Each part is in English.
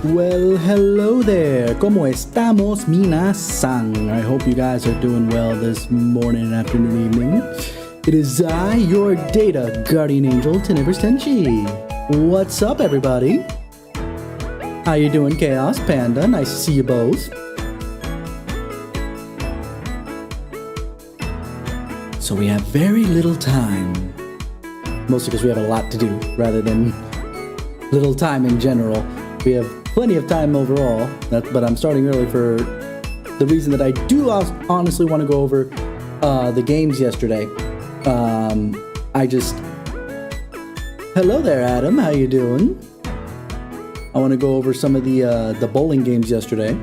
Well, hello there. ¿Cómo estamos, minasan? I hope you guys are doing well this morning, afternoon, evening. It is I, your data guardian angel, Tenebris Tenchi. What's up, everybody? How you doing, Chaos Panda? Nice to see you both. So we have very little time. Mostly because we have a lot to do, rather than little time in general. We have plenty of time overall, but I'm starting early for the reason that I do honestly want to go over the games yesterday. Hello there, Adam. How you doing? I want to go over some of the bowling games yesterday.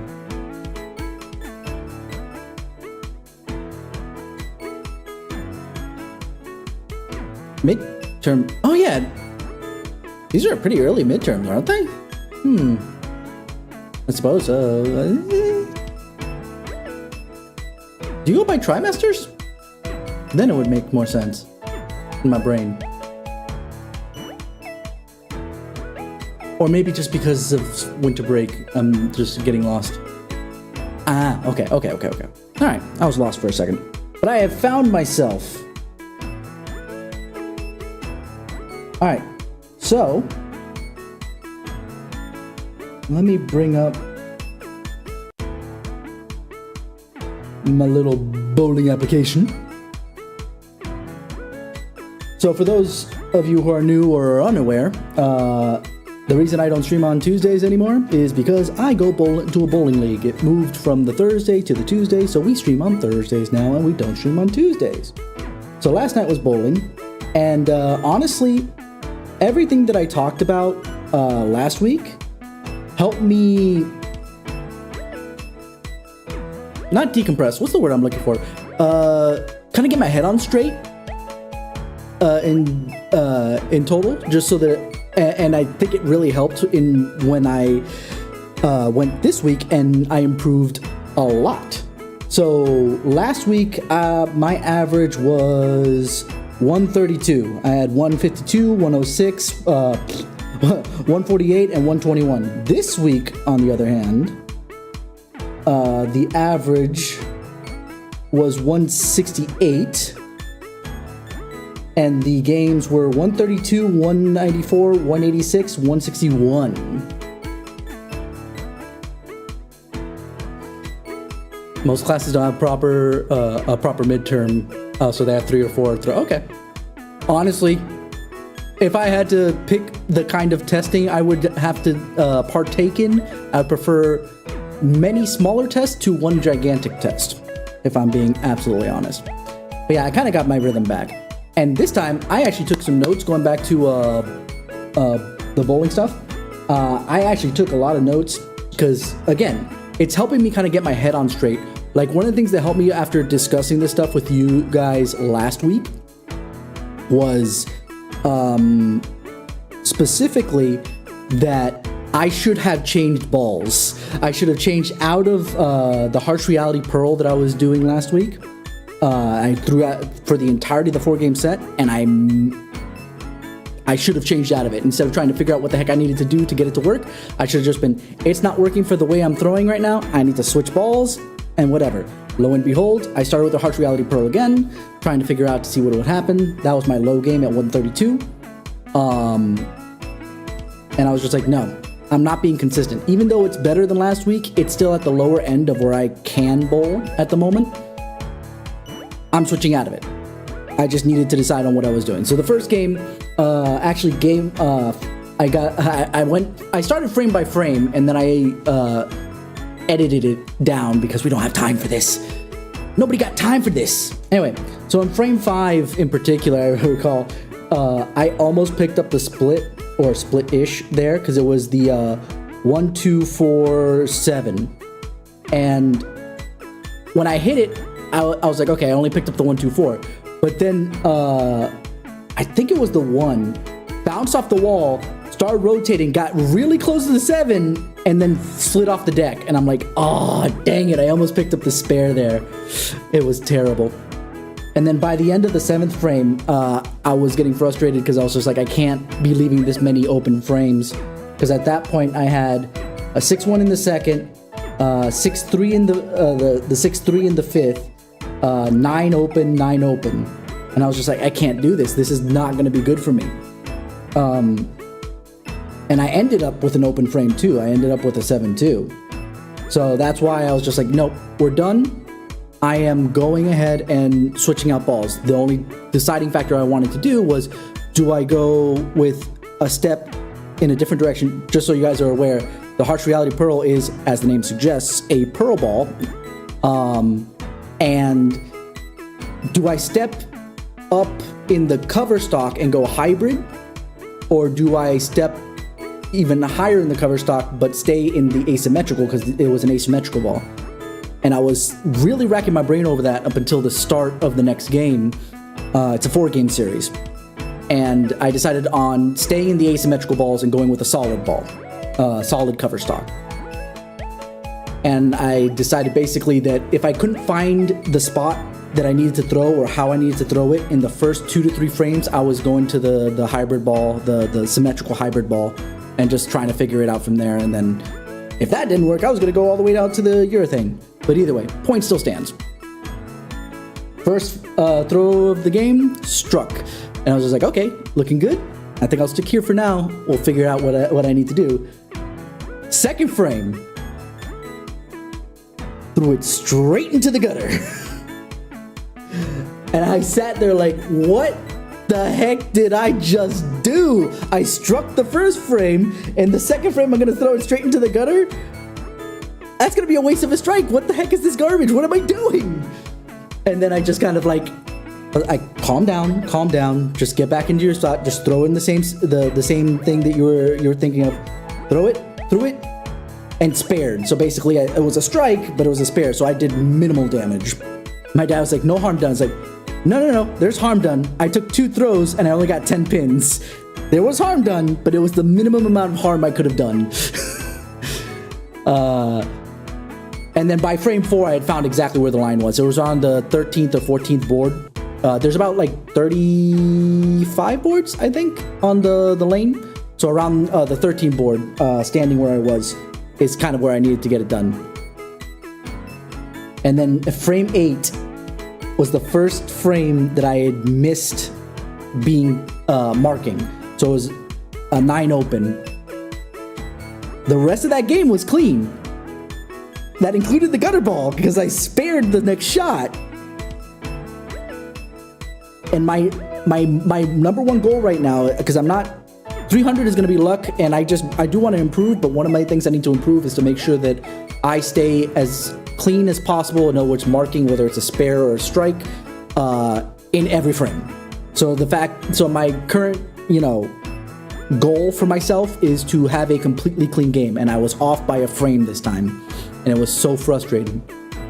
Midterm. Oh yeah, these are pretty early midterms, aren't they? I suppose so. Do you go by trimesters? Then it would make more sense in my brain. Or maybe just because of winter break, I'm just getting lost. Okay. Alright, I was lost for a second. But I have found myself. Alright, so let me bring up my little bowling application. So for those of you who are new or unaware, the reason I don't stream on Tuesdays anymore is because I go to a bowling league. It moved from the Thursday to the Tuesday, so we stream on Thursdays now and we don't stream on Tuesdays. So last night was bowling, and honestly, everything that I talked about last week helped me not decompress. What's the word I'm looking for? Kind of get my head on straight in total, just so that, and I think it really helped when I went this week, and I improved a lot. So last week, my average was 132. I had 152, 106, 148, and 121. This week, on the other hand, the average was 168, and the games were 132, 194, 186, 161. Most classes don't have a proper midterm, so they have 3 or 4. Okay. Honestly, if I had to pick the kind of testing I would have to partake in, I'd prefer many smaller tests to one gigantic test, if I'm being absolutely honest. But yeah, I kind of got my rhythm back. And this time, I actually took some notes going back to the bowling stuff. I actually took a lot of notes because, again, it's helping me kind of get my head on straight. Like, one of the things that helped me after discussing this stuff with you guys last week was specifically that I should have changed balls. I should have changed out of the harsh reality pearl that I was doing last week. I threw out for the entirety of the 4-game set, and I should have changed out of it. Instead of trying to figure out what the heck I needed to do to get it to work, I should have just been, it's not working for the way I'm throwing right now, I need to switch balls, and whatever. Lo and behold, I started with the harsh reality pearl again, trying to figure out to see what would happen. That was my low game at 132. And I was just like, no, I'm not being consistent. Even though it's better than last week, it's still at the lower end of where I can bowl at the moment. I'm switching out of it. I just needed to decide on what I was doing. So the first game, I started frame by frame, and then I edited it down because we don't have time for this. Nobody got time for this. Anyway, so in frame 5 in particular, I recall, I almost picked up the split, or split-ish there, because it was the 1, 2, 4, 7. And when I hit it, I was like, okay, I only picked up the 1, 2, 4. But then, I think it was the 1, bounced off the wall, started rotating, got really close to the 7, and then slid off the deck. And I'm like, oh, dang it, I almost picked up the spare there. It was terrible. And then by the end of the 7th frame, I was getting frustrated because I was just like, I can't be leaving this many open frames. Because at that point, I had a 6-1 in the second, 6-3 in the 6-3 in the fifth, 9 open, 9 open. And I was just like, I can't do this. This is not going to be good for me. And I ended up with an open frame too. I ended up with a 7-2. So that's why I was just like, nope, we're done. I am going ahead and switching out balls. The only deciding factor I wanted to do was, do I go with a step in a different direction? Just so you guys are aware, the Harsh Reality Pearl is, as the name suggests, a pearl ball. And do I step up in the cover stock and go hybrid? Or do I step even higher in the cover stock but stay in the asymmetrical, because it was an asymmetrical ball? And I was really racking my brain over that up until the start of the next game. It's a 4-game series. And I decided on staying in the asymmetrical balls and going with a solid ball, solid cover stock. And I decided basically that if I couldn't find the spot that I needed to throw or how I needed to throw it in the first 2 to 3 frames, I was going to the hybrid ball, the symmetrical hybrid ball, and just trying to figure it out from there. And then if that didn't work, I was going to go all the way down to the urethane. But either way, point still stands. First throw of the game, struck. And I was just like, okay, looking good. I think I'll stick here for now. We'll figure out what I need to do. Second frame, threw it straight into the gutter. And I sat there like, what the heck did I just do? I struck the first frame, and the second frame I'm gonna throw it straight into the gutter? That's gonna be a waste of a strike. What the heck is this garbage? What am I doing? And then I just kind of like, I calm down, just get back into your spot, just throw in the same thing that you were thinking of. Throw it, and spared. So basically it was a strike, but it was a spare, so I did minimal damage. My dad was like, no harm done. I was like, no, there's harm done. I took 2 throws and I only got 10 pins. There was harm done, but it was the minimum amount of harm I could have done. And then by frame 4, I had found exactly where the line was. It was on the 13th or 14th board. There's about like 35 boards, I think, on the lane. So around the 13th board, standing where I was, is kind of where I needed to get it done. And then frame 8 was the first frame that I had missed being marking. So it was a 9 open. The rest of that game was clean. That included the gutter ball because I spared the next shot. And my number one goal right now, because I'm not, 300 is going to be luck, and I do want to improve, but one of my things I need to improve is to make sure that I stay as clean as possible, in other words, marking whether it's a spare or a strike, in every frame. So my current, goal for myself is to have a completely clean game, and I was off by a frame this time, and it was so frustrating.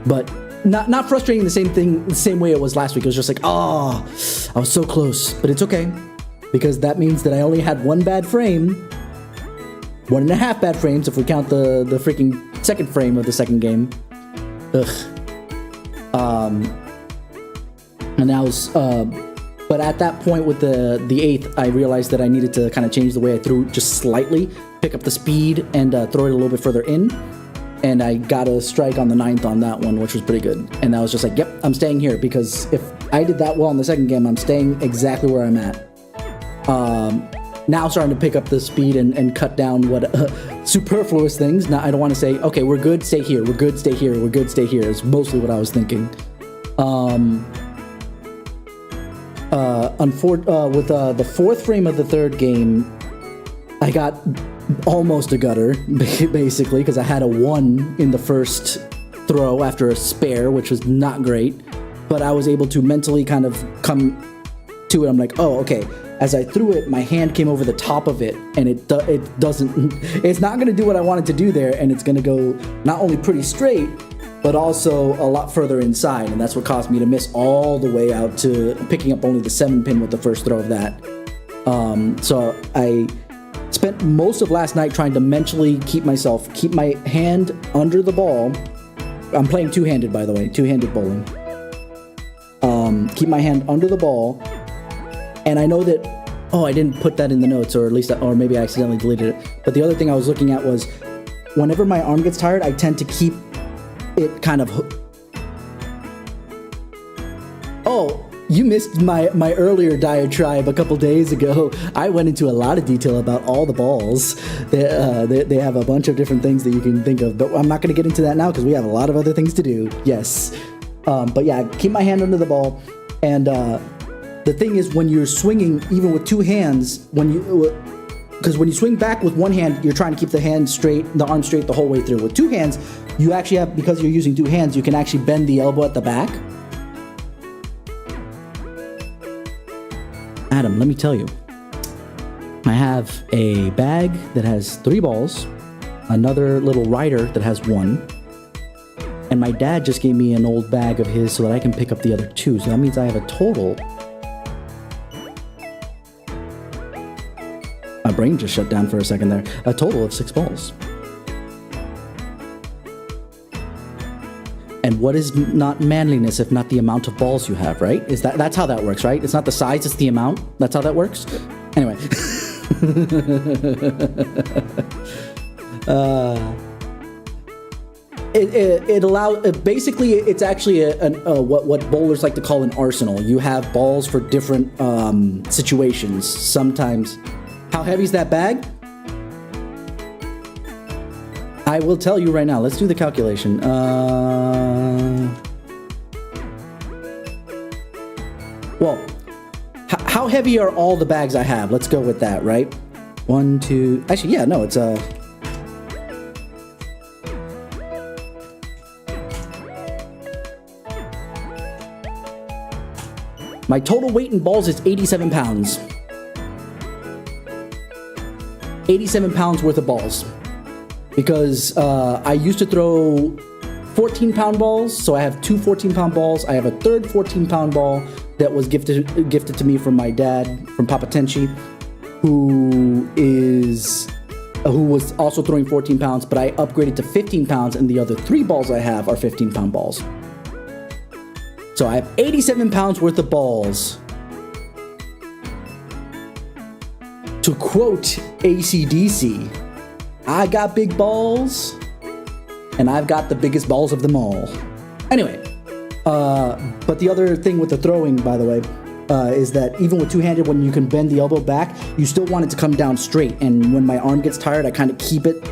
But not frustrating the same way it was last week. It was just like, I was so close, but it's okay, because that means that I only had 1 bad frame, 1.5 bad frames if we count the freaking second frame of the second game. And that was, but at that point with the 8th, I realized that I needed to kind of change the way I threw just slightly, pick up the speed, and throw it a little bit further in. And I got a strike on the 9th on that one, which was pretty good. And I was just like, yep, I'm staying here, because if I did that well in the second game, I'm staying exactly where I'm at. Now starting to pick up the speed and cut down what superfluous things. Now I don't want to say, okay, we're good, stay here, we're good, stay here, we're good, stay here. It's mostly what I was thinking. With the 4th frame of the 3rd game, I got almost a gutter, basically, because I had a 1 in the first throw after a spare, which was not great. But I was able to mentally kind of come to it. I'm like, oh, okay. As I threw it, my hand came over the top of it, and it's not going to do what I wanted to do there, and it's going to go not only pretty straight, but also a lot further inside, and that's what caused me to miss all the way out to picking up only the 7 pin with the first throw of that. So I spent most of last night trying to mentally keep my hand under the ball. I'm playing two-handed, by the way, two-handed bowling. Keep my hand under the ball. And I know that, I didn't put that in the notes, or at least, or maybe I accidentally deleted it. But the other thing I was looking at was, whenever my arm gets tired, I tend to keep it kind of... Oh, you missed my earlier diatribe a couple days ago. I went into a lot of detail about all the balls. They have a bunch of different things that you can think of, but I'm not going to get into that now because we have a lot of other things to do. Yes. But yeah, keep my hand under the ball. And the thing is, when you're swinging, even with two hands, because when you swing back with one hand, you're trying to keep the hand straight, the arm straight the whole way through. With two hands, you actually have, because you're using two hands, you can actually bend the elbow at the back. Adam, let me tell you, I have a bag that has 3 balls, another little rider that has 1, and my dad just gave me an old bag of his so that I can pick up the other 2. So that means I have a total... My brain just shut down for a second there. A total of 6 balls. And what is not manliness if not the amount of balls you have, right? That's how that works, right? It's not the size, it's the amount. That's how that works. Anyway. It allows, basically it's actually what bowlers like to call an arsenal. You have balls for different situations. Sometimes, how heavy is that bag? I will tell you right now. Let's do the calculation. Well, how heavy are all the bags I have? Let's go with that, right? 1, 2... Actually, yeah, no, it's my total weight in balls is 87 pounds. 87 pounds worth of balls. Because I used to throw 14-pound balls, so I have 2 14-pound balls. I have a third 14-pound ball that was gifted to me from my dad, from Papa Tenchi, who was also throwing 14 pounds, but I upgraded to 15 pounds, and the other 3 balls I have are 15-pound balls. So I have 87 pounds worth of balls. To quote AC/DC, I got big balls, and I've got the biggest balls of them all. Anyway, but the other thing with the throwing, by the way, is that even with two-handed, when you can bend the elbow back, you still want it to come down straight. And when my arm gets tired, I kind of keep it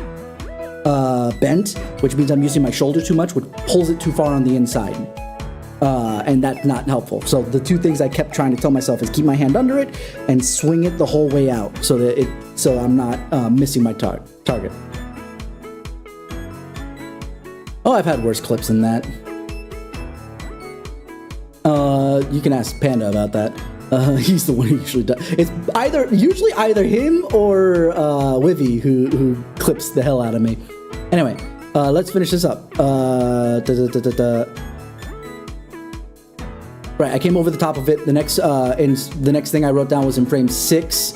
bent, which means I'm using my shoulder too much, which pulls it too far on the inside. And that's not helpful. So the 2 things I kept trying to tell myself is keep my hand under it and swing it the whole way out so I'm not missing my target. Oh, I've had worse clips than that. You can ask Panda about that. He's the one who usually does. It's usually either him or Wivy who clips the hell out of me. Anyway, let's finish this up. Right, I came over the top of it. The next thing I wrote down was in frame 6.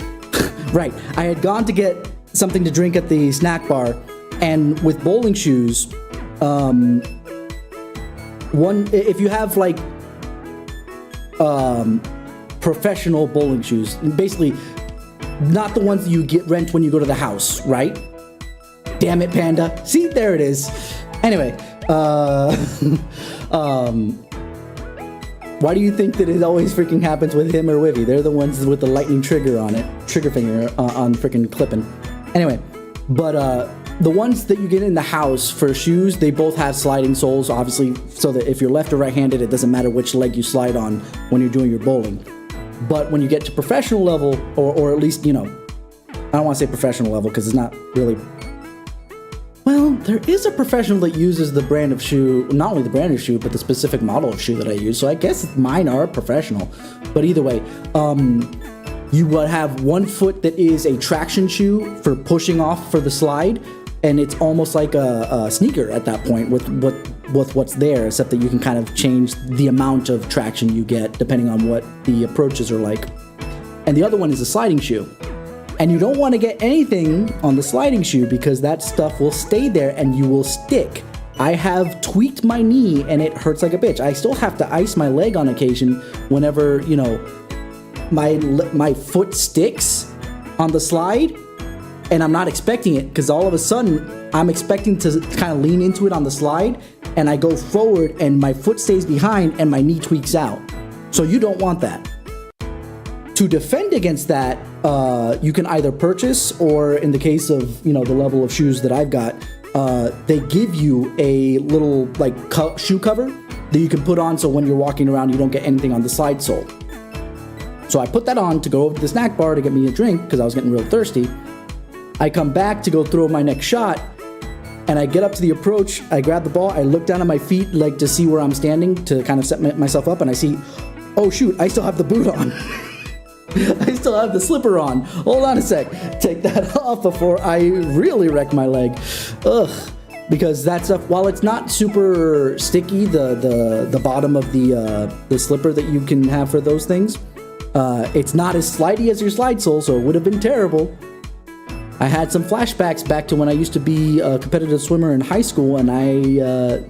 Right, I had gone to get something to drink at the snack bar, and with bowling shoes, if you have like professional bowling shoes, basically not the ones that you rent when you go to the house, right? Damn it, Panda. See, there it is. Anyway, why do you think that it always freaking happens with him or Wivy? They're the ones with the lightning trigger on it. Trigger finger on freaking clipping. Anyway, but the ones that you get in the house for shoes, they both have sliding soles, obviously, so that if you're left or right-handed, it doesn't matter which leg you slide on when you're doing your bowling. But when you get to professional level, or at least, I don't want to say professional level because it's not really... Well, there is a professional that uses the brand of shoe, not only the brand of shoe, but the specific model of shoe that I use. So I guess mine are professional. But either way, you would have one foot that is a traction shoe for pushing off for the slide, and it's almost like a sneaker at that point with what's there, except that you can kind of change the amount of traction you get depending on what the approaches are like. And the other one is a sliding shoe. And you don't want to get anything on the sliding shoe because that stuff will stay there and you will stick. I have tweaked my knee and it hurts like a bitch. I still have to ice my leg on occasion whenever, my foot sticks on the slide. and I'm not expecting it, because all of a sudden I'm expecting to kind of lean into it on the slide, and I go forward and my foot stays behind and my knee tweaks out. So you don't want that. To defend against that, you can either purchase, or in the case of, you know, the level of shoes that I've got, they give you a little like shoe cover that you can put on, so when you're walking around you don't get anything on the slide sole. So I put that on to go over to the snack bar to get me a drink because I was getting real thirsty. I come back to go throw my next shot, and I get up to the approach, I grab the ball, I look down at my feet like to see where I'm standing to kind of set myself up, and I see, oh shoot, I still have the boot on. I still have the slipper on. Hold on a sec. Take that off before I really wreck my leg. Ugh. Because that stuff, while it's not super sticky, the bottom of the slipper that you can have for those things, it's not as slidey as your slide sole, so it would have been terrible. I had some flashbacks back to when I used to be a competitive swimmer in high school, and I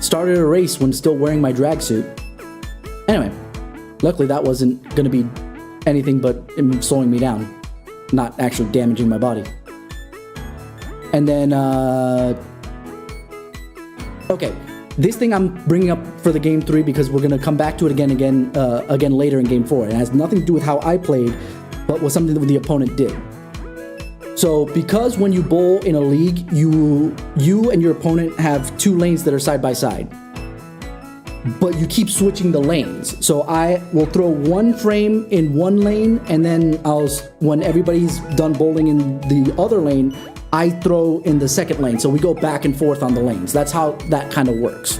started a race when still wearing my drag suit. Anyway, luckily that wasn't going to be anything but slowing me down, not actually damaging my body. And then, okay, this thing I'm bringing up for the game 3 because we're gonna come back to it again later in game 4. It has nothing to do with how I played, but was something that the opponent did. So because when you bowl in a league, you and your opponent have 2 lanes that are side by side, but you keep switching the lanes. So I will throw one frame in one lane, and then when everybody's done bowling in the other lane, I throw in the second lane. So we go back and forth on the lanes. That's how that kind of works.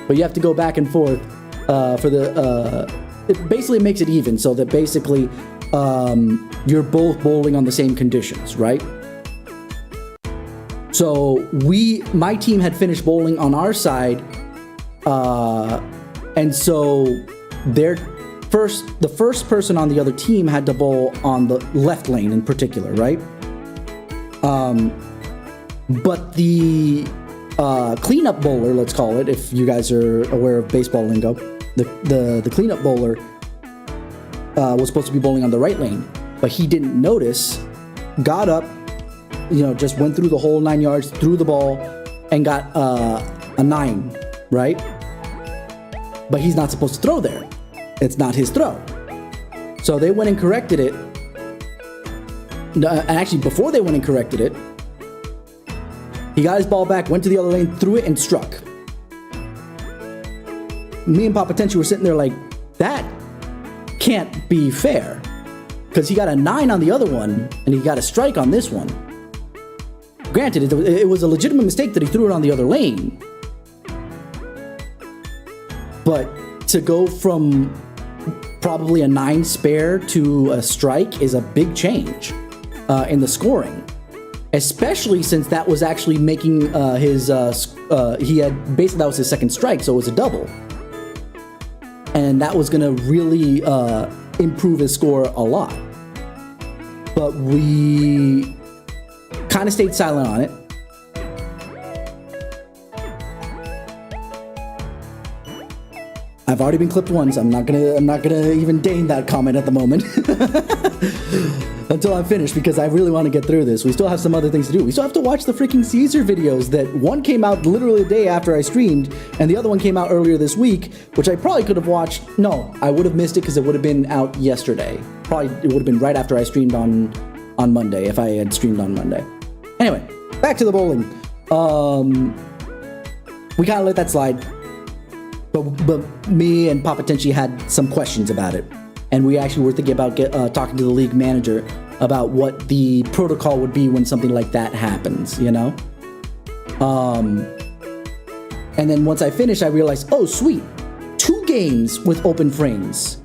But you have to go back and forth for the... it basically makes it even, so that basically you're both bowling on the same conditions, right? So my team had finished bowling on our side, and so the first person on the other team had to bowl on the left lane in particular, right? But the cleanup bowler, let's call it, if you guys are aware of baseball lingo, the cleanup bowler was supposed to be bowling on the right lane, but he didn't notice, got up, just went through the whole 9 yards, threw the ball, and got a 9, right? But he's not supposed to throw there. It's not his throw. So they went and corrected it. And actually, before they went and corrected it, he got his ball back, went to the other lane, threw it, and struck. Me and Papa Tenchi were sitting there like, that can't be fair. Because he got a 9 on the other one, and he got a strike on this one. Granted, it was a legitimate mistake that he threw it on the other lane. But to go from probably a 9 spare to a strike is a big change in the scoring. Especially since that was actually making that was his second strike, so it was a double. And that was gonna really improve his score a lot. But we kind of stayed silent on it. I've already been clipped once. I'm not gonna even deign that comment at the moment until I'm finished, because I really want to get through this. We still have some other things to do. We still have to watch the freaking Caesar videos that one came out literally the day after I streamed, and the other one came out earlier this week, which I probably could have watched. No, I would have missed it because it would have been out yesterday. Probably it would have been right after I streamed on Monday, if I had streamed on Monday. Anyway, back to the bowling. We kind of let that slide. But me and Papa Tenchi had some questions about it, and we actually were thinking about talking to the league manager about what the protocol would be when something like that happens, And then once I finished, I realized, oh sweet, 2 games with open frames.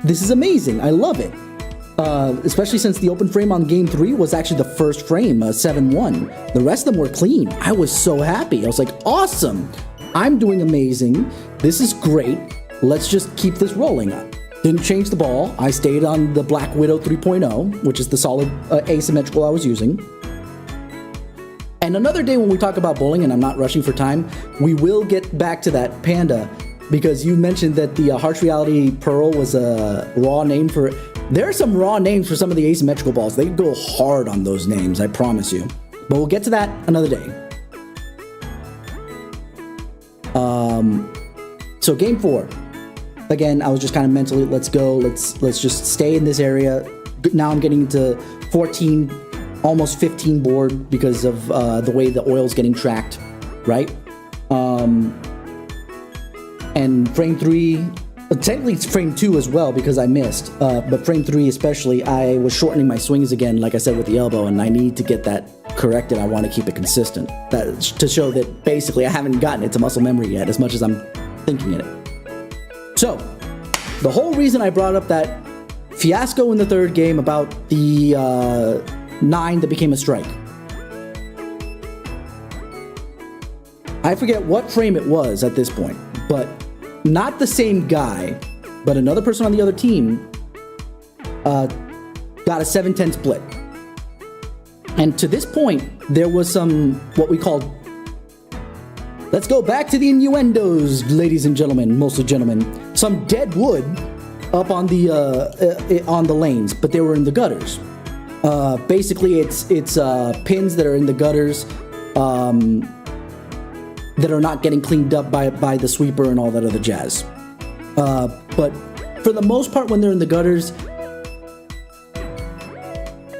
This is amazing. I love it. Especially since the open frame on game 3 was actually the first frame, 7-1. The rest of them were clean. I was so happy. I was like, awesome. I'm doing amazing. This is great. Let's just keep this rolling. Didn't change the ball. I stayed on the Black Widow 3.0, which is the solid asymmetrical I was using. And another day when we talk about bowling, and I'm not rushing for time, we will get back to that Panda. because you mentioned that the Harsh Reality Pearl was a raw name for... There are some raw names for some of the asymmetrical balls. They go hard on those names, I promise you. But we'll get to that another day. So game 4. Again, I was just kind of mentally, let's go. Let's just stay in this area. Now I'm getting into 14, almost 15 board because of the way the oil's getting tracked, right? And frame 3, technically it's frame 2 as well because I missed. But frame 3 especially, I was shortening my swings again, like I said, with the elbow, and I need to get that corrected. I want to keep it consistent. That's to show that basically I haven't gotten it to muscle memory yet as much as I'm thinking it. So, the whole reason I brought up that fiasco in the third game about the 9 that became a strike. I forget what frame it was at this point, but not the same guy, but another person on the other team got a 7-10 split. And to this point, there was some, what we called, let's go back to the innuendos, ladies and gentlemen, mostly gentlemen, some dead wood up on the lanes, but they were in the gutters. Basically, it's pins that are in the gutters that are not getting cleaned up by the sweeper and all that other jazz. But for the most part, when they're in the gutters,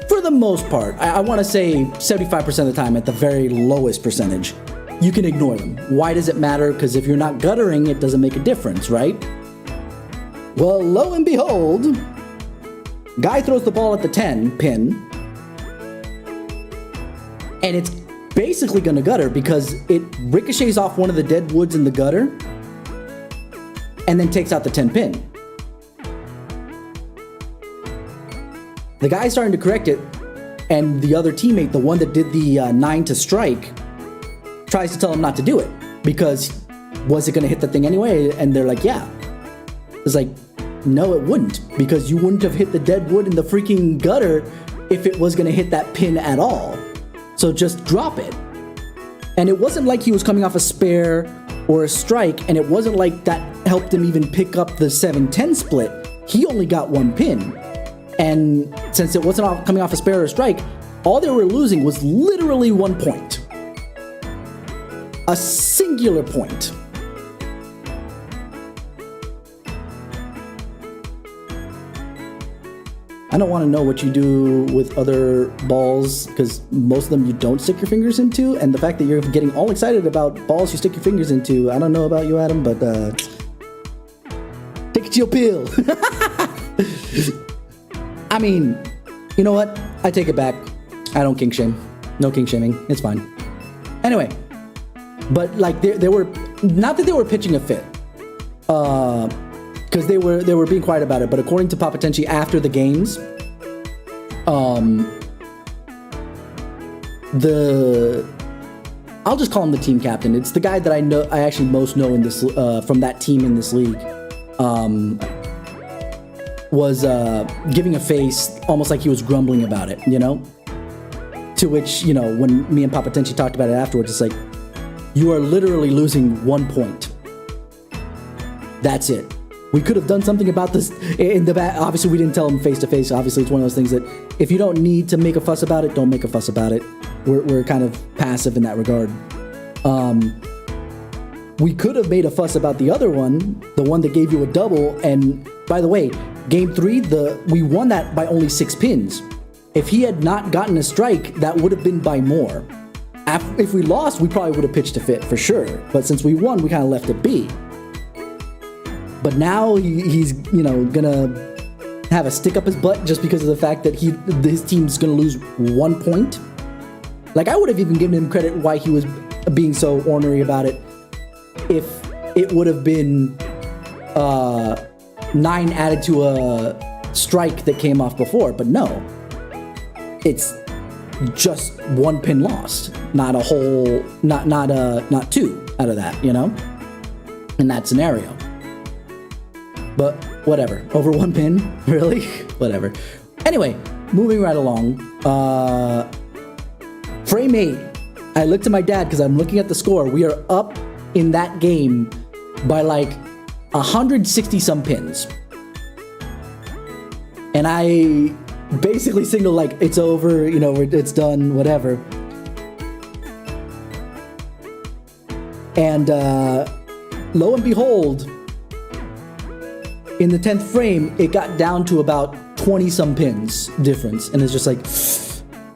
for the most part, I want to say 75% of the time, at the very lowest percentage, you can ignore them. Why does it matter? Because if you're not guttering, it doesn't make a difference, right? Well, lo and behold, guy throws the ball at the 10 pin, and it's basically going to gutter because it ricochets off one of the dead woods in the gutter and then takes out the 10 pin. The guy's starting to correct it, and the other teammate, the one that did the 9 to strike, tries to tell him not to do it because was it going to hit the thing anyway? And they're like, yeah. It's like, no, it wouldn't, because you wouldn't have hit the dead wood in the freaking gutter if it was going to hit that pin at all. So just drop it. And it wasn't like he was coming off a spare or a strike, and it wasn't like that helped him even pick up the 7-10 split. He only got 1 pin. And since it wasn't coming off a spare or a strike, all they were losing was literally 1 point. A singular point. I don't want to know what you do with other balls, because most of them you don't stick your fingers into, and the fact that you're getting all excited about balls you stick your fingers into, I don't know about you, Adam, but take a chill pill. I mean, you know what? I take it back. I don't kink shame. No kink shaming. It's fine. Anyway, but like they were, not that they were pitching a fit, because they were being quiet about it, but according to Papa Tenchi after the games, I'll just call him the team captain. It's the guy that I actually most know in this from that team in this league. Was giving a face almost like he was grumbling about it, you know? To which, you know, when me and Papa Tenchi talked about it afterwards, it's like, you are literally losing 1 point. That's it. We could have done something about this in the back. Obviously, we didn't tell him face to face. Obviously, it's one of those things that if you don't need to make a fuss about it, don't make a fuss about it. We're kind of passive in that regard. We could have made a fuss about the other one, the one that gave you a double. And by the way, game 3, we won that by only 6 pins. If he had not gotten a strike, that would have been by more. If we lost, we probably would have pitched a fit for sure. But since we won, we kind of left it be. But now he's, you know, gonna have a stick up his butt just because of the fact that his team's gonna lose 1 point. Like, I would have even given him credit why he was being so ornery about it if it would have been 9 added to a strike that came off before. But no, it's just 1 pin lost, not a whole, not 2 out of that, you know, in that scenario. But whatever, over 1 pin, really? Whatever. Anyway, moving right along. Frame 8. I looked to my dad because I'm looking at the score. We are up in that game by like 160 some pins. And I basically signal like, it's over, you know, it's done, whatever. And lo and behold, in the 10th frame, it got down to about 20 some pins difference. And it's just like,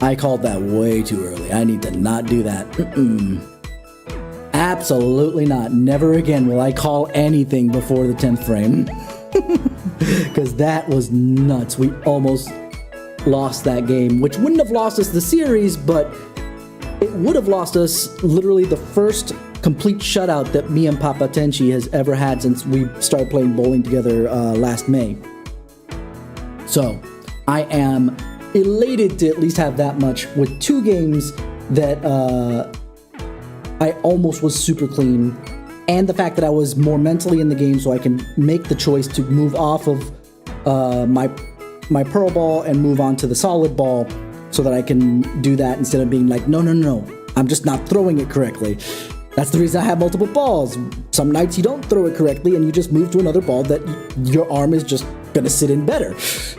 I called that way too early. I need to not do that. Absolutely not. Never again will I call anything before the 10th frame. Because that was nuts. We almost lost that game, which wouldn't have lost us the series, but it would have lost us literally the first complete shutout that me and Papa Tenchi has ever had since we started playing bowling together last May. So I am elated to at least have that much with 2 games that I almost was super clean, and the fact that I was more mentally in the game so I can make the choice to move off of my pearl ball and move on to the solid ball so that I can do that instead of being like, no, I'm just not throwing it correctly. That's the reason I have multiple balls. Some nights you don't throw it correctly and you just move to another ball that your arm is just gonna sit in better.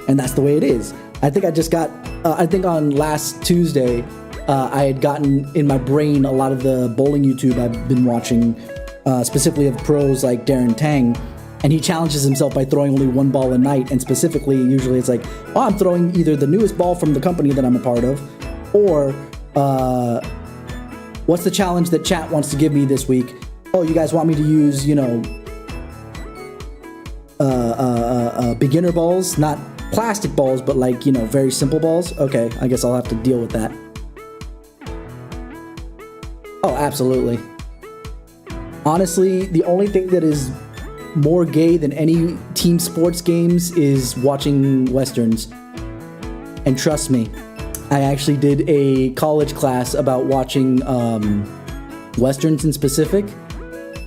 And that's the way it is. I think I just got, I think on last Tuesday, I had gotten in my brain a lot of the bowling YouTube I've been watching, specifically of pros like Darren Tang, and he challenges himself by throwing only 1 ball a night, and specifically, usually it's like, oh, I'm throwing either the newest ball from the company that I'm a part of, or what's the challenge that chat wants to give me this week? Oh, you guys want me to use, you know, beginner balls, not plastic balls, but like, you know, very simple balls? Okay, I guess I'll have to deal with that. Oh, absolutely. Honestly, the only thing that is more gay than any team sports games is watching Westerns. And trust me, I actually did a college class about watching Westerns in specific,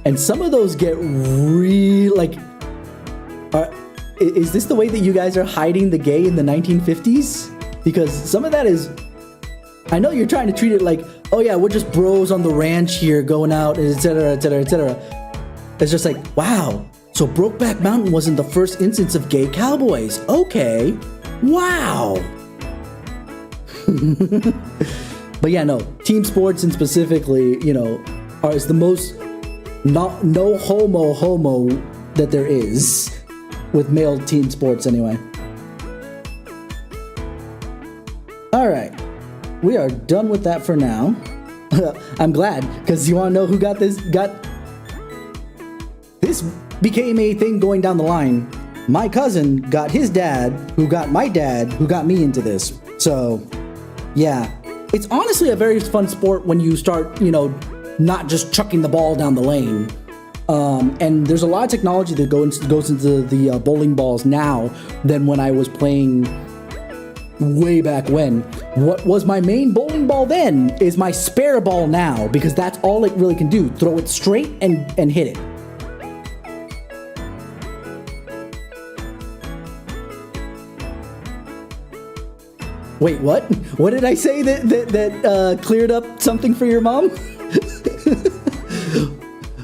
and some of those get really, like, is this the way that you guys are hiding the gay in the 1950s? Because some of that is, I know you're trying to treat it like, oh yeah, we're just bros on the ranch here going out, etc., etc., etc. It's just like, wow, so Brokeback Mountain wasn't the first instance of gay cowboys. Okay, wow. But yeah, no, team sports and specifically, you know, is the most no homo that there is with male team sports anyway. All right, we are done with that for now. I'm glad, because you want to know who got this? This became a thing going down the line. My cousin got his dad, who got my dad, who got me into this. So, yeah, it's honestly a very fun sport when you start, you know, not just chucking the ball down the lane. And there's a lot of technology that goes into the bowling balls now than when I was playing way back when. What was my main bowling ball then is my spare ball now, because that's all it really can do. Throw it straight and hit it. Wait, what? What did I say that cleared up something for your mom?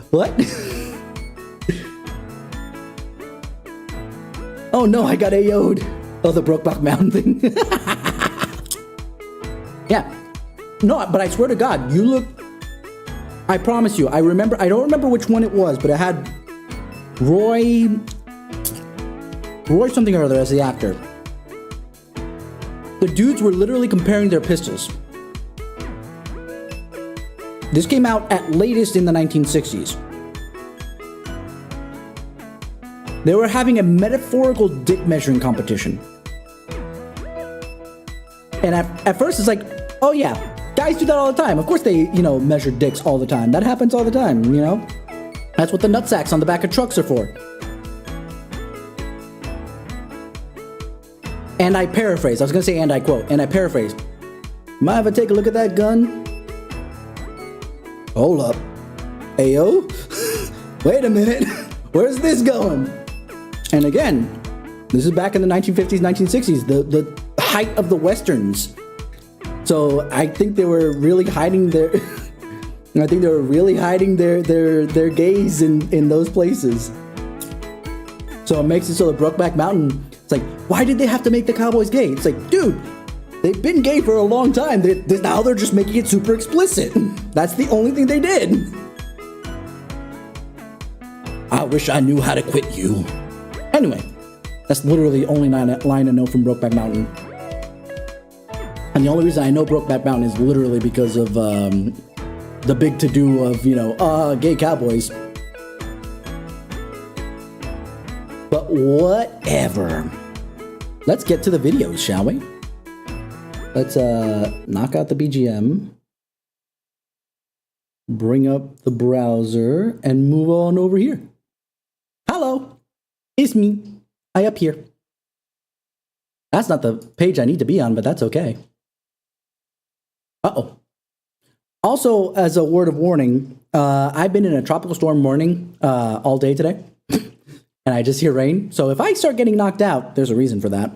What? Oh no, I got AO'd. Oh, the Brokeback Mountain thing. Yeah. No, but I swear to God, you look... I promise you, I don't remember which one it was, but it had Roy something or other as the actor. The dudes were literally comparing their pistols. This came out at latest in the 1960s. They were having a metaphorical dick measuring competition. And at first it's like, oh yeah, guys do that all the time. Of course they, you know, measure dicks all the time. That happens all the time, you know? That's what the nutsacks on the back of trucks are for. And I paraphrase. I was going to say and I quote. And I paraphrase. Mind if I take a look at that gun? Hold up. Ayo? Wait a minute. Where's this going? And again, this is back in the 1950s, 1960s. The height of the Westerns. So I think they were really hiding their... I think they were really hiding their gaze in those places. So it makes it so the Brokeback Mountain, it's like, why did they have to make the cowboys gay? It's like, dude, they've been gay for a long time. Now they're just making it super explicit. That's the only thing they did. I wish I knew how to quit you. Anyway, that's literally the only line I know from Brokeback Mountain. And the only reason I know Brokeback Mountain is literally because of the big to-do of, you know, gay cowboys. But whatever. Let's get to the videos, shall we? Let's knock out the BGM. Bring up the browser and move on over here. Hello, it's me. I up here. That's not the page I need to be on, but that's okay. Uh-oh. Also, as a word of warning, I've been in a tropical storm warning all day today, and I just hear rain. So if I start getting knocked out, there's a reason for that.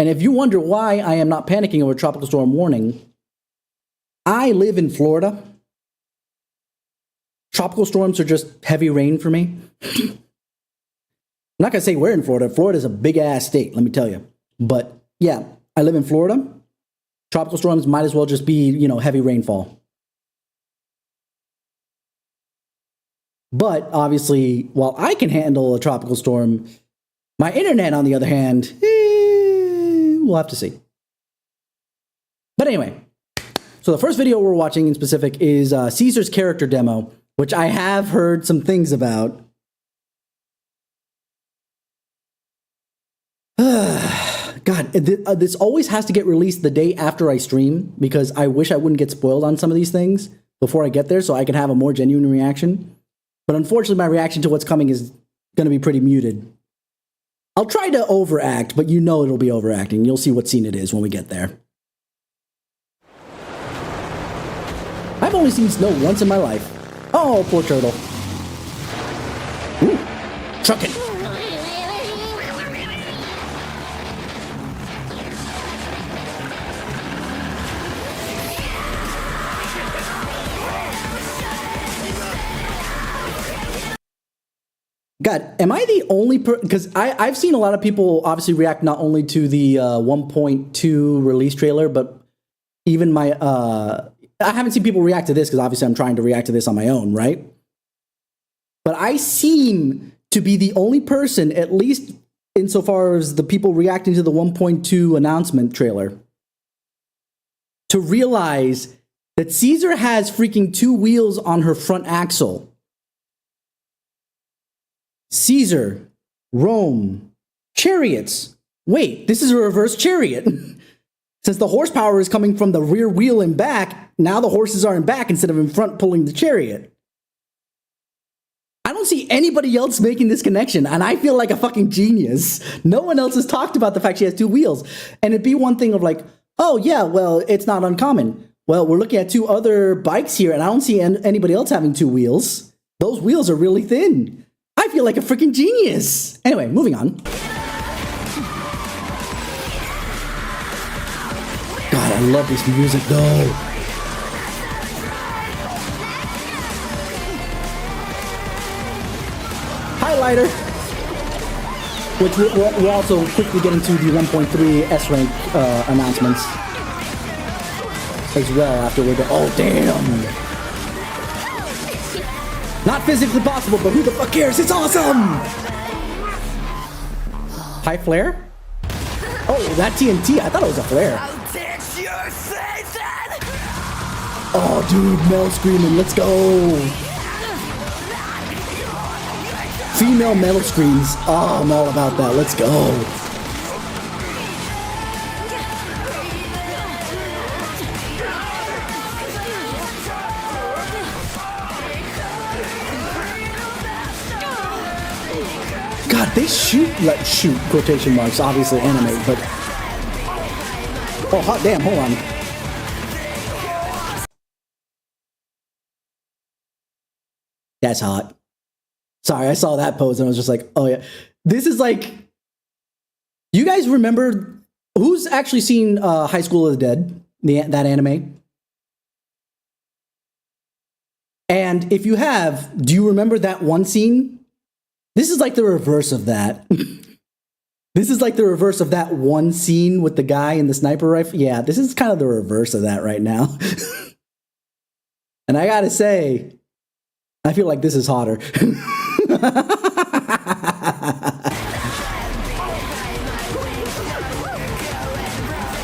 And if you wonder why I am not panicking over tropical storm warning, I live in Florida. Tropical storms are just heavy rain for me. I'm not going to say we're in Florida. Florida's a big-ass state, let me tell you. But, yeah, I live in Florida. Tropical storms might as well just be, you know, heavy rainfall. But, obviously, while I can handle a tropical storm, my internet, on the other hand, we'll have to see. But anyway, so the first video we're watching in specific is Caesar's character demo, which I have heard some things about. God, this always has to get released the day after I stream because I wish I wouldn't get spoiled on some of these things before I get there so I can have a more genuine reaction. But unfortunately, my reaction to what's coming is going to be pretty muted. I'll try to overact, but you know it'll be overacting. You'll see what scene it is when we get there. I've only seen snow once in my life. Oh, poor turtle. Ooh, trucking. God, am I the only because I've seen a lot of people obviously react not only to the 1.2 release trailer, but even my I haven't seen people react to this because obviously I'm trying to react to this on my own, right? But I seem to be the only person, at least insofar as the people reacting to the 1.2 announcement trailer, to realize that Caesar has freaking 2 wheels on her front axle. Caesar, Rome, chariots. Wait, this is a reverse chariot. Since the horsepower is coming from the rear wheel and back, now the horses are in back instead of in front pulling the chariot. I don't see anybody else making this connection, and I feel like a fucking genius. No one else has talked about the fact she has 2 wheels. And it'd be one thing of like, oh yeah, well, it's not uncommon. Well, we're looking at 2 other bikes here, and I don't see anybody else having 2 wheels. Those wheels are really thin. I feel like a freaking genius. Anyway, moving on. God, I love this music though. Highlighter. Which we're also quickly getting to the 1.3 S-Rank announcements as well after we're done. Oh, damn. Not physically possible, but who the fuck cares? It's awesome! High flare? Oh, that TNT. I thought it was a flare. Oh, dude, Mel screaming. Let's go. Female metal screams. Oh, I'm all about that. Let's go. God, they shoot quotation marks, obviously animate, but oh, hot damn, hold on. That's hot. Sorry, I saw that pose and I was just like, oh yeah. This is like, you guys remember, who's actually seen High School of the Dead, that anime? And if you have, do you remember that one scene This is like the reverse of that. This is like the reverse of that one scene with the guy in the sniper rifle. Yeah, this is kind of the reverse of that right now. And I gotta say, I feel like this is hotter.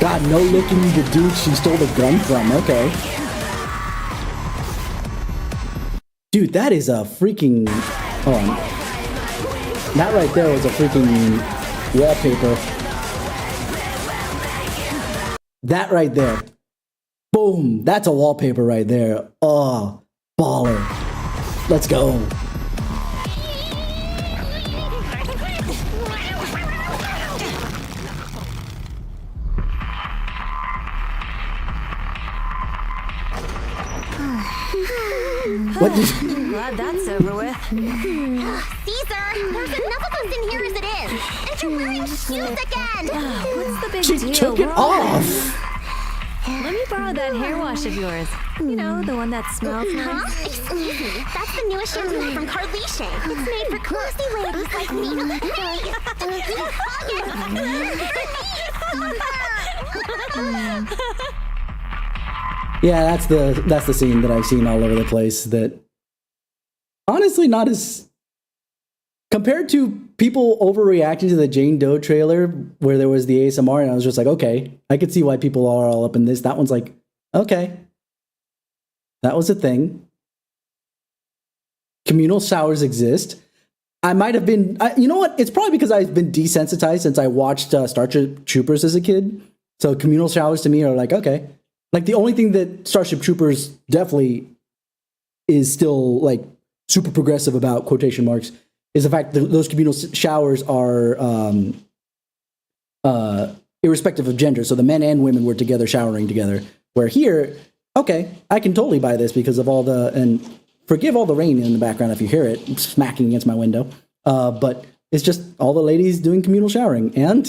God, no looking the dude she stole the gun from. Okay. Dude, that is a freaking... Hold on. That right there was a freaking wallpaper. That right there. Boom. That's a wallpaper right there. Oh, baller. Let's go. What did you... Glad that's over with. Caesar, there's enough of us in here as it is. And you're wearing shoes again. What's the big She deal? took it We're all off. Let me borrow that hair wash of yours. You know, the one that smells nice. Excuse me, that's the newest shampoo from Carliche. It's made for classy ladies like me. Yeah, that's the scene that I've seen all over the place. That honestly, not as compared to people overreacting to the Jane Doe trailer where there was the ASMR, and I was just like, okay, I could see why people are all up in this. That one's like, okay, that was a thing. Communal showers exist. I might have been, you know what? It's probably because I've been desensitized since I watched Starship Troopers as a kid. So communal showers to me are like, okay. Like the only thing that Starship Troopers definitely is still like super progressive about, quotation marks, is the fact that those communal showers are irrespective of gender. So the men and women were together showering together. Where here, okay, I can totally buy this because of all the, and forgive all the rain in the background if you hear it smacking against my window. But it's just all the ladies doing communal showering. And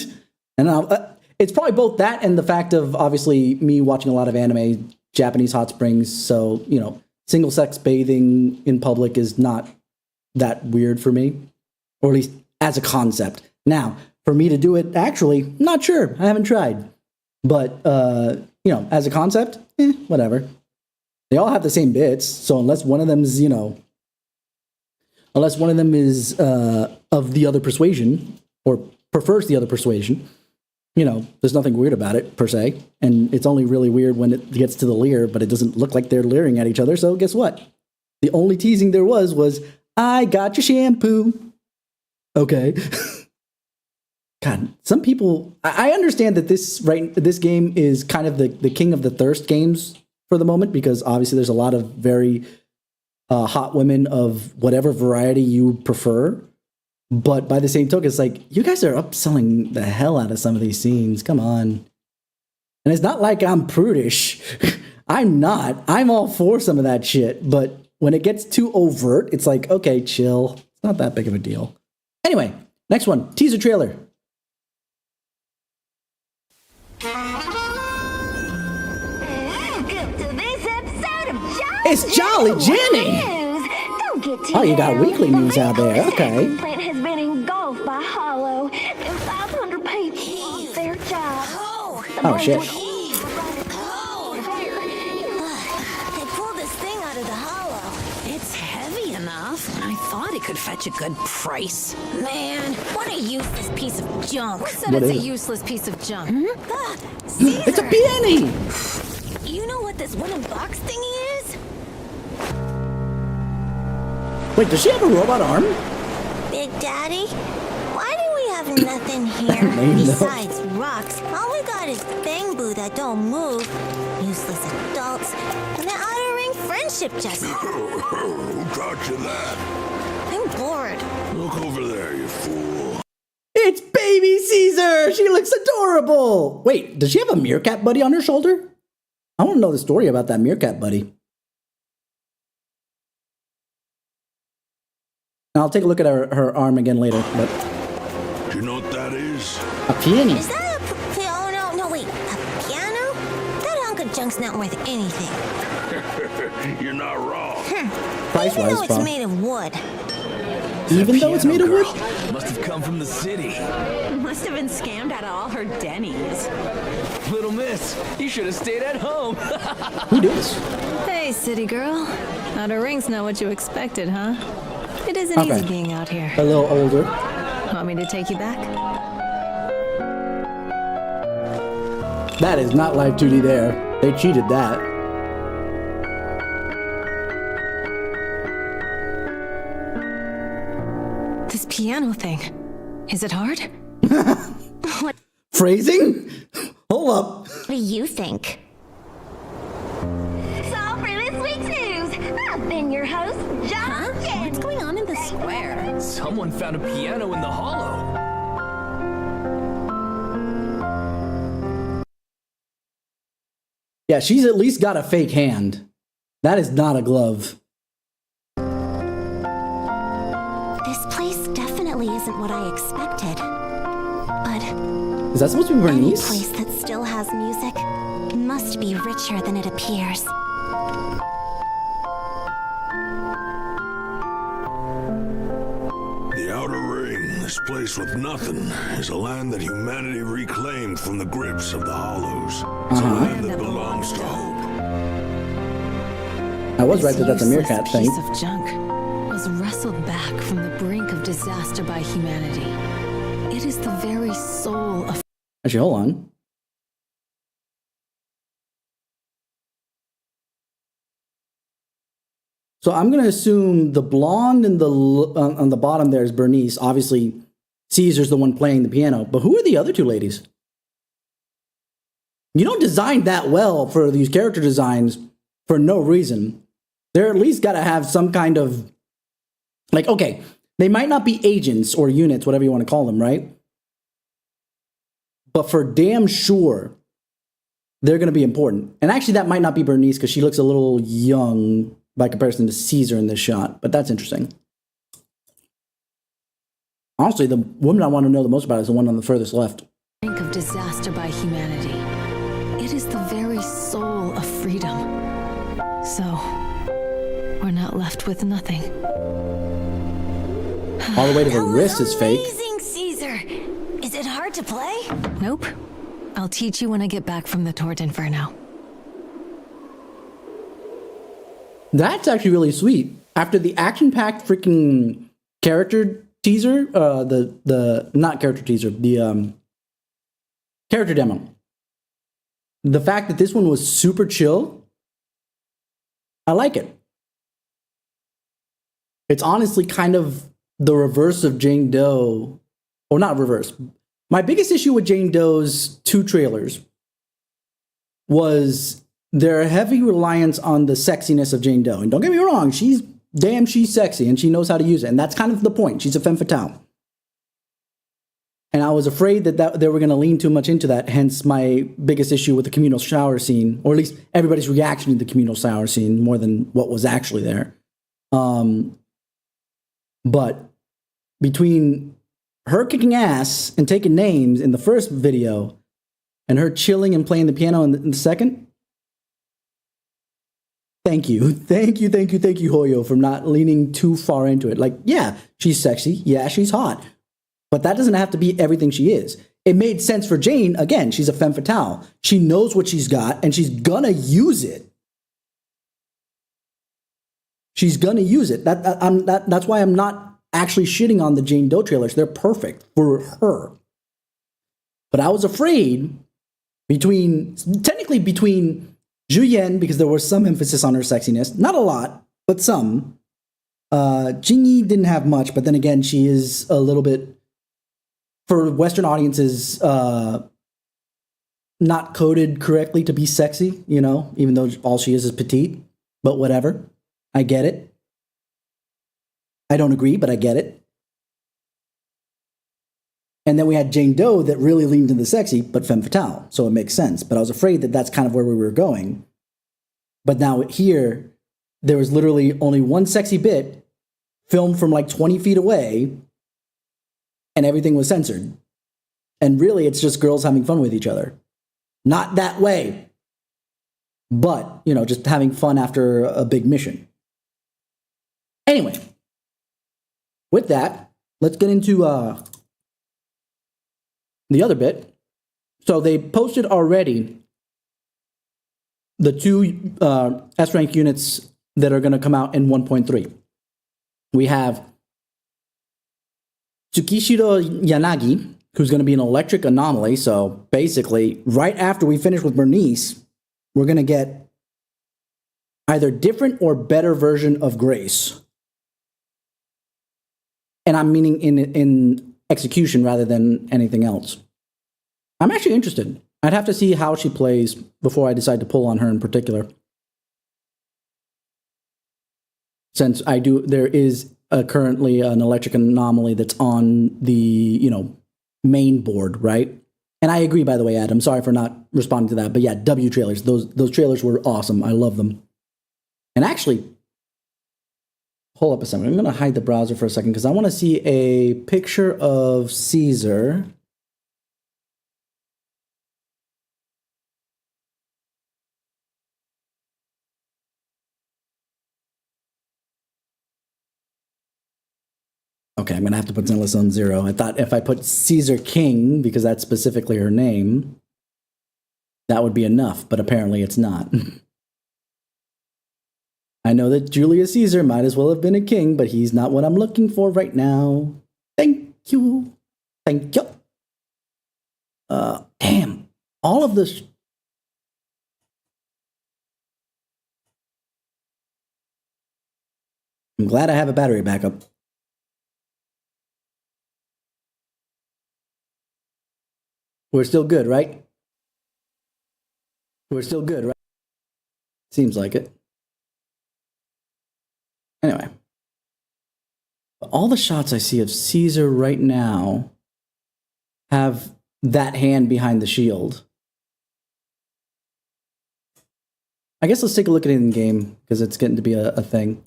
it's probably both that and the fact of obviously me watching a lot of anime, Japanese hot springs. So, you know, single sex bathing in public is not that weird for me, or at least as a concept. Now, for me to do it, actually, not sure. I haven't tried. But, you know, as a concept, whatever. They all have the same bits. So unless one of them is, you know, unless one of them is of the other persuasion or prefers the other persuasion, you know, there's nothing weird about it, per se. And it's only really weird when it gets to the leer, but it doesn't look like they're leering at each other. So guess what? The only teasing there was, I got your shampoo. Okay. God, some people... I understand that this game is kind of the king of the thirst games for the moment, because obviously there's a lot of very hot women of whatever variety you prefer. But by the same token, it's like, you guys are upselling the hell out of some of these scenes. Come on. And it's not like I'm prudish. I'm not. I'm all for some of that shit. But when it gets too overt, it's like, okay, chill. It's not that big of a deal. Anyway, next one. Teaser trailer. It's Jolly Jenny! Oh, you got weekly news out there. Okay. Plant has been engulfed by Hollow and 500 people lost their jobs. Oh, shit. They pulled this thing out of the hollow. It's heavy enough. I thought it could fetch a good price. Man, what a useless piece of junk. Who said What it's a is it? useless piece of junk? Caesar, It's a peony! you know what this wooden box thingy is? Wait, does she have a robot arm? Big Daddy, why do we have nothing here? Name those. Besides rocks, all we got is bamboo that don't move, useless adults, and the outer ring friendship just... Who taught you that? I'm bored. Look over there, you fool. It's baby Caesar! She looks adorable! Wait, does she have a meerkat buddy on her shoulder? I want to know the story about that meerkat buddy. I'll take a look at her arm again later, but... Do you know what that is? A peony. Is that a piano? No, wait, a piano? That hunk of junk's not worth anything. You're not wrong. Price-wise, Even though it's probably. made of wood. Even though it's made of wood? Must have come from the city. Must have been scammed out of all her Denny's. Little miss, you should have stayed at home. Who dis? Hey, city girl. Outer Rings not what you expected, huh? It isn't Okay. easy being out here. A little older. Want me to take you back? That is not Live 2D there. They cheated that. This piano thing. Is it hard? Phrasing? Hold up. What do you think? So for this week's news, I've been your host, John Ken. What's going on in the square? Someone found a piano in the hollow. Yeah, she's at least got a fake hand. That is not a glove. This place definitely isn't what I expected. But Is that supposed to be any Bernice? place that still has music must be richer than it appears. The Outer Ring, this place with nothing, is a land that humanity reclaimed from the grips of the Hollows. It's a land that belongs to hope. I was right that that's a This meerkat useless thing. piece of junk was wrestled back from the brink of disaster by humanity. It is the very soul of Actually, hold on. So I'm gonna assume the blonde and on the bottom there is Bernice. Obviously, Caesar's the one playing the piano. But who are the other two ladies? You don't design that well for these character designs for no reason. They're at least got to have some kind of, like, okay, they might not be agents or units, whatever you want to call them, right? But for damn sure, they're going to be important. And actually, that might not be Bernice because she looks a little young by comparison to Caesar in this shot. But that's interesting. Honestly, the woman I want to know the most about is the one on the furthest left. brink of disaster by humanity. It is the very soul of freedom. So, we're not left with nothing. All the way to the That was wrist is fake. Amazing, Caesar. Is it hard to play? Nope. I'll teach you when I get back from the Tort Inferno. That's actually really sweet. After the action-packed freaking character teaser, the not character teaser, the character demo. The fact that this one was super chill, I like it. It's honestly kind of the reverse of Jane Doe, or not reverse. My biggest issue with Jane Doe's two trailers was their heavy reliance on the sexiness of Jane Doe. And don't get me wrong, she's sexy and she knows how to use it. And that's kind of the point. She's a femme fatale. And I was afraid that they were going to lean too much into that. Hence my biggest issue with the communal shower scene, or at least everybody's reaction to the communal shower scene more than what was actually there. But between her kicking ass and taking names in the first video and her chilling and playing the piano in the second, thank you, Hoyo, for not leaning too far into it. Like, yeah, she's sexy. Yeah, she's hot. But that doesn't have to be everything she is. It made sense for Jane. Again, she's a femme fatale. She knows what she's got, and she's gonna use it. She's gonna use it. That's why I'm not actually shitting on the Jane Doe trailers. They're perfect for her. But I was afraid between Juyen, because there was some emphasis on her sexiness. Not a lot, but some. Jingyi didn't have much, but then again, she is a little bit, for Western audiences, not coded correctly to be sexy, you know, even though all she is petite. But whatever. I get it. I don't agree, but I get it. And then we had Jane Doe that really leaned into the sexy, but femme fatale. So it makes sense. But I was afraid that that's kind of where we were going. But now here, there was literally only one sexy bit filmed from like 20 feet away, and everything was censored. And really, it's just girls having fun with each other. Not that way. But, you know, just having fun after a big mission. Anyway, with that, let's get into the other bit. So they posted already the two S rank units that are going to come out in 1.3. We have Tsukishiro Yanagi, who's going to be an electric anomaly. So basically, right after we finish with Bernice, we're going to get either different or better version of Grace. And I'm meaning in execution rather than anything else. I'm actually interested. I'd have to see how she plays before I decide to pull on her in particular. Since there is currently an electric anomaly that's on the, main board, right? And I agree, by the way, Adam. Sorry for not responding to that. But yeah, W trailers. Those trailers were awesome. I love them. And actually, hold up a second. I'm going to hide the browser for a second because I want to see a picture of Caesar. Okay, I'm going to have to put Zenless on 0. I thought if I put Caesar King, because that's specifically her name, that would be enough, but apparently it's not. I know that Julius Caesar might as well have been a king, but he's not what I'm looking for right now. Thank you. Thank you. Damn. All of this. I'm glad I have a battery backup. We're still good, right? We're still good, right? Seems like it. Anyway. All the shots I see of Caesar right now have that hand behind the shield. I guess let's take a look at it in game, because it's getting to be a thing.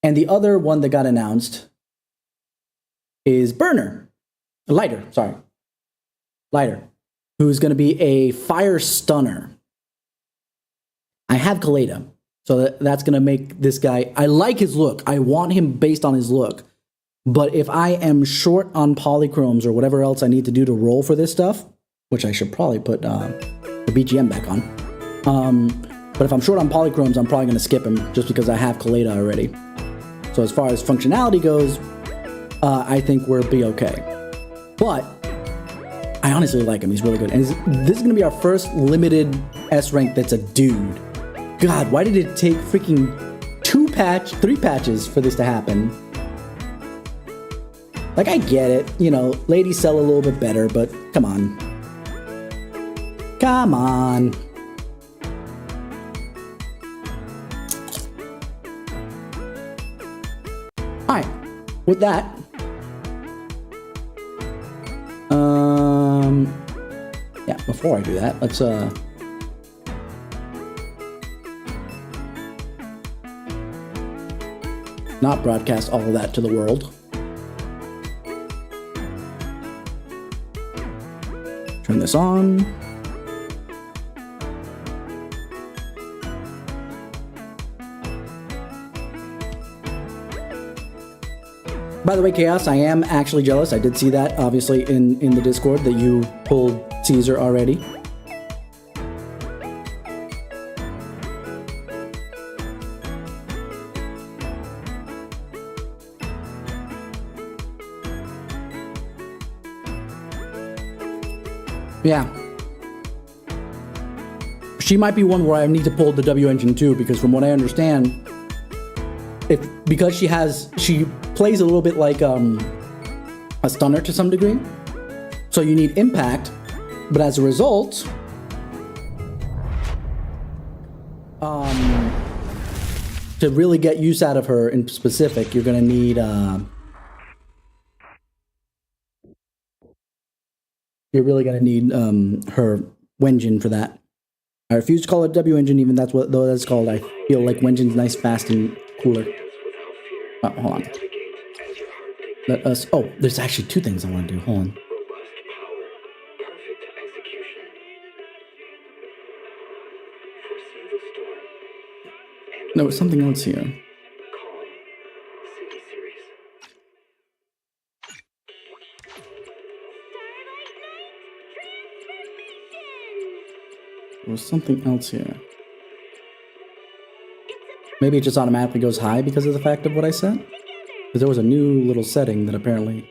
And the other one that got announced is Lighter, who's going to be a fire stunner. I have Kaleda, so that's going to make this guy... I like his look. I want him based on his look. But if I am short on polychromes or whatever else I need to do to roll for this stuff, which I should probably put the BGM back on. But if I'm short on polychromes, I'm probably going to skip him just because I have Kaleda already. So as far as functionality goes, I think we'll be okay. But I honestly like him. He's really good. And this is going to be our first limited S rank that's a dude. God, why did it take freaking 3 patches for this to happen? Like, I get it. Ladies sell a little bit better, but come on. Come on. Alright, with that, yeah, before I do that, let's, not broadcast all of that to the world. Turn this on. By the way, Chaos, I am actually jealous. I did see that, obviously, in the Discord, that you pulled Caesar already. Yeah. She might be one where I need to pull the W engine too, because from what I understand, because she plays a little bit like a stunner to some degree. So you need impact, but as a result, to really get use out of her in specific, you're gonna need you're really gonna need her Wenjin for that. I refuse to call it W engine, even though that's called. I feel like Wenjin's nice, fast, and cooler. Oh, hold on. Let us. Oh, there's actually 2 things I want to do. Hold on. No, it's something else here. There was something else here. Maybe it just automatically goes high because of the fact of what I set? Because there was a new little setting that apparently...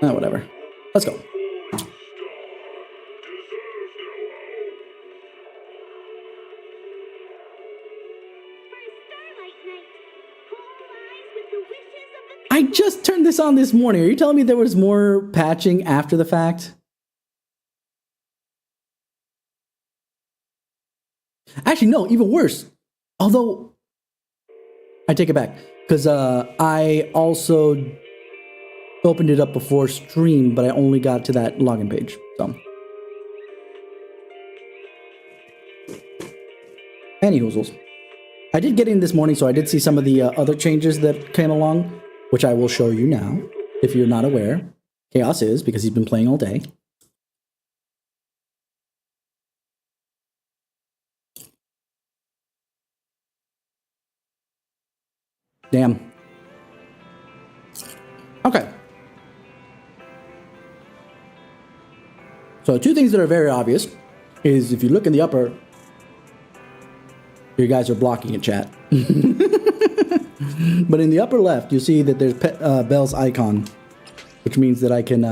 Oh, whatever. Let's go. I just turned this on this morning. Are you telling me there was more patching after the fact? Actually, no, even worse. Although, I take it back. Because I also opened it up before stream, but I only got to that login page. So, any hoozles. I did get in this morning, so I did see some of the other changes that came along, which I will show you now. If you're not aware, Chaos is, because he's been playing all day. Damn. Okay. So two things that are very obvious is if you look in the upper, you guys are blocking it, chat. But in the upper left, you'll see that there's Belle's icon, which means that I can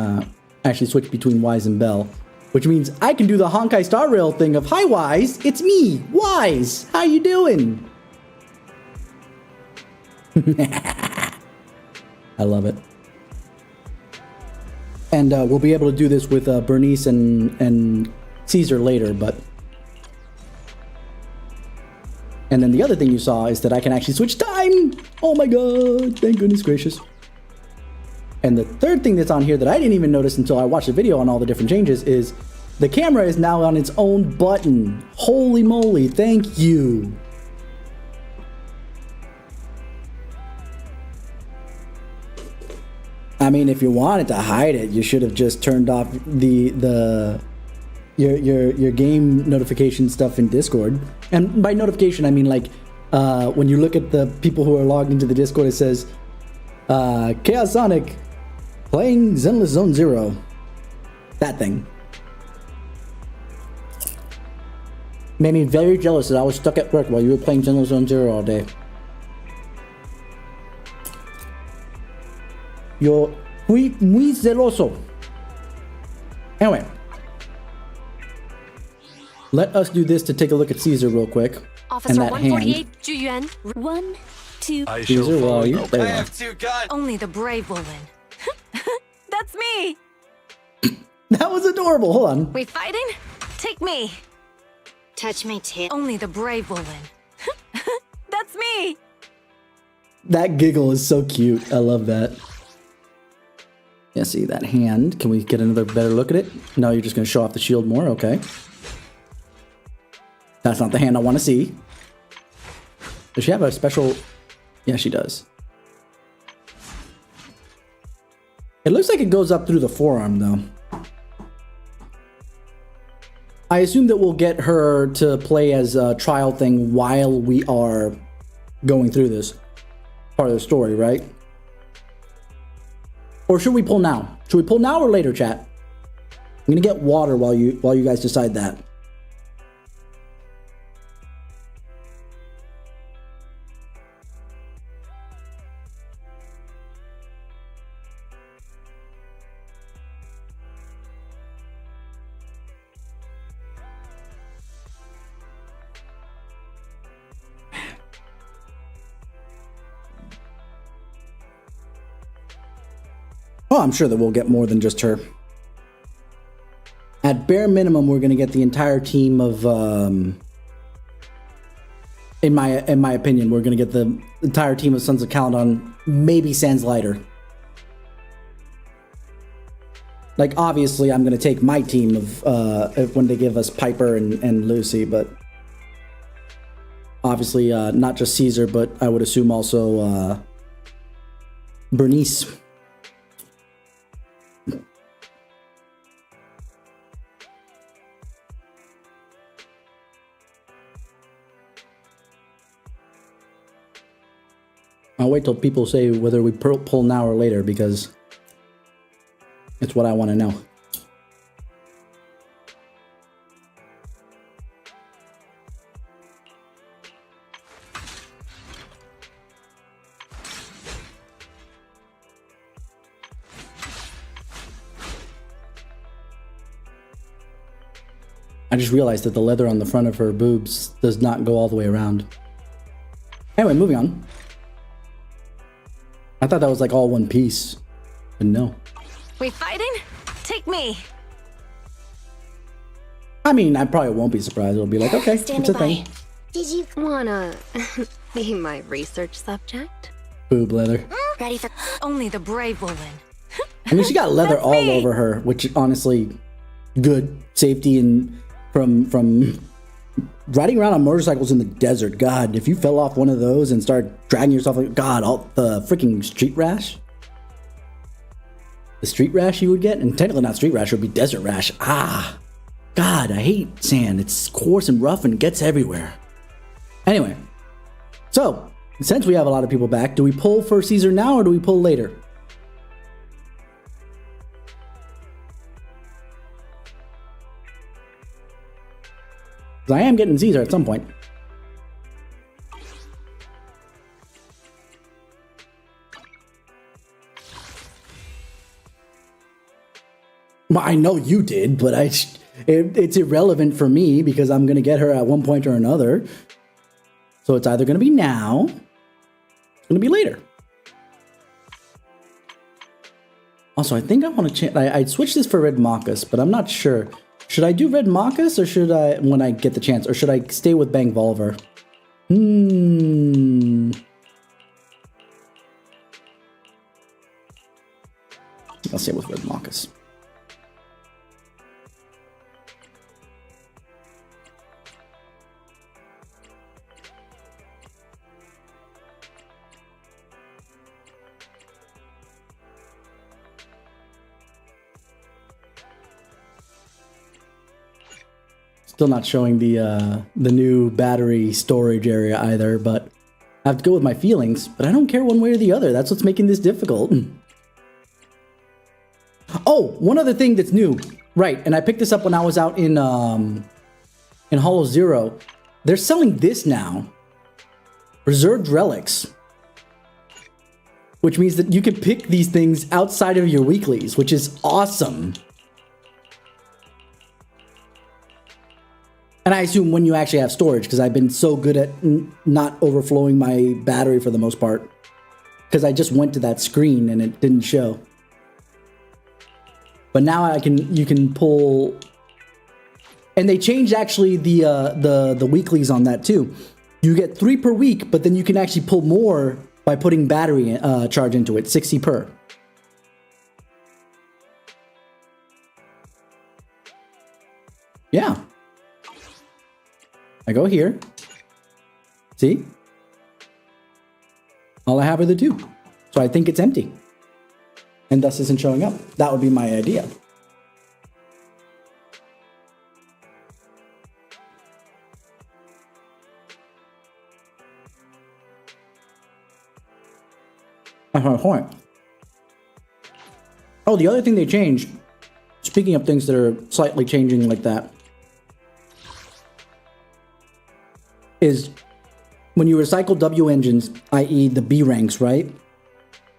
actually switch between Wise and Belle, which means I can do the Honkai Star Rail thing of, "Hi Wise, it's me, Wise, how you doing?" I love it. And we'll be able to do this with Bernice and Caesar later, but... And then the other thing you saw is that I can actually switch time! Oh my god, thank goodness gracious. And the third thing that's on here that I didn't even notice until I watched the video on all the different changes is the camera is now on its own button. Holy moly, thank you. I mean, if you wanted to hide it, you should have just turned off your game notification stuff in Discord. And by notification, I mean like when you look at the people who are logged into the Discord, it says Chaos Sonic playing Zenless Zone Zero. That thing made me very jealous that I was stuck at work while you were playing Zenless Zone Zero all day. You're muy celoso. Anyway, let us do this to take a look at Caesar real quick. Officer and that 148, hand. Zhu Yuan. 1, 2. I Caesar, where are you? There I you are. have two guns. Only the brave will win. That's me. That was adorable. Hold on. We fighting? Take me. Touch my tit. Only the brave will win. That's me. That giggle is so cute. I love that. Yeah, see that hand. Can we get another better look at it? No, you're just going to show off the shield more. Okay. That's not the hand I want to see. Does she have a special... Yeah, she does. It looks like it goes up through the forearm, though. I assume that we'll get her to play as a trial thing while we are going through this part of the story, right? Or should we pull now? Should we pull now or later, chat? I'm gonna get water while you guys decide that. Oh, I'm sure that we'll get more than just her. At bare minimum, we're going to get the entire team of, in my opinion, we're going to get the entire team of Sons of Caledon, maybe sans lighter. Like, obviously, I'm going to take my team of, when they give us Piper and Lucy, but obviously, not just Caesar, but I would assume also, Bernice. I'll wait till people say whether we pull now or later because it's what I want to know. I just realized that the leather on the front of her boobs does not go all the way around. Anyway, moving on. I thought that was like all one piece, but no. We fighting? Take me. I mean, I probably won't be surprised. It'll be like, okay, it's Standing a by. thing. Did you Wanna be my research subject? Boob leather. ready for? Only the brave will win. I mean, she got leather That's all me. over her, which honestly, good safety and from riding around on motorcycles in the desert. God, if you fell off one of those and started dragging yourself, like God, all the freaking street rash. The street rash you would get, and technically not street rash, it would be desert rash. Ah, God, I hate sand. It's coarse and rough and gets everywhere. Anyway, so since we have a lot of people back, do we pull for Caesar now or do we pull later? 'Cause I am getting Caesar at some point. Well, I know you did, but it's irrelevant for me because I'm going to get her at one point or another. So it's either going to be now, it's going to be later. Also, I think I want to change. I switched this for Red Marcus, but I'm not sure. Should I do Red Marcus or should I, when I get the chance, or should I stay with Bang Volver? I'll stay with Red Marcus. Still not showing the new battery storage area either, but I have to go with my feelings. But I don't care one way or the other. That's what's making this difficult. Oh, one other thing that's new, right? And I picked this up when I was out in Hollow Zero. They're selling this now, reserved relics, which means that you can pick these things outside of your weeklies, which is awesome. And I assume when you actually have storage, because I've been so good at not overflowing my battery for the most part. Because I just went to that screen and it didn't show. But now you can pull, and they changed actually the weeklies on that too. You get 3 per week, but then you can actually pull more by putting battery charge into it, 60 per. Yeah. I go here. See? All I have are the 2. So I think it's empty. And thus isn't showing up. That would be my idea. That's my point. Oh, the other thing they changed, speaking of things that are slightly changing like that, is when you recycle W engines, i.e. the B ranks, right?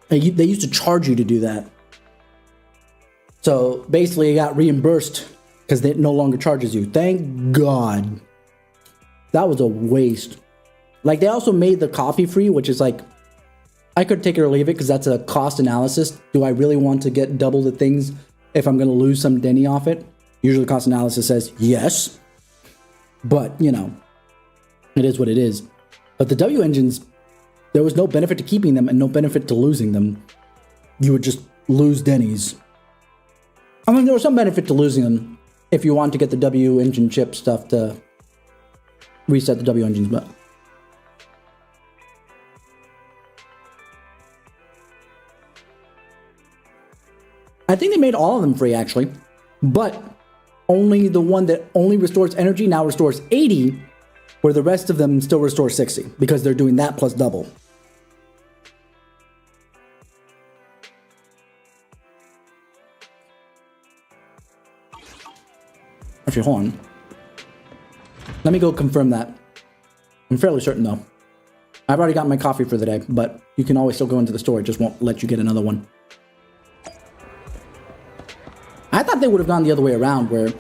They used to charge you to do that. So basically it got reimbursed because it no longer charges you. Thank God. That was a waste. Like, they also made the coffee free, which is like, I could take it or leave it because that's a cost analysis. Do I really want to get double the things if I'm going to lose some Denny off it? Usually cost analysis says yes. But, you know, it is what it is. But the W engines, there was no benefit to keeping them and no benefit to losing them. You would just lose Denny's. I mean, there was some benefit to losing them if you want to get the W engine chip stuff to reset the W engines, but I think they made all of them free actually, but only the one that only restores energy now restores 80, where the rest of them still restore 60 because they're doing that plus double. Actually, hold on. Let me go confirm that. I'm fairly certain though. I've already got my coffee for the day, but you can always still go into the store. It just won't let you get another one. I thought they would have gone the other way around, where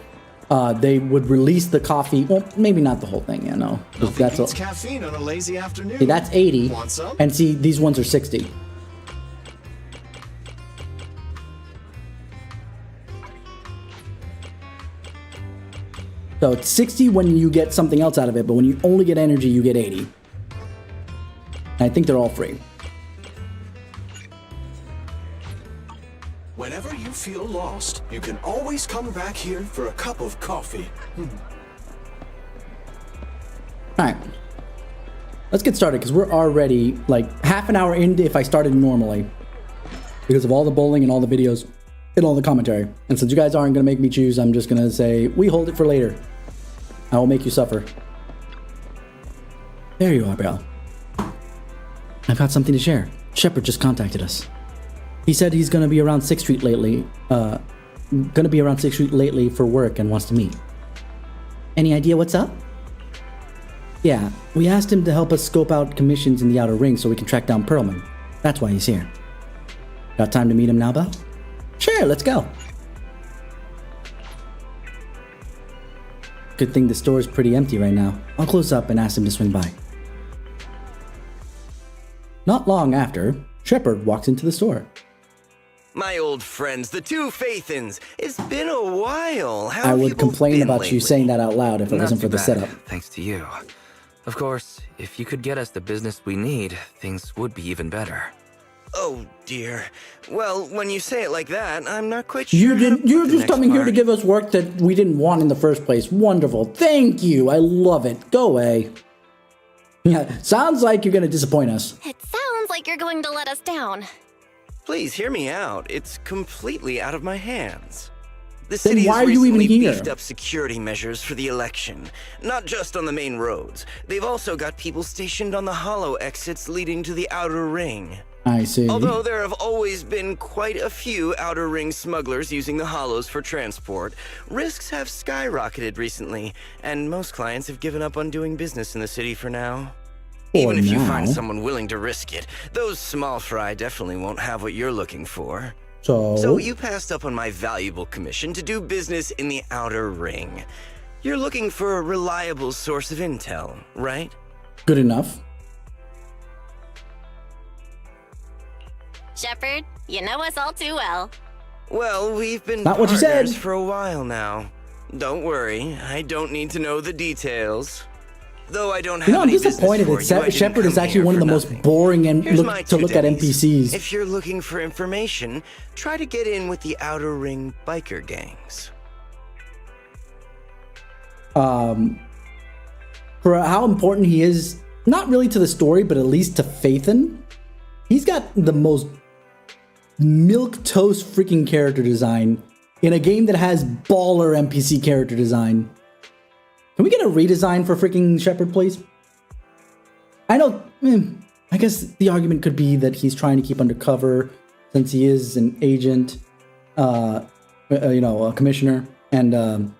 they would release the coffee. Well, maybe not the whole thing, you know. That's beats caffeine on a lazy afternoon. see, that's 80. Want some? And see, these ones are 60. So it's 60 when you get something else out of it, but when you only get energy, you get 80. And I think they're all free. Whenever you feel lost, you can always come back here for a cup of coffee. Alright. Let's get started, because we're already like half an hour in if I started normally. Because of all the bowling and all the videos and all the commentary. And since you guys aren't going to make me choose, I'm just going to say, we hold it for later. I will make you suffer. There you are, Belle. I've got something to share. Shepard just contacted us. He said he's going to be around 6th Street lately. For work and wants to meet. Any idea what's up? Yeah, we asked him to help us scope out commissions in the Outer Ring so we can track down Perlman. That's why he's here. Got time to meet him now, Belle? Sure, let's go. Good thing the store is pretty empty right now. I'll close up and ask him to swing by. Not long after, Shepard walks into the store. My old friends, the two Faithins. It's been a while. How I have you would both complain been about you lately? saying that out loud if it Not wasn't too for the bad, setup. thanks to you. Of course, if you could get us the business we need, things would be even better. Oh dear. Well, when you say it like that, I'm not quite sure. You how to didn't. put You're the just next coming here to part. give us work that we didn't want in the first place. Wonderful. Thank you. I love it. Go away. Yeah, sounds like you're gonna disappoint us. It sounds like you're going to let us down. Please hear me out. It's completely out of my hands. The Then city why has are you even recently here? beefed up security measures for the election. Not just on the main roads. They've also got people stationed on the hollow exits leading to the Outer Ring. I see. Although there have always been quite a few Outer Ring smugglers using the hollows for transport, risks have skyrocketed recently, and most clients have given up on doing business in the city for now. Even if you find now. someone willing to risk it, those small fry definitely won't have what you're looking for. So So you passed up on my valuable commission to do business in the Outer Ring. You're looking for a reliable source of intel, right? good enough. Shepard, you know us all too well. Well, we've been Not what you partners said. for a while now. Don't worry, I don't need to know the details. Though I don't have You know, I'm any business disappointed for that you, I didn't Shepard is come actually here one of the for most nothing. boring and Here's my to two look at pennies. NPCs. If you're looking for information, try to get in with the Outer Ring biker gangs. For how important he is, not really to the story, but at least to Phaethon, he's got the most milquetoast freaking character design in a game that has baller NPC character design. Can we get a redesign for freaking Shepard, please? I know, I guess the argument could be that he's trying to keep undercover since he is an agent, a commissioner, and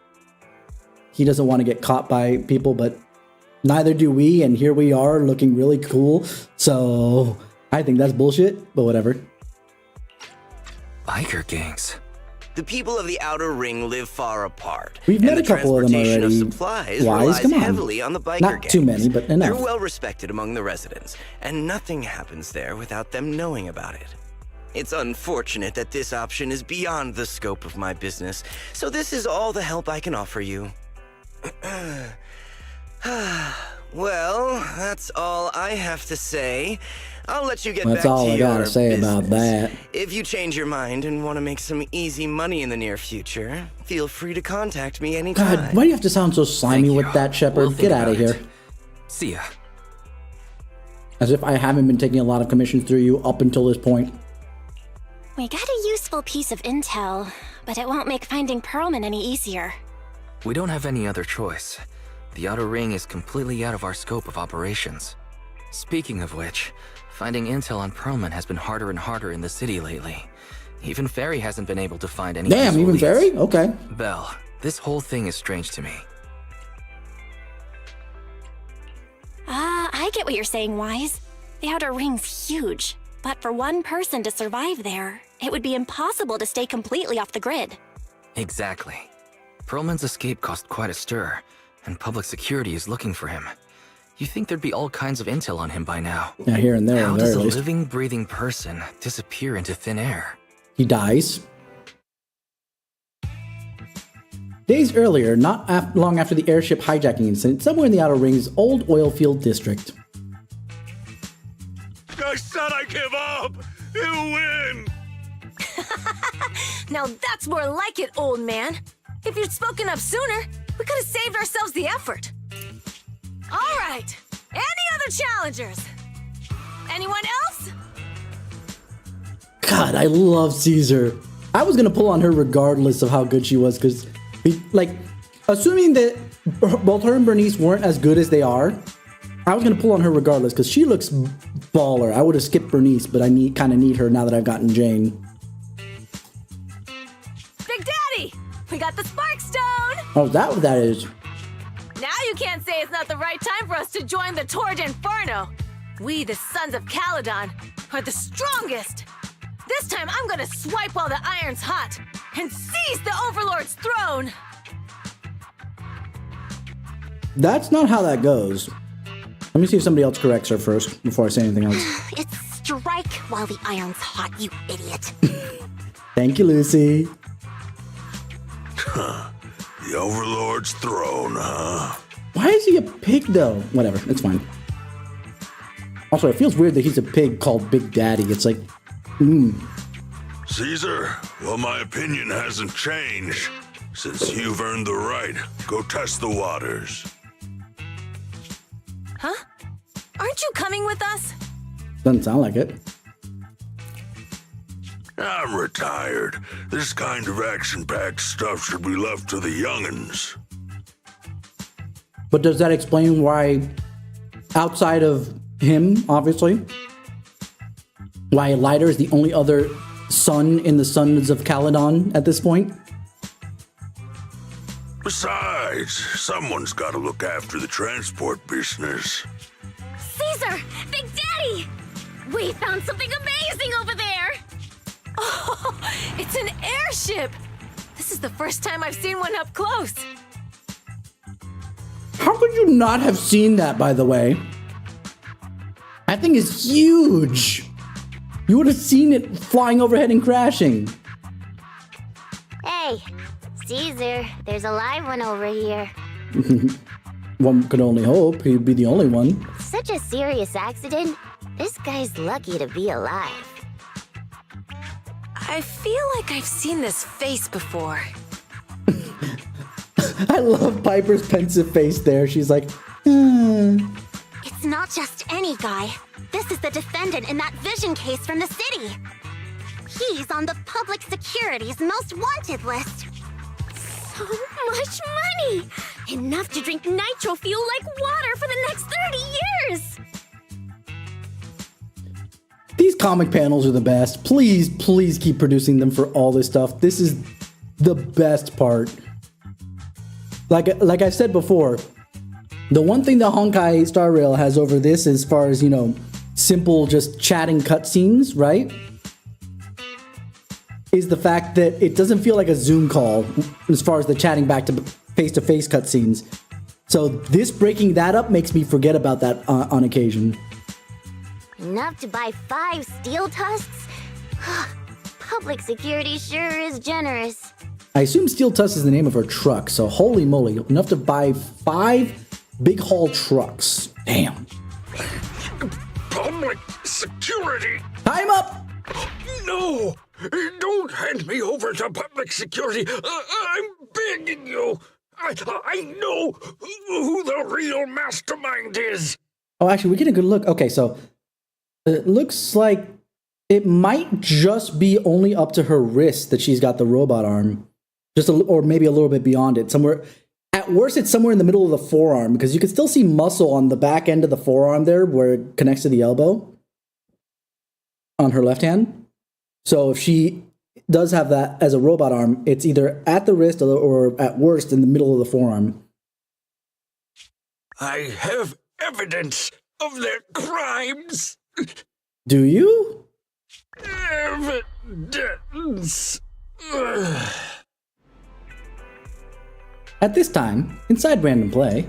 he doesn't want to get caught by people, but neither do we, and here we are looking really cool. So I think that's bullshit, but whatever. Biker gangs. The people of the Outer Ring live far apart. We've met and a couple of them transportation already. supplies Wise, relies come on. heavily on the biker Not gangs. too many, but enough. They're well respected among the residents, and nothing happens there without them knowing about it. It's unfortunate that this option is beyond the scope of my business, so this is all the help I can offer you. Well, that's all I have to say. I'll let you get That's back all to I your gotta say about business. that. If you change your mind and want to make some easy money in the near future, feel free to contact me anytime. God, why do you have to sound so slimy Thank with you. that, Shepard? We'll Get think out of about here. it. See ya. As if I haven't been taking a lot of commissions through you up until this point. We got a useful piece of intel, but it won't make finding Perlman any easier. We don't have any other choice. The Outer Ring is completely out of our scope of operations. Speaking of which, finding intel on Perlman has been harder and harder in the city lately. Even Ferry hasn't been able to find any Damn, useful even leads. Ferry? Okay. Belle, this whole thing is strange to me. I get what you're saying, Wise. The Outer Ring's huge, but for one person to survive there, it would be impossible to stay completely off the grid. Exactly. Perlman's escape caused quite a stir, and public security is looking for him. You think there'd be all kinds of intel on him by now. Yeah, here and there. How does a living, breathing person disappear into thin air? He dies. Days earlier, not long after the airship hijacking incident, somewhere in the Outer Rings' old oil field district. I said I give up! You win! Now that's more like it, old man. If you'd spoken up sooner, we could have saved ourselves the effort. All right. Any other challengers? Anyone else? God, I love Caesar. I was gonna pull on her regardless of how good she was, because, like, assuming that both her and Bernice weren't as good as they are, I was gonna pull on her regardless, because she looks baller. I would have skipped Bernice, but I kind of need her now that I've gotten Jane. Big Daddy, we got the Spark Stone. Oh, is that what that is? Now you can't say it's not the right time for us to join the Torrid Inferno. We, the Sons of Caledon, are the strongest. This time I'm gonna swipe while the iron's hot and seize the Overlord's throne. That's not how that goes. Let me see if somebody else corrects her first before I say anything else. It's strike while the iron's hot, you idiot. Thank you, Lucy. The Overlord's throne, huh? Why is he a pig, though? Whatever, it's fine. Also, it feels weird that he's a pig called Big Daddy. It's like, Caesar, well, my opinion hasn't changed. Since you've earned the right, go test the waters. Huh? Aren't you coming with us? Doesn't sound like it. I'm retired. This kind of action-packed stuff should be left to the young'uns. But does that explain why, outside of him, obviously, why Lighter is the only other son in the Sons of Caledon at this point? Besides, someone's got to look after the transport business. Caesar! Big Daddy! We found something amazing over there! Oh, it's an airship! This is the first time I've seen one up close. How could you not have seen that, by the way? That thing is huge! You would have seen it flying overhead and crashing. Hey, Caesar, there's a live one over here. One could only hope he'd be the only one. Such a serious accident. This guy's lucky to be alive. I feel like I've seen this face before. I love Piper's pensive face there. She's like, It's not just any guy. This is the defendant in that vision case from the city. He's on the public security's most wanted list. So much money! Enough to drink nitro fuel like water for the next 30 years! these comic panels are the best. Please, please keep producing them for all this stuff. This is the best part. Like I said before, the one thing that Honkai Star Rail has over this as far as, you know, simple just chatting cutscenes, right? Is the fact that it doesn't feel like a Zoom call as far as the chatting back to face-to-face cutscenes. So this breaking that up makes me forget about that on occasion. Enough to buy 5 steel tusks? Public security sure is generous. I assume Steel Tusk is the name of her truck, so holy moly, enough to buy 5 big haul trucks. Damn. Public security? Time up! No! Don't hand me over to public security! I'm begging you! I know who the real mastermind is! Oh, actually, we get a good look. Okay, so it looks like it might just be only up to her wrist that she's got the robot arm. Or maybe a little bit beyond it. Somewhere, at worst, it's somewhere in the middle of the forearm, because you can still see muscle on the back end of the forearm there where it connects to the elbow on her left hand. So if she does have that as a robot arm, it's either at the wrist or at worst in the middle of the forearm. I have evidence of their crimes. Do you? Evidence. At this time, inside Random Play.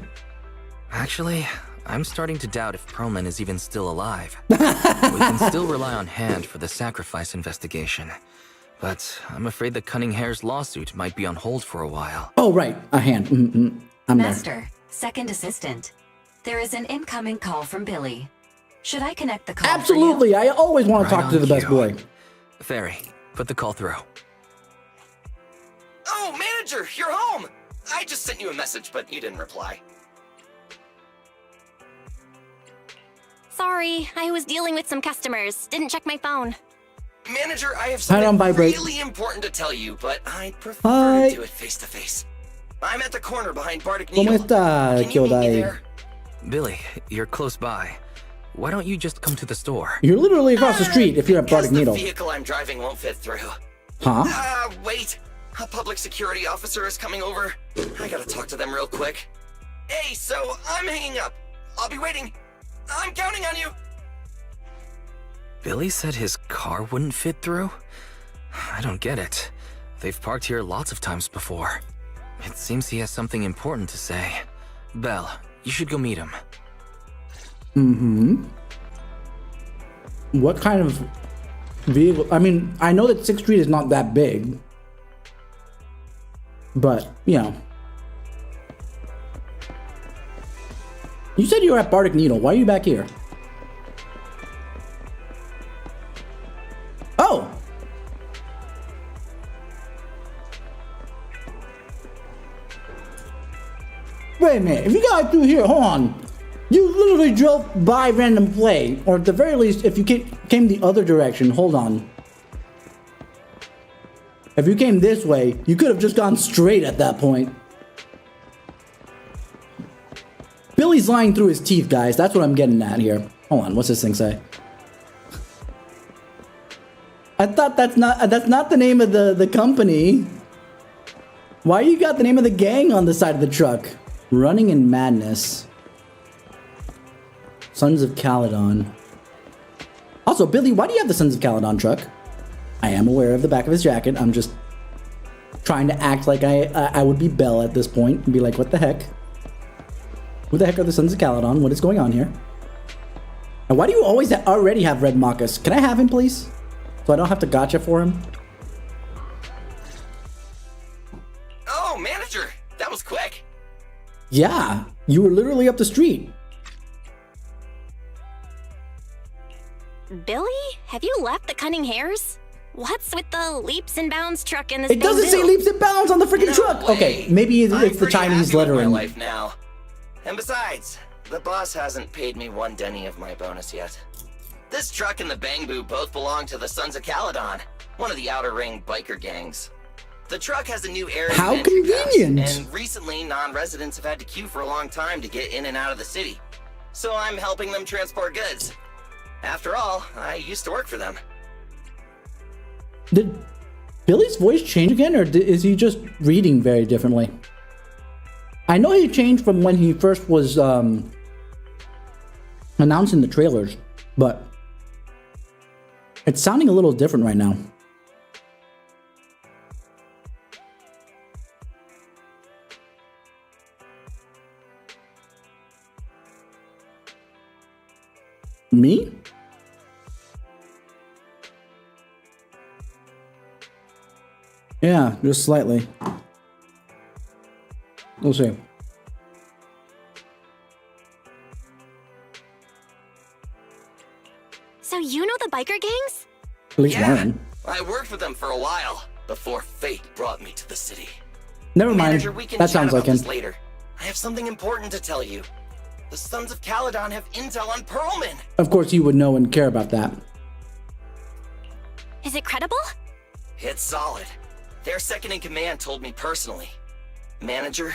Actually, I'm starting to doubt if Perlman is even still alive. We can still rely on Hand for the sacrifice investigation. But I'm afraid the Cunning Hare's lawsuit might be on hold for a while. Oh, right. A Hand. I'm Master, there. second assistant. There is an incoming call from Billy. Should I connect the call? Absolutely. I always want to talk to the best boy. Fairy, put the call through. Oh, manager, you're home! I just sent you a message, but you didn't reply. Sorry, I was dealing with some customers. Didn't check my phone. Manager, I have on something vibrate. really important to tell you, but I'd prefer to do it face to face. I'm at the corner behind Bardic ¿Cómo Needle. está, Can you meet me Kyodai? there? Billy, you're close by. Why don't you just come to the store? You're literally across the street if you're at Because Bardic Needle. the vehicle I'm driving won't fit through. Huh? Wait. A public security officer is coming over. I gotta talk to them real quick. Hey, so I'm hanging up. I'll be waiting. I'm counting on you. Billy said his car wouldn't fit through? I don't get it. They've parked here lots of times before. It seems he has something important to say. Belle, you should go meet him. What kind of vehicle? I mean, I know that 6th Street is not that big. But, you know. You said you were at Bardic Needle. Why are you back here? Oh! Wait a minute. If you got through here, hold on. You literally drove by Random Play. Or at the very least, if you came the other direction, hold on. If you came this way, you could have just gone straight at that point. Billy's lying through his teeth, guys. That's what I'm getting at here. Hold on, what's this thing say? I thought that's not the name of the company. Why you got the name of the gang on the side of the truck? Running in Madness. Sons of Caledon. Also, Billy, why do you have the Sons of Caledon truck? I am aware of the back of his jacket. I'm just trying to act like I would be Belle at this point and be like, what the heck? Who the heck are the Sons of Caledon? What is going on here? And why do you always already have Red Marcus? Can I have him, please? So I don't have to gotcha for him? Oh, manager, that was quick. Yeah, you were literally up the street. Billy, have you left the Cunning Hares? What's with the leaps and bounds truck in this It doesn't say leaps and bounds on the freaking truck. way. Okay, maybe it's the pretty Chinese happy with lettering. my life now. And besides, the boss hasn't paid me one denny of my bonus yet. This truck and the Bangbu both belong to the Sons of Caledon, one of the Outer Ring biker gangs. The truck has a new area. How convenient! And recently, non-residents have had to queue for a long time to get in and out of the city. So I'm helping them transport goods. After all, I used to work for them. Did Billy's voice change again, or is he just reading very differently? I know he changed from when he first was announcing the trailers, but it's sounding a little different right now. Me? Yeah, just slightly. We'll see. So you know the biker gangs? At least Yeah, one. I worked with them for a while before fate brought me to the city. Never mind. Manager, we can That chat sounds like about him. this later. I have something important to tell you. The Sons of Caledon have intel on Perlman. Of course, you would know and care about that. Is it credible? It's solid. Their second in command told me personally. Manager,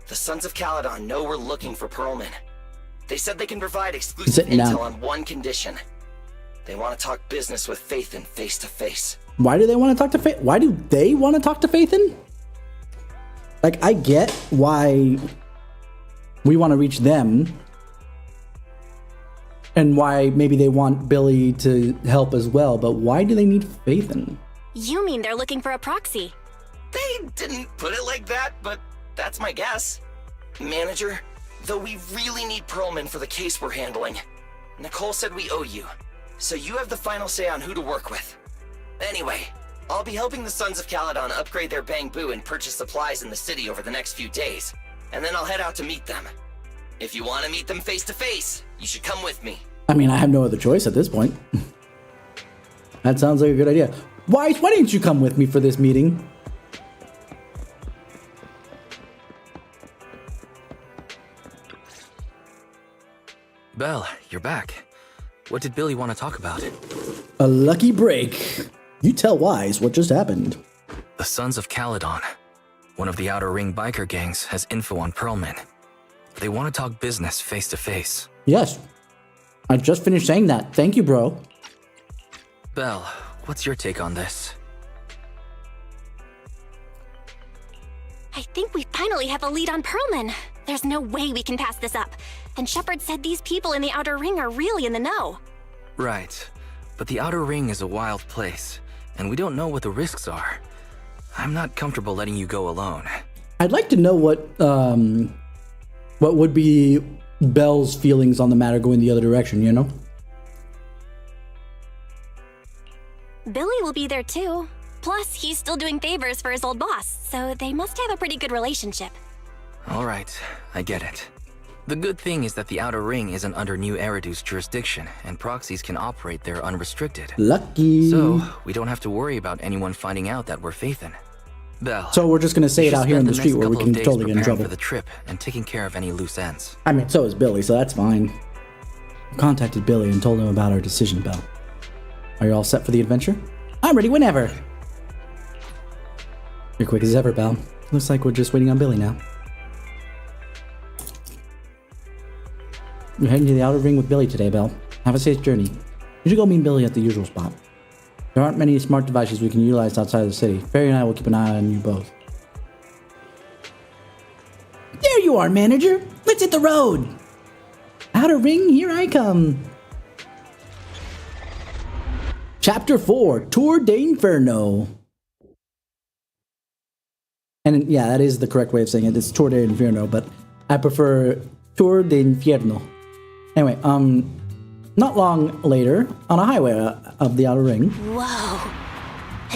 the Sons of Caledon know we're looking for Perlman. They said they can provide exclusive Sitting down. intel on one condition. They want to talk business with Phaethon face to face. Why do they want to talk to Faith? Why do they want to talk to Phaethon? Like, I get why we want to reach them. And why maybe they want Billy to help as well, but why do they need Phaethon? You mean they're looking for a proxy? They didn't put it like that, but That's my guess. Manager, though we really need Pearlman for the case we're handling, Nicole said we owe you, so you have the final say on who to work with. Anyway, I'll be helping the Sons of Caledon upgrade their bamboo and purchase supplies in the city over the next few days, and then I'll head out to meet them. If you want to meet them face to face, you should come with me. I mean, I have no other choice at this point. That sounds like a good idea. Why didn't you come with me for this meeting? Belle, you're back. What did Billy want to talk about? A lucky break. You tell Wise what just happened. The Sons of Caledon, one of the Outer Ring biker gangs, has info on Pearlman. They want to talk business face to face. Yes. I just finished saying that. Thank you, bro. Belle, what's your take on this? I think we finally have a lead on Pearlman. There's no way we can pass this up. And Shepard said these people in the Outer Ring are really in the know. Right. But the Outer Ring is a wild place, and we don't know what the risks are. I'm not comfortable letting you go alone. I'd like to know what would be Belle's feelings on the matter going the other direction, you know? Billy will be there too. Plus, he's still doing favors for his old boss, so they must have a pretty good relationship. All right, I get it. The good thing is that the Outer Ring isn't under New Eridu's jurisdiction, and proxies can operate there unrestricted. Lucky. So, we don't have to worry about anyone finding out that we're Phaethon. Belle. So we're just gonna say it out here in the street where we can totally get in trouble. For the trip and taking care of any loose ends. I mean, so is Billy, so that's fine. I contacted Billy and told him about our decision, Belle. Are you all set for the adventure? I'm ready whenever. You're quick as ever, Belle. Looks like we're just waiting on Billy now. You're heading to the Outer Ring with Billy today, Belle. Have a safe journey. You should go meet Billy at the usual spot. There aren't many smart devices we can utilize outside of the city. Fairy and I will keep an eye on you both. There you are, manager! Let's hit the road! Outer Ring, here I come! Chapter 4, Tour de Inferno. And yeah, that is the correct way of saying it. It's Tour de Inferno, but I prefer Tour de Infierno. Anyway, not long later, on a highway of the Outer Ring. Whoa.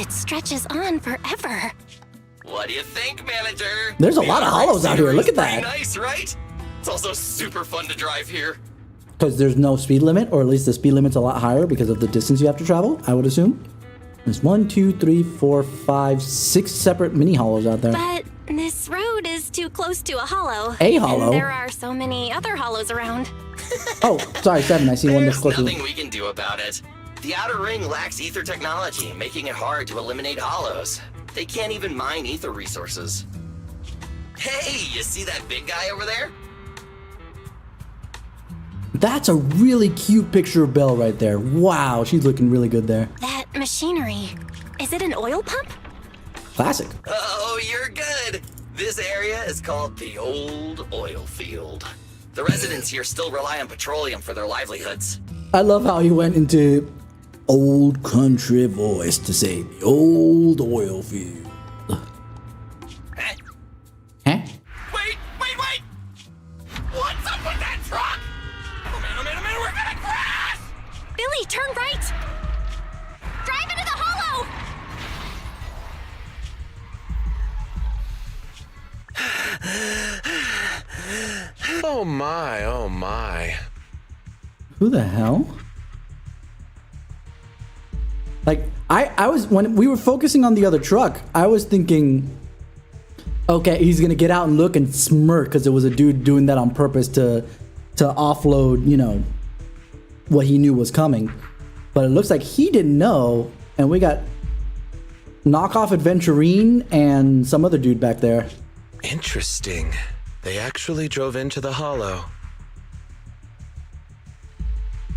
It stretches on forever. What do you think, manager? There's a lot of hollows out here. Look at that. Nice, right? It's also super fun to drive here. Because there's no speed limit, or at least the speed limit's a lot higher because of the distance you have to travel, I would assume. There's 1, 2, 3, 4, 5, 6 separate mini hollows out there. But this road is too close to a hollow. A hollow? And there are so many other hollows around. Oh, sorry, 7. I see one that's There's close. nothing we can do about it. The Outer Ring lacks ether technology, making it hard to eliminate hollows. They can't even mine ether resources. Hey, you see that big guy over there? That's a really cute picture of Belle right there. Wow, she's looking really good there. That machinery. Is it an oil pump? Classic. Oh, you're good. This area is called the Old Oil Field. The residents here still rely on petroleum for their livelihoods. I love how he went into old country voice to say the old oil field. Huh? Huh? Wait! What's up with that truck? Oh man, we're gonna crash! Billy, turn right! Drive into the hollow! Oh my. Who the hell? Like, I was, when we were focusing on the other truck, I was thinking, okay, he's gonna get out and look and smirk because it was a dude doing that on purpose to offload, you know, what he knew was coming. But it looks like he didn't know, and we got knockoff Adventurine and some other dude back there. Interesting. They actually drove into the hollow.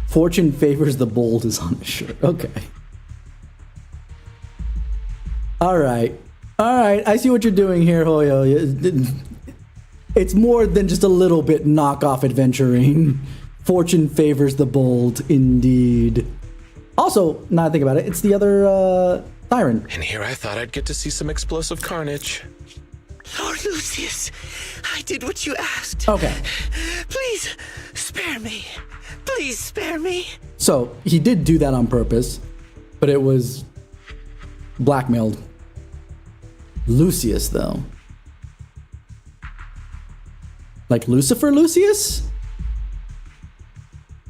Fortune favors the bold is on his shirt. Okay. All right. I see what you're doing here, Hoyo. It's more than just a little bit knockoff Adventurine. Fortune favors the bold, indeed. Also, now I think about it, it's the other Siren. And here I thought I'd get to see some explosive carnage. Are you Lucius, I did what you asked. Okay. Please, spare me. Please spare me. So he did do that on purpose, but it was blackmailed. Lucius, though. Like Lucifer Lucius?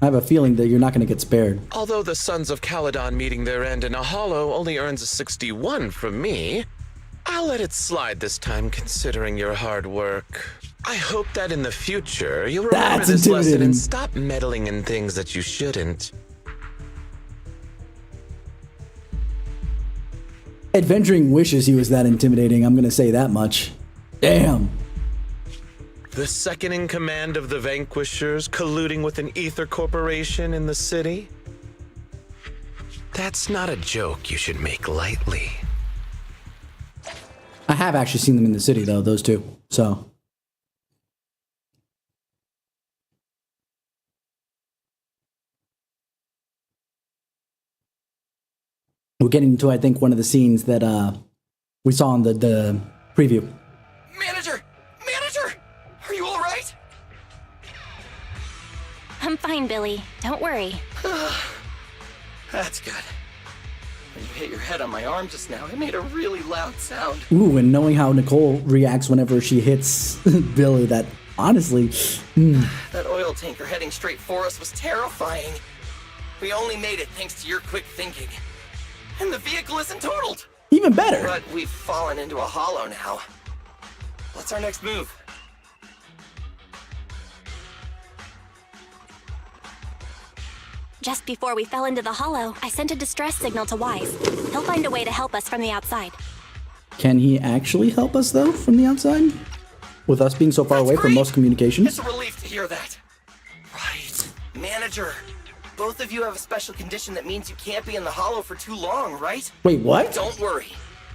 I have a feeling that you're not going to get spared. Although the Sons of Caledon meeting their end in a hollow only earns a 61 from me, I'll let it slide this time considering your hard work. I hope that in the future you'll remember That's this lesson intimidating. and stop meddling in things that you shouldn't. Adventuring wishes he was that intimidating, I'm going to say that much. Damn. The second in command of the Vanquishers colluding with an ether corporation in the city? That's not a joke you should make lightly. I have actually seen them in the city, though, those two. So. We're getting into, I think, one of the scenes that we saw in the preview. Manager! Manager! Are you all right? I'm fine, Billy. Don't worry. That's good. When you hit your head on my arm just now, it made a really loud sound. Ooh, and knowing how Nicole reacts whenever she hits Billy, that honestly... That oil tanker heading straight for us was terrifying. We only made it thanks to your quick thinking. And the vehicle isn't totaled. Even better. But we've fallen into a hollow now. What's our next move? Just before we fell into the hollow, I sent a distress signal to Wise. He'll find a way to help us from the outside. Can he actually help us, though, from the outside? With us being so far away from most communications? It's a relief to hear that. Right. Manager, both of you have a special condition that means you can't be in the hollow for too long, right? Wait, what? Don't worry.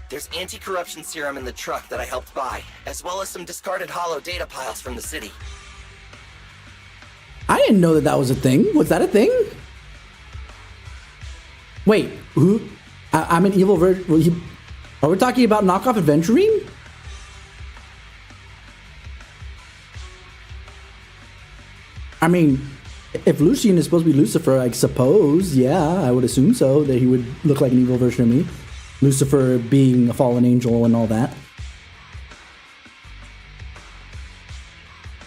There's anti-corruption serum in the truck that I helped buy, as well as some discarded hollow data piles from the city. I didn't know that that was a thing. Was that a thing? Wait, who? I'm an evil virgin. Are we talking about knockoff adventuring? I mean, if Lucian is supposed to be Lucifer, I suppose, yeah, I would assume so, that he would look like an evil version of me. Lucifer being a fallen angel and all that.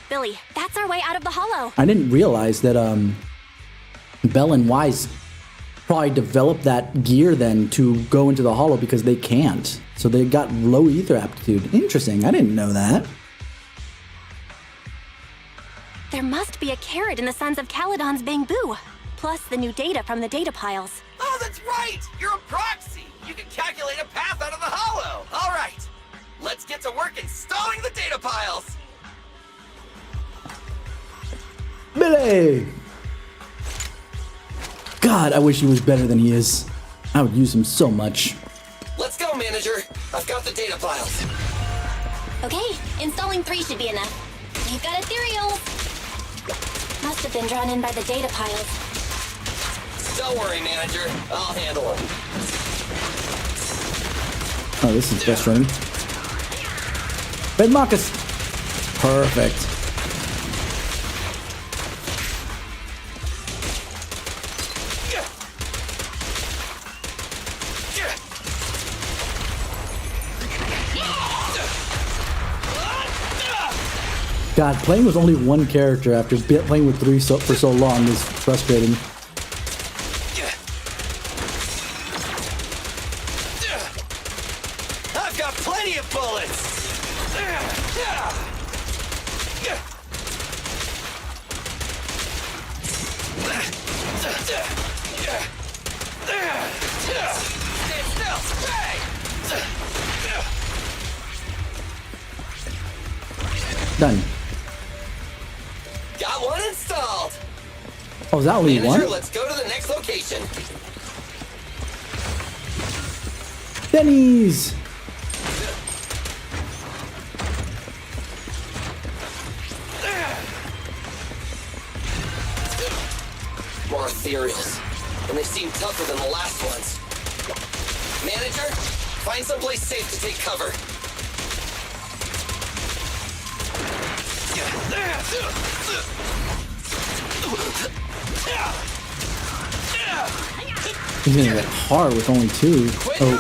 Billy, that's our way out of the hollow. I didn't realize that Bell and Wise probably developed that gear then to go into the hollow because they can't. So they got low ether aptitude. Interesting. I didn't know that. There must be a carrot in the Sons of Caledon's Bamboo, plus the new data from the data piles. Oh, that's right! You're a proxy! You can calculate a path out of the hollow! All right! Let's get to work installing the data piles! Billy! God, I wish he was better than he is. I would use him so much. Let's go, manager! I've got the data piles. Okay, installing 3 should be enough. You've got ethereal. Must have been drawn in by the data piles. Don't worry, manager. I'll handle them. Oh, this is frustrating. Red Marcus! Perfect. God, playing with only one character after playing with 3 for so long is frustrating. I've got plenty of bullets! Stay still! Hey! Done. Got one installed! Oh, is that only Manager, one? let's go to the next location. Benny's! More ethereals. And they seem tougher than the last ones. Manager, find someplace safe to take cover. He's gonna get hard with only 2. Oh.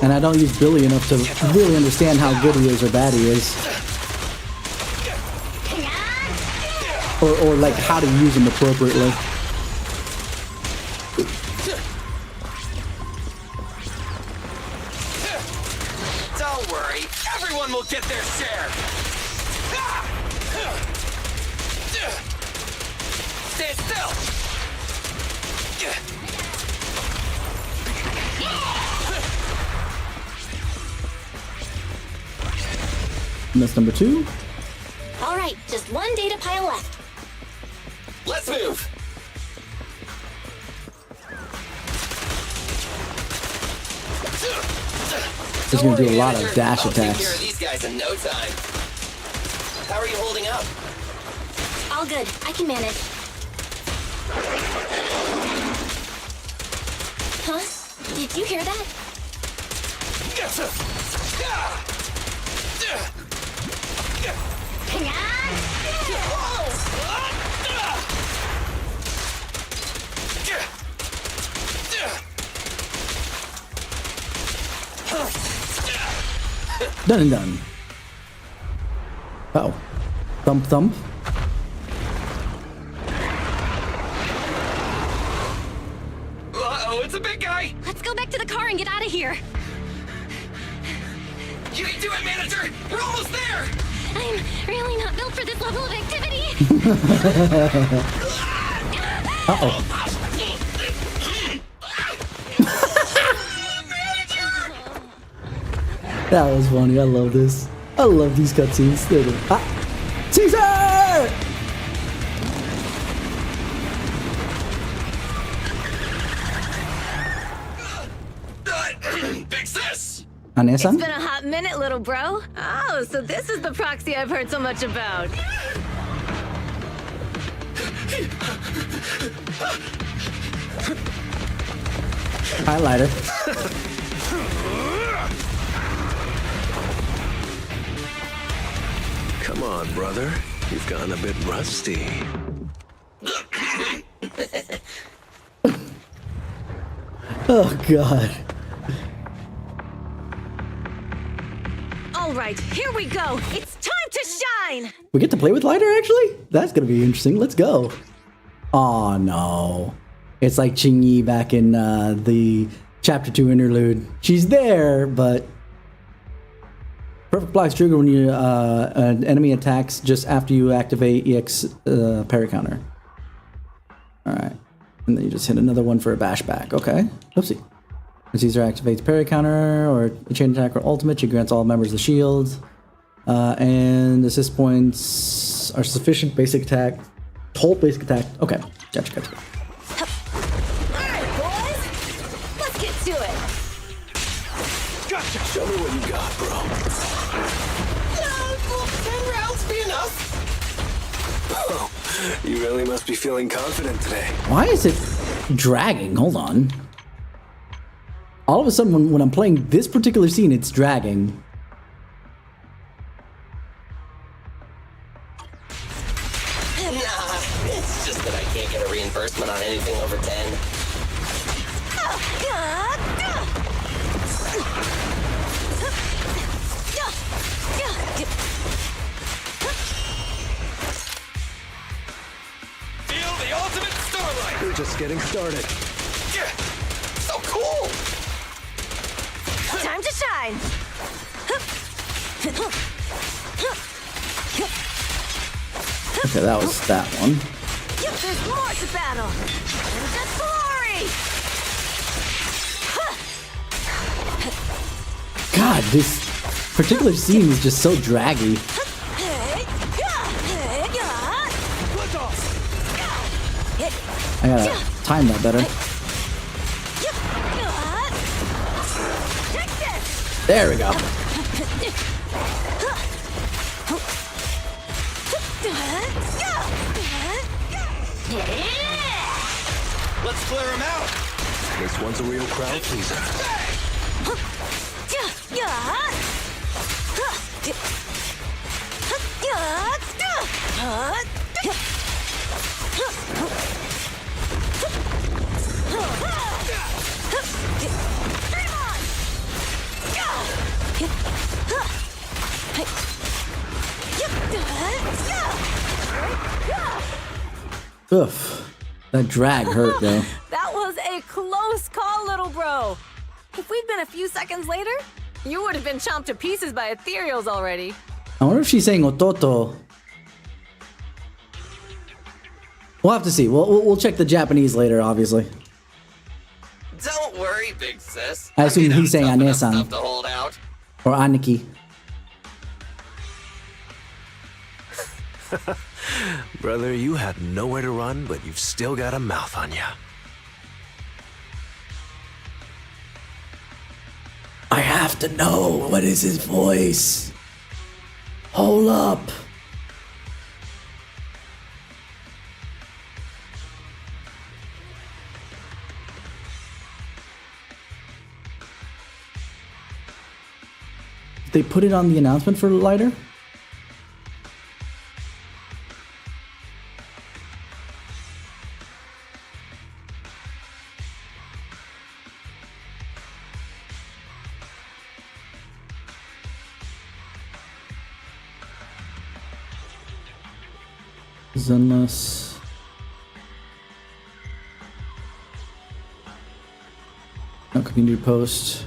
And I don't use Billy enough to really understand how good he is or bad he is. Or like how to use him appropriately. Don't worry, everyone will get their share. Stay still. And that's number 2. All right, just one data pile left. Let's move. He's gonna do a lot of dash I'll take care of attacks. these guys in no time. How are you holding up? All good. I can manage. Huh? Did you hear that? Hang Done and done. Uh-oh. Thump thump. Uh-oh, it's a big guy! Let's go back to the car and get out of here. You can do it, manager! We're almost there! I'm really not built for this level of activity. Uh-oh. That was funny. I love this. I love these cutscenes. Caesar! Fix this! It's been a hot minute, little bro. Oh, so this is the proxy I've heard so much about. Highlighter. Come on, brother. You've gotten a bit rusty. Oh, God. All right, here we go. It's time to shine. We get to play with Lighter, actually? That's gonna be interesting. Let's go. Oh, no. It's like Qingyi back in the Chapter 2 interlude. She's there, but... Perfect blocks trigger when you an enemy attacks just after you activate EX parry counter. Alright. And then you just hit another one for a bash back. Okay. Oopsie. When Caesar activates parry counter or a chain attack or ultimate, she grants all members the shield. And assist points are sufficient basic attack. Whole basic attack. Okay. Gotcha. Alright, boys. Let's get to it. Gotcha. Show me what you got, bro. Will 10 rounds be enough? Oh, you really must be feeling confident today. Why is it dragging? Hold on. All of a sudden, when I'm playing this particular scene, it's dragging. Nah, it's just that I can't get a reimbursement on anything over 10. Feel the ultimate starlight! We're just getting started. So cool! Time to shine. Okay, that was that one. There's more to battle. And just glory. God, this particular scene is just so draggy. I gotta time that better. There we go. Let's clear him out! This one's a real crowd pleaser. Oof. That drag hurt, though. That was a close call, little bro. If we'd been a few seconds later, you would have been chomped to pieces by ethereals already. I wonder if she's saying Ototo. We'll have to see. We'll check the Japanese later, obviously. Don't worry, big sis. I assume he's saying Ane-san Ane-san. to hold out. Or Aniki. Brother, you have nowhere to run, but you've still got a mouth on you. I have to know. What is his voice? Hold up. Did they put it on the announcement for Lighter? Unless no community post.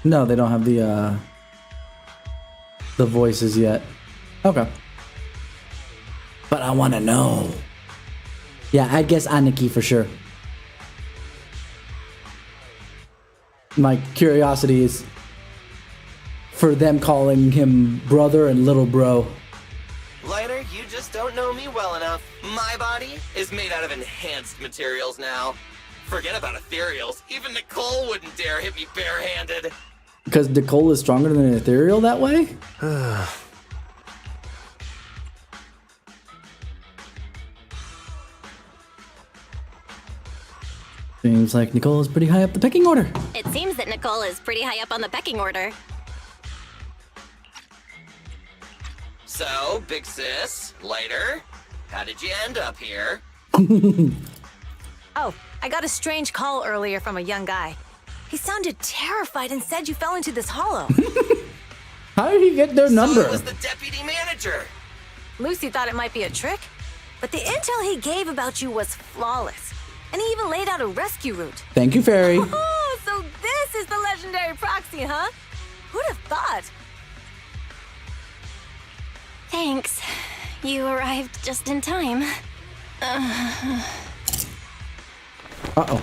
No, they don't have the voices yet. Okay. But I want to know. Yeah, I guess Aniki for sure. My curiosity is for them calling him brother and little bro. Lighter, you just don't know me well enough. My body is made out of enhanced materials now. Forget about ethereals. Even Nicole wouldn't dare hit me barehanded. Because Nicole is stronger than an ethereal that way? Seems like Nicole is pretty high up the pecking order. It seems that Nicole is pretty high up on the pecking order. So, big sis, Lighter, how did you end up here? Oh, I got a strange call earlier from a young guy. He sounded terrified and said you fell into this hollow. How did he get their number? So it was the deputy manager. Lucy thought it might be a trick, but the intel he gave about you was flawless. And he even laid out a rescue route. Thank you, Fairy. Oh, so this is the legendary proxy, huh? Who'd have thought? Thanks. You arrived just in time. Uh-oh.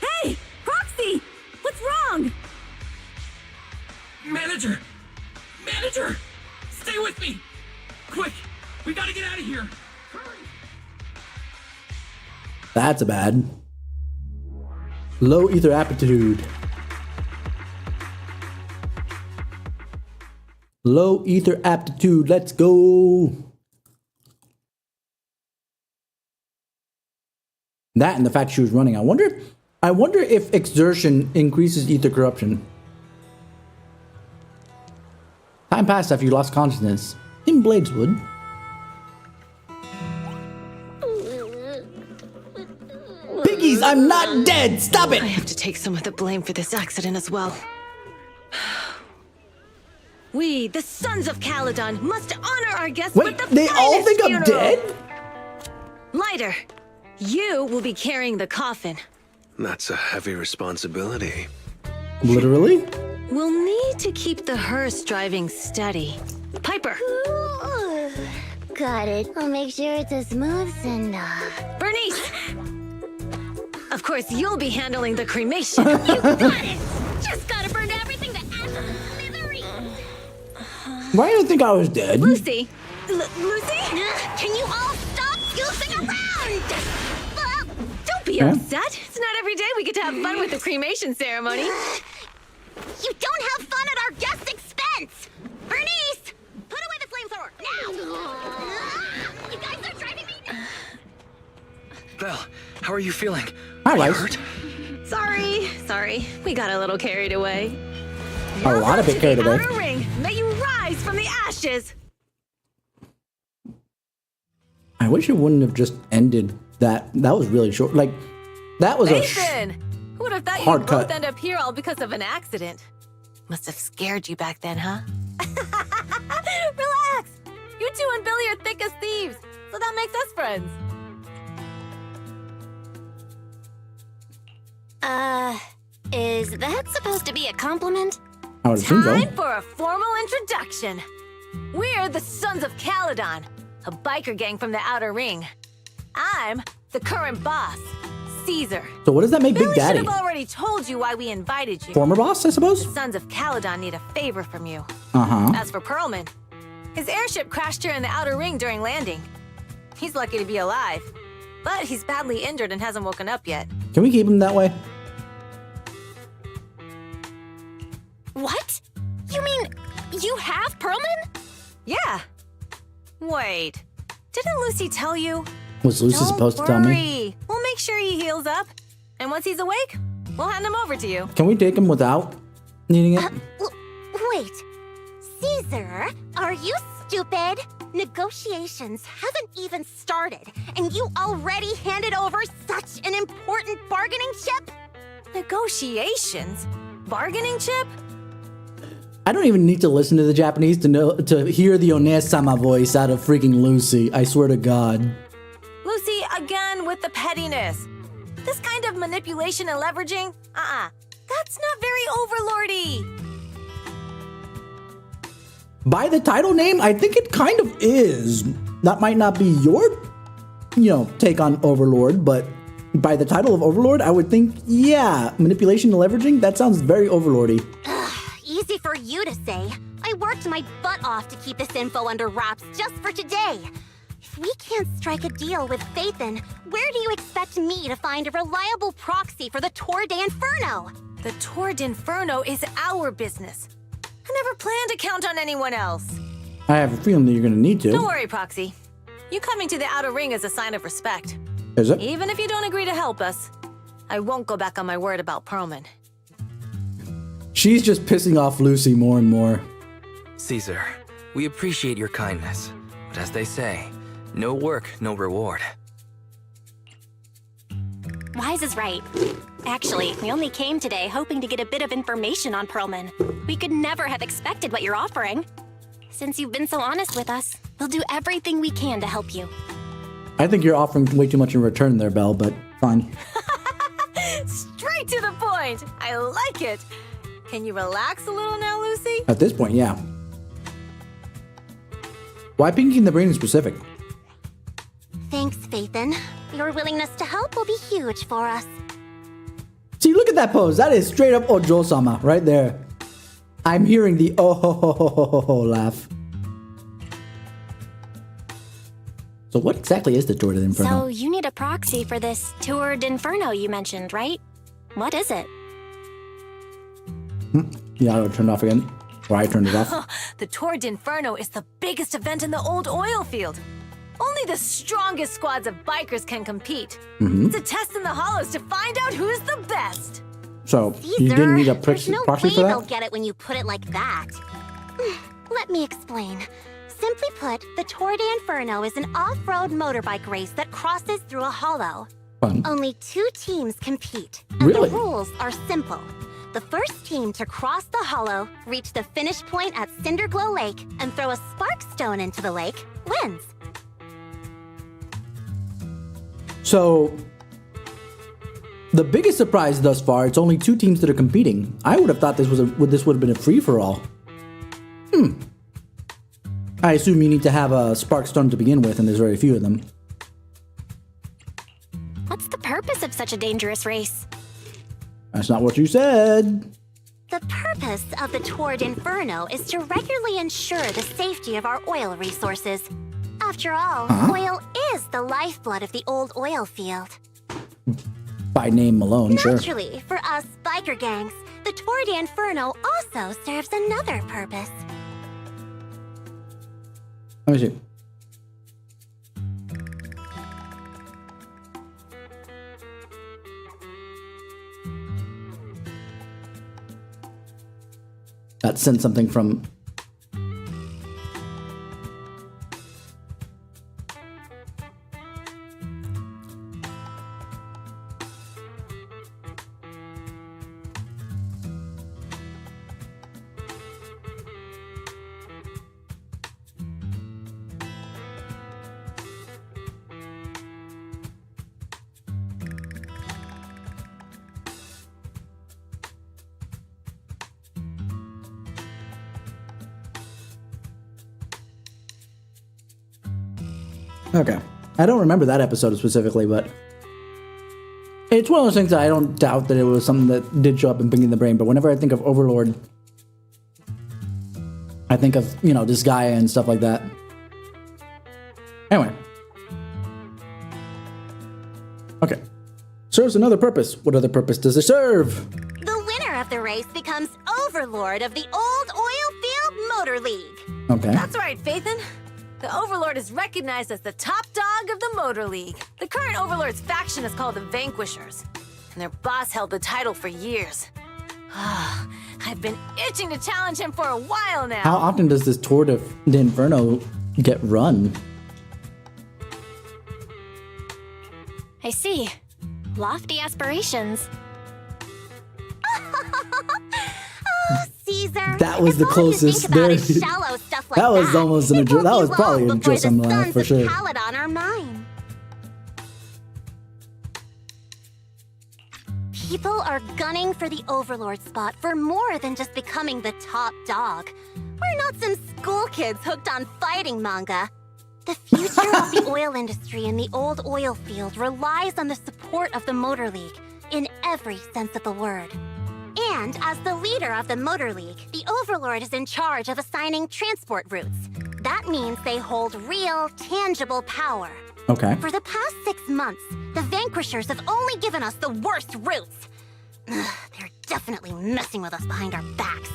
Hey, Proxy! What's wrong? Manager! Manager! Stay with me! Quick! We gotta get out of here! Hurry! That's bad. Low ether aptitude. Low ether aptitude. Let's go. That and the fact she was running. I wonder if exertion increases ether corruption. Time passed after you lost consciousness. In Bladeswood. Piggies, I'm not dead! Stop it! I have to take some of the blame for this accident as well. We, the sons of Caledon, must honor our guests with the Wait, they all think I'm funeral. dead? Lighter, you will be carrying the coffin. That's a heavy responsibility. Literally? We'll need to keep the hearse driving steady. Piper! Ooh, got it. I'll make sure it's a smooth send-off. Bernice! Of course, you'll be handling the cremation. You got it! Just gotta burn everything to smithereens! Why do you think I was dead? Lucy! Lucy? Can you all stop goofing around? Don't be upset. It's not every day we get to have fun with the cremation ceremony. You don't have fun at our guest expense! Bernice! Put away the flamethrower, now! You guys are driving me nuts! Belle, How are you feeling? Hi, Are you Rice. hurt? Sorry. We got a little carried away. A lot of it carried away. Outer ring. May you rise from the ashes. I wish it wouldn't have just ended that. That was really short. Like, that was Nathan! Who would have thought hard you'd both cut. end up here all because of an accident? Must have scared you back then, huh? Relax! You two and Billy are thick as thieves, so that makes us friends. Is that supposed to be a compliment? I would assume so. Time for a formal introduction. We're the Sons of Caledon, a biker gang from the Outer Ring. I'm the current boss, Caesar. So what does that make Billy Big Daddy? should have already told you why we invited you. Former boss, I suppose? The Sons of Caledon need a favor from you. Uh-huh. As for Perlman, his airship crashed here in the Outer Ring during landing. He's lucky to be alive, but he's badly injured and hasn't woken up yet. Can we keep him that way? What? You mean you have Perlman? Yeah. Wait, didn't Lucy tell you? Was Lucy supposed to tell me? We'll make sure he heals up. And once he's awake, we'll hand him over to you. Can we take him without needing it? Wait. Caesar, are you stupid? Negotiations haven't even started, and you already handed over such an important bargaining chip? Negotiations? Bargaining chip? I don't even need to listen to the Japanese to hear the Onesama voice out of freaking Lucy. I swear to God. Lucy, again with the pettiness. This kind of manipulation and leveraging? That's not very overlordy. By the title name, I think it kind of is. That might not be your, take on Overlord, but by the title of Overlord, I would think, yeah, manipulation and leveraging, that sounds very Overlordy. Easy for you to say. I worked my butt off to keep this info under wraps just for today. If we can't strike a deal with Phaethon, where do you expect me to find a reliable proxy for the Tour d'Inferno? The Tour d'Inferno is our business. I never planned to count on anyone else. I have a feeling that you're going to need to. Don't worry, Proxy. You coming to the Outer Ring is a sign of respect. Is it? Even if you don't agree to help us, I won't go back on my word about Perlman. She's just pissing off Lucy more and more. Caesar, we appreciate your kindness, but as they say, no work, no reward. Wise is right. Actually, we only came today hoping to get a bit of information on Perlman. We could never have expected what you're offering. Since you've been so honest with us, we'll do everything we can to help you. I think you're offering way too much in return there, Belle, but fine. Straight to the point! I like it! Can you relax a little now, Lucy? At this point, yeah. Why Pinky and the Brain in specific? Thanks, Phaethon. Your willingness to help will be huge for us. See, look at that pose. That is straight up Ojo-sama right there. I'm hearing the oh ho ho ho ho ho ho laugh. So what exactly is the Tour d'Inferno? So you need a proxy for this Tour d'Inferno you mentioned, right? What is it? The auto turned off again. Or I turned it off. The Tour d'Inferno is the biggest event in the old oil field. Only the strongest squads of bikers can compete. It's a test in the hollows to find out who's the best. So Caesar, you didn't need a there's no proxy way for they'll that? get it when you put it like that. Let me explain. Simply put, the Tour d'Inferno is an off-road motorbike race that crosses through a hollow. Fun. Only 2 teams compete, and Really? the rules are simple. The first team to cross the hollow, reach the finish point at Cinderglow Lake, and throw a spark stone into the lake, wins. So the biggest surprise thus far, it's only 2 teams that are competing. I would have thought this would have been a free-for-all. I assume you need to have a spark stone to begin with, and there's very few of them. What's the purpose of such a dangerous race? That's not what you said. The purpose of the Tour d'Inferno is to regularly ensure the safety of our oil resources. After all, oil is the lifeblood of the old oil field. By name alone, sure. Naturally, for us biker gangs, the Tour d'Inferno also serves another purpose. Let me see. got sent something from... Okay. I don't remember that episode specifically, but it's one of those things that I don't doubt that it was something that did show up in Pinky in the Brain, but whenever I think of Overlord, I think of, you know, this guy and stuff like that. Anyway. Okay. Serves another purpose. What other purpose does it serve? The winner of the race becomes Overlord of the Old Oilfield Motor League. Okay. That's right, Phaethon. The Overlord is recognized as the top dog of the Motor League. The current Overlord's faction is called the Vanquishers, and their boss held the title for years. I've been itching to challenge him for a while now. How often does this Tour de Inferno get run? I see. Lofty aspirations. Oh, Caesar. That was the closest. There. Shallow stuff like that was almost an address. That was probably an address I'm laugh for sure. Caledon are mine. People are gunning for the Overlord spot for more than just becoming the top dog. We're not some school kids hooked on fighting manga. The future of the oil industry in the old oil field relies on the support of the Motor League in every sense of the word. And as the leader of the Motor League, the Overlord is in charge of assigning transport routes. That means they hold real, tangible power. Okay. For the past 6 months, the Vanquishers have only given us the worst routes. They're definitely messing with us behind our backs.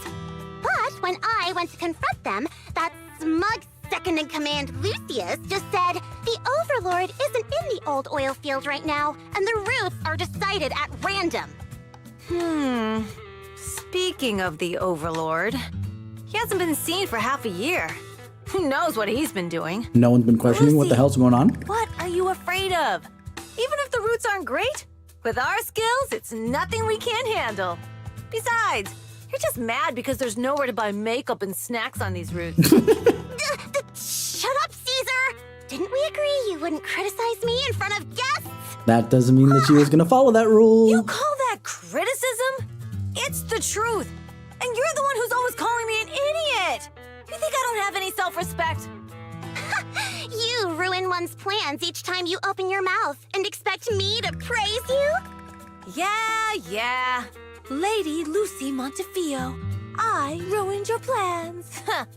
But when I went to confront them, that smug second-in-command Lucius just said the Overlord isn't in the old oil field right now, and the routes are decided at random. Speaking of the Overlord, he hasn't been seen for half a year. Who knows what he's been doing? No one's been questioning what the hell's going on? What are you afraid of? Even if the routes aren't great, with our skills, it's nothing we can't handle. Besides, you're just mad because there's nowhere to buy makeup and snacks on these routes. Shut up, Caesar! Didn't we agree you wouldn't criticize me in front of guests? That doesn't mean that she was gonna follow that rule. You call that criticism? It's the truth. And you're the one who's always calling me an idiot. You think I don't have any self-respect? You ruin one's plans each time you open your mouth and expect me to praise you? Yeah. Lady Lucy Montefiore, I ruined your plans. Are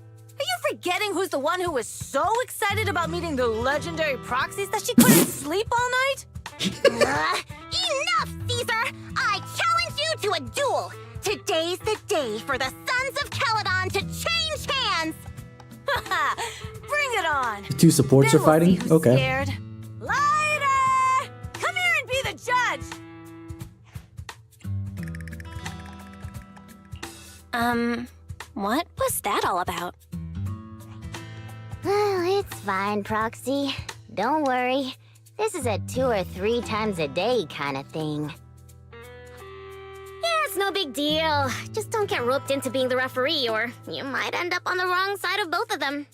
you forgetting who's the one who was so excited about meeting the legendary proxies that she couldn't sleep all night? Enough, Caesar! I challenge you to a duel! Today's the day for the Sons of Caledon to change hands! Bring it on! The two supports Then are fighting? We'll see who's Okay. Scared. Lighter! Come here and be the judge! What was that all about? Well, it's fine, Proxy. Don't worry. This is a 2 or 3 times a day kind of thing. Yeah, it's no big deal. Just don't get roped into being the referee, or you might end up on the wrong side of both of them.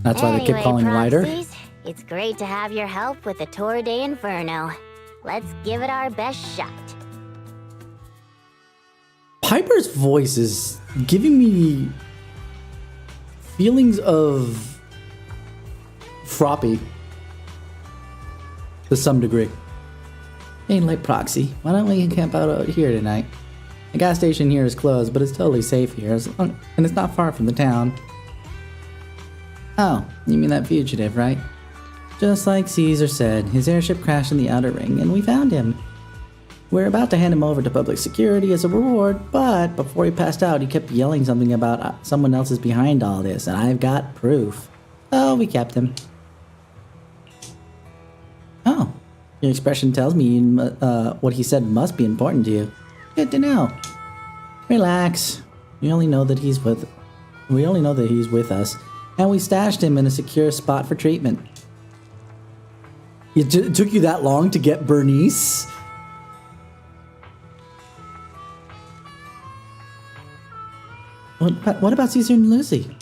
That's why they keep calling you lighter. Proxies, it's great to have your help with the Tour de Inferno. Let's give it our best shot. Piper's voice is giving me feelings of Froppy to some degree. Hey, Light Proxy, why don't we camp out here tonight? The gas station here is closed, but it's totally safe here, and it's not far from the town. Oh, you mean that fugitive, right? Just like Caesar said, his airship crashed in the Outer Ring, and we found him. We're about to hand him over to public security as a reward, but before he passed out, he kept yelling something about someone else is behind all this, and I've got proof. Oh, we kept him. Oh, your expression tells me what he said must be important to you. Good to know. Relax. We only know that he's with us, and we stashed him in a secure spot for treatment. It took you that long to get Bernice? What about Caesar and Lucy?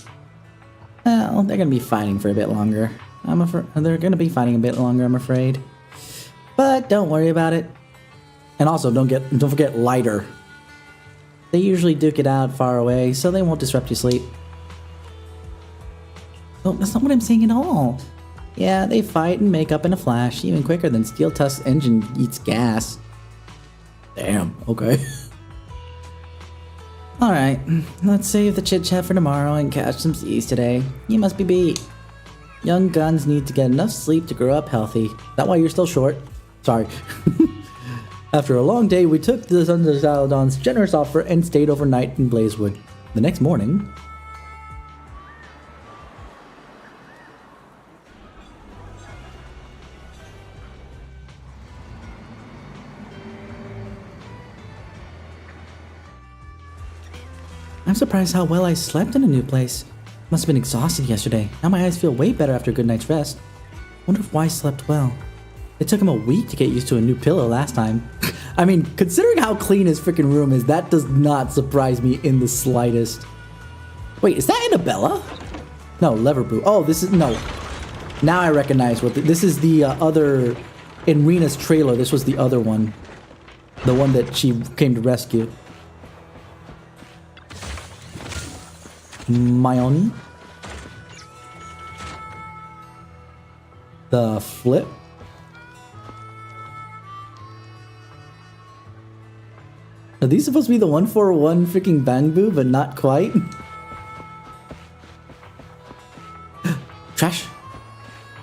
Well, they're gonna be fighting for a bit longer. They're gonna be fighting a bit longer, I'm afraid. But don't worry about it. And also, don't forget Lighter. They usually duke it out far away, so they won't disrupt your sleep. Oh, that's not what I'm saying at all. Yeah, they fight and make up in a flash, even quicker than Steel Tusk's engine eats gas. Damn, okay. Alright, let's save the chit-chat for tomorrow and catch some Z's today. You must be beat. Young guns need to get enough sleep to grow up healthy. Is that why you're still short? Sorry. After a long day, we took the Sons of Caledon's generous offer and stayed overnight in Blazewood. The next morning... I'm surprised how well I slept in a new place. Must have been exhausted yesterday. Now my eyes feel way better after a good night's rest. Wonder if Wise slept well. It took him a week to get used to a new pillow last time. I mean, considering how clean his freaking room is, that does not surprise me in the slightest. Wait, is that Annabella? No, Leverbrew. Oh, this is... No. Now I recognize what... This is the other... In Rena's trailer, this was the other one. The one that she came to rescue. Mayoni. The flip. Are these supposed to be the 141 freaking Bang Boo, but not quite? Trash?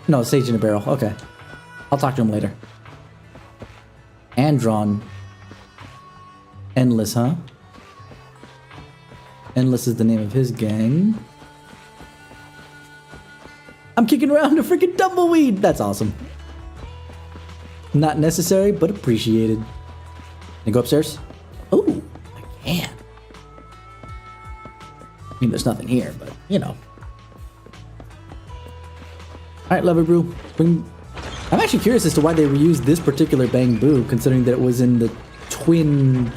No, Sage in a barrel. Okay. I'll talk to him later. Andron. Endless, huh? Endless is the name of his gang. I'm kicking around a freaking tumbleweed! That's awesome. Not necessary, but appreciated. Can I go upstairs? Ooh, I can. I mean, there's nothing here, but, you know. Alright, Leverbrew. I'm actually curious as to why they reused this particular Bang Boo, considering that it was in the twin...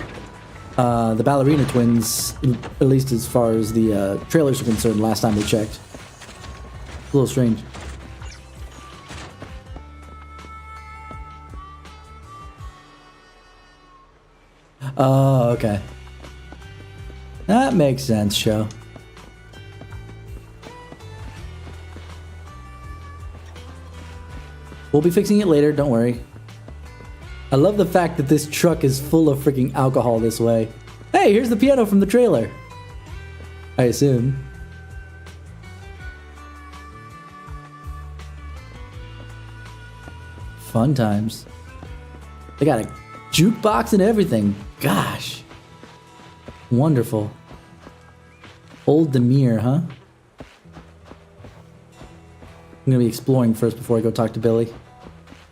the ballerina twins, at least as far as the trailers are concerned, last time we checked. A little strange. Oh, okay. That makes sense, show. We'll be fixing it later, don't worry. I love the fact that this truck is full of freaking alcohol this way. Hey, here's the piano from the trailer. I assume. Fun times. They got a jukebox and everything. Gosh. Wonderful. Old Demir, huh? I'm gonna be exploring first before I go talk to Billy.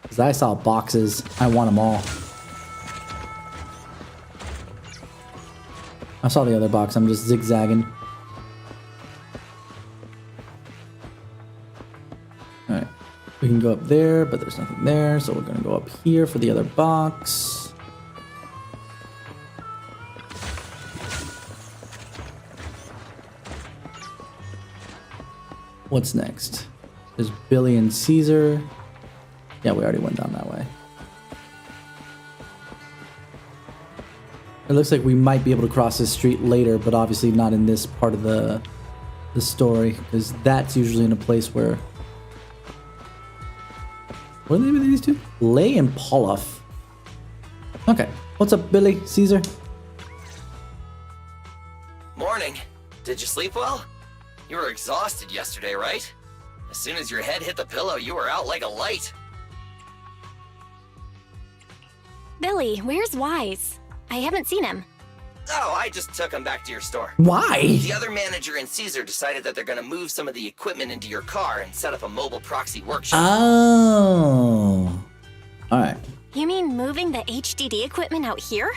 Because I saw boxes. I want them all. I saw the other box. I'm just zigzagging. Alright. We can go up there, but there's nothing there. So we're going to go up here for the other box. What's next? There's Billy and Caesar. Yeah, we already went down that way. It looks like we might be able to cross this street later, but obviously not in this part of the story, because that's usually in a place where... What are the name of these two? Lay and Poloff. Okay. What's up, Billy? Caesar? Morning. Did you sleep well? You were exhausted yesterday, right? As soon as your head hit the pillow, you were out like a light. Billy, where's Wise? I haven't seen him. Oh, I just took him back to your store. Why? The other manager and Caesar decided that they're gonna move some of the equipment into your car and set up a mobile proxy workshop. Oh. Alright. You mean moving the HDD equipment out here?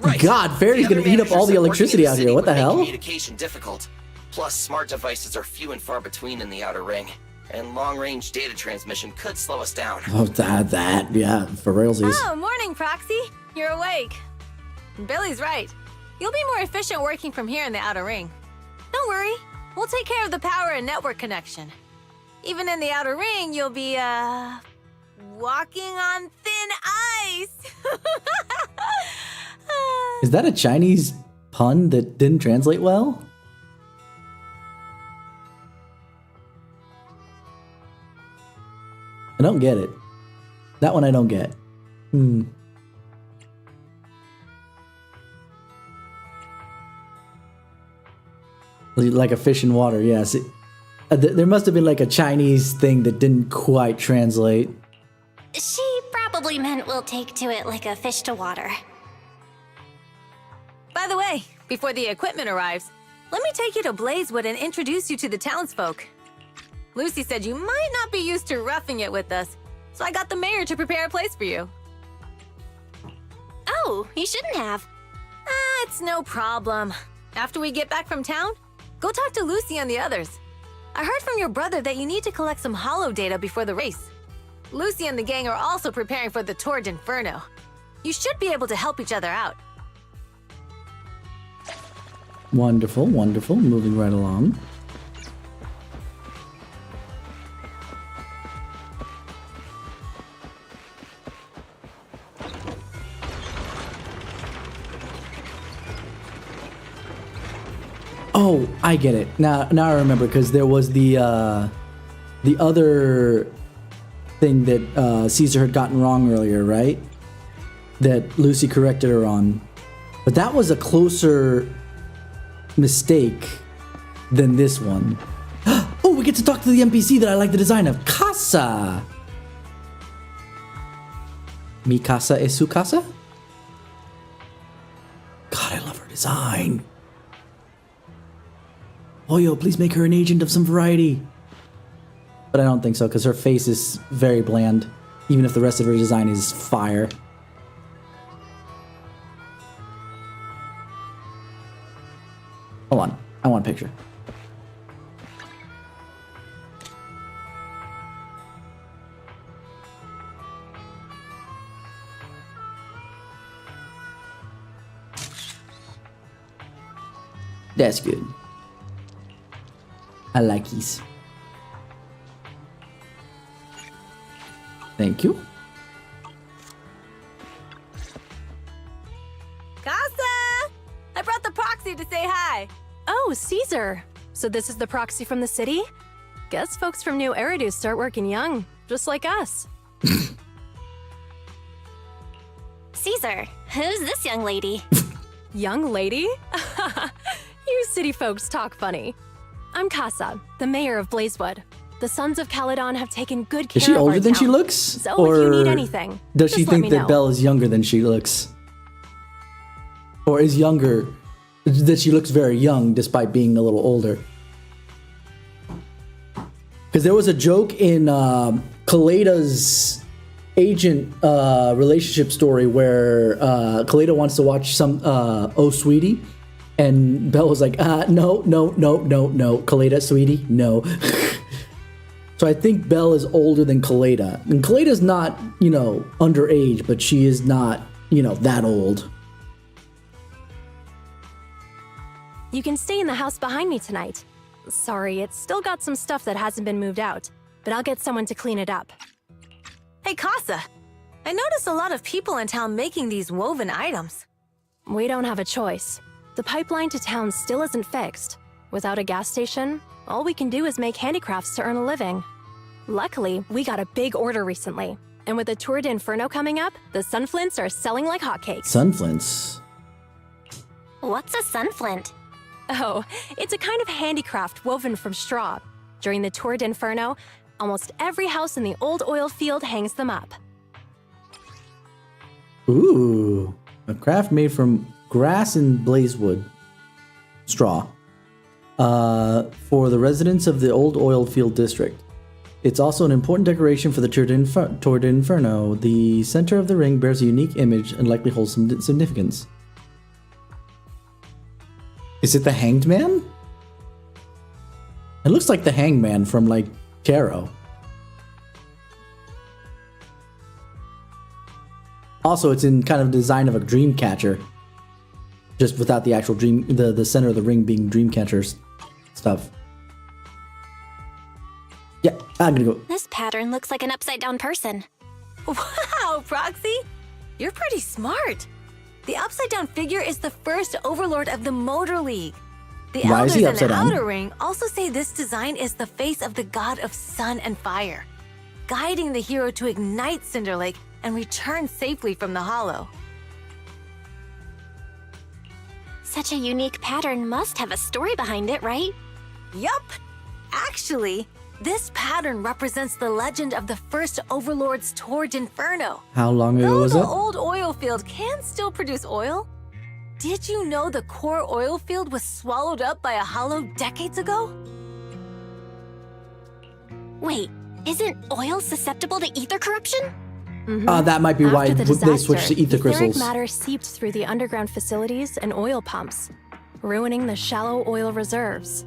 Right. God, Fairy's The gonna other eat up all managers the that working in electricity out city here. What would the make hell? Communication difficult. Plus, smart devices are few and far between in the Outer Ring, and long-range data transmission could slow us down. Oh, that, yeah, for realsies. Oh, morning, Proxy. You're awake. Billy's right. You'll be more efficient working from here in the Outer Ring. Don't worry. We'll take care of the power and network connection. Even in the Outer Ring, you'll be, walking on thin ice. Is that a Chinese pun that didn't translate well? I don't get it. That one I don't get. Like a fish in water, yes. There must have been like a Chinese thing that didn't quite translate. She probably meant we'll take to it like a fish to water. By the way, before the equipment arrives, let me take you to Blazewood and introduce you to the townsfolk. Lucy said you might not be used to roughing it with us, so I got the mayor to prepare a place for you. Oh, you shouldn't have. It's no problem. After we get back from town, go talk to Lucy and the others. I heard from your brother that you need to collect some holo data before the race. Lucy and the gang are also preparing for the Tour d'Inferno. You should be able to help each other out. Wonderful, wonderful. Moving right along. Oh, I get it. Now I remember, because there was the other thing that Caesar had gotten wrong earlier, right? That Lucy corrected her on. But that was a closer mistake than this one. Oh, we get to talk to the NPC that I like the design of. Casa! Mi casa es su casa? God, I love her design. Oyo, please make her an agent of some variety. But I don't think so, because her face is very bland, even if the rest of her design is fire. Hold on, I want a picture. That's good. I like these. Thank you. Casa! I brought the proxy to say hi. Oh, Caesar. So this is the proxy from the city? Guess folks from New Eridu start working young, just like us. Caesar, who's this young lady? Young lady? You city folks talk funny. I'm Casa, the mayor of Blazewood. The Sons of Caledon have taken good care Is she of our older than town. she looks? So or if you need anything, does she just let think me that know. Belle is younger than she looks? Or is younger, that she looks very young despite being a little older? Because there was a joke in Kaleda's agent relationship story where Kaleda wants to watch some Oh Sweetie, and Belle was like, no, Kaleda, sweetie, no. So I think Belle is older than Kaleda. And Kaleda's not, underage, but she is not, that old. You can stay in the house behind me tonight. Sorry, it's still got some stuff that hasn't been moved out, but I'll get someone to clean it up. Hey, Casa. I noticed a lot of people in town making these woven items. We don't have a choice. The pipeline to town still isn't fixed. Without a gas station, all we can do is make handicrafts to earn a living. Luckily, we got a big order recently, and with the Tour d'Inferno coming up, the sunflints are selling like hotcakes. Sunflints? What's a sunflint? Oh, it's a kind of handicraft woven from straw. During the Tour d'Inferno, almost every house in the old oil field hangs them up. Ooh, a craft made from grass and blazewood straw for the residents of the old oil field district. It's also an important decoration for the Tour d'Inferno. The center of the ring bears a unique image and likely holds some significance. Is it the Hanged Man? It looks like the Hanged Man from like Tarot. Also, it's in kind of design of a dream catcher. Just without the actual dream, the center of the ring being dream catcher's stuff. Yeah, I'm gonna go. This pattern looks like an upside down person. Wow, Proxy! You're pretty smart. The upside down figure is the first overlord of the Motor League. The Why is elders he in the upside down? Outer Ring also say this design is the face of the god of sun and fire, guiding the hero to ignite Cinder Lake and return safely from the Hollow. Such a unique pattern must have a story behind it, right? Yup! Actually, this pattern represents the legend of the first Overlord's Torrid Inferno. How long ago was the it? old oil field can still produce oil, did you know the core oil field was swallowed up by a hollow decades ago? Wait, isn't oil susceptible to ether corruption? That might be why After the they disaster, switched to ether etheric crystals. matter seeped through the underground facilities and oil pumps, ruining the shallow oil reserves.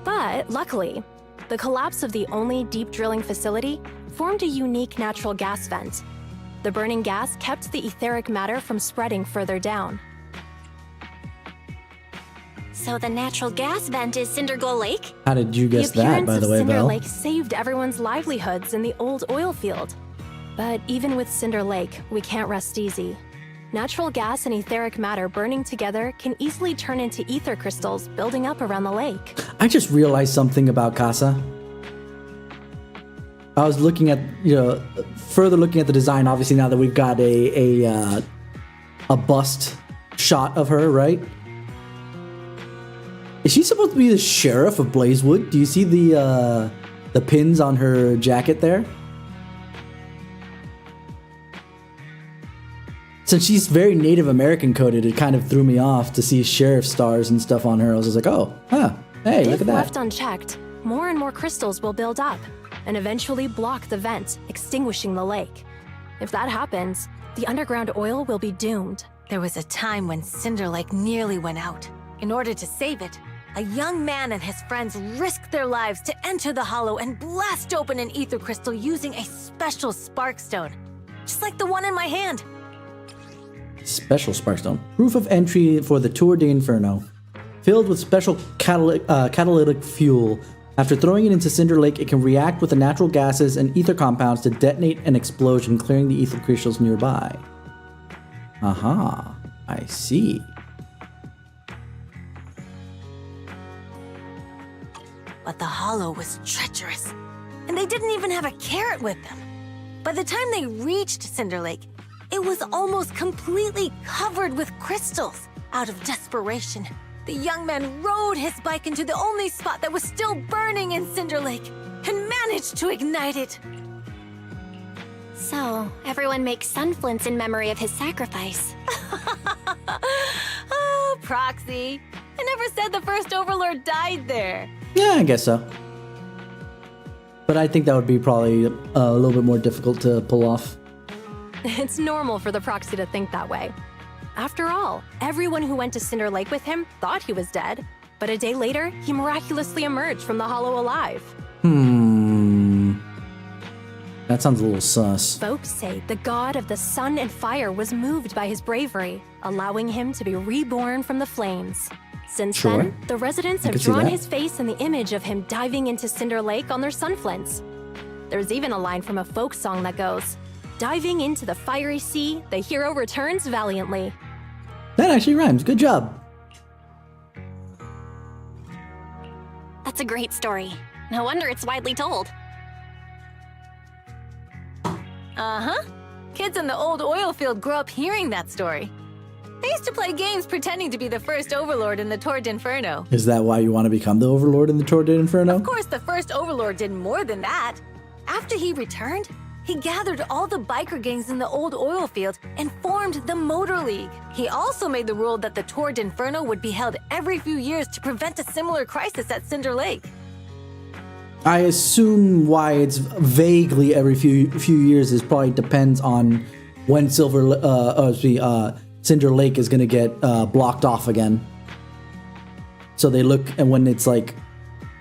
But luckily, the collapse of the only deep drilling facility formed a unique natural gas vent. The burning gas kept the etheric matter from spreading further down. So the natural gas vent is Cindergoal Lake? How did you guess The that, appearance by the of way, Cinder Val? Lake saved everyone's livelihoods in the old oil field. But even with Cinder Lake, we can't rest easy. Natural gas and etheric matter burning together can easily turn into ether crystals building up around the lake. I just realized something about Casa. I was looking at, further looking at the design. Obviously, now that we've got a bust shot of her, right? Is she supposed to be the sheriff of Blazewood? Do you see the pins on her jacket there? Since she's very Native American coded, it kind of threw me off to see sheriff stars and stuff on her. I was just like, oh, huh, hey, look If at that. left unchecked, more and more crystals will build up and eventually block the vent, extinguishing the lake. If that happens, the underground oil will be doomed. There was a time when Cinder Lake nearly went out. In order to save it, a young man and his friends risked their lives to enter the hollow and blast open an ether crystal using a special spark stone, just like the one in my hand. Special Sparkstone. Proof of entry for the Tour de Inferno. Filled with special catalytic fuel. After throwing it into Cinder Lake, it can react with the natural gases and ether compounds to detonate an explosion, clearing the ether crystals nearby. Aha, I see. But the hollow was treacherous, and they didn't even have a carrot with them. By the time they reached Cinder Lake, it was almost completely covered with crystals. Out of desperation, the young man rode his bike into the only spot that was still burning in Cinder Lake and managed to ignite it. So, everyone makes sunflints in memory of his sacrifice. Oh, Proxy. I never said the first Overlord died there. Yeah, I guess so. But I think that would be probably a little bit more difficult to pull off. It's normal for the proxy to think that way. After all, everyone who went to Cinder Lake with him thought he was dead, but a day later, he miraculously emerged from the hollow alive. That sounds a little sus. Folks say the god of the sun and fire was moved by his bravery, allowing him to be reborn from the flames. Since Sure. then, the residents I have could see drawn that. his face and the image of him diving into Cinder Lake on their sunflints. There's even a line from a folk song that goes, "Diving into the fiery sea, the hero returns valiantly." That actually rhymes. Good job. That's a great story. No wonder it's widely told. Uh-huh. Kids in the old oil field grew up hearing that story. They used to play games pretending to be the first Overlord in the Torrid Inferno. Is that why you want to become the Overlord in the Tour de Inferno? Of course, the first Overlord did more than that. After he returned, he gathered all the biker gangs in the old oil field and formed the Motor League. He also made the rule that the Torrid Inferno would be held every few years to prevent a similar crisis at Cinder Lake. I assume why it's vaguely every few years is probably depends on when Cinder Lake is going to get blocked off again. so they look, and when it's like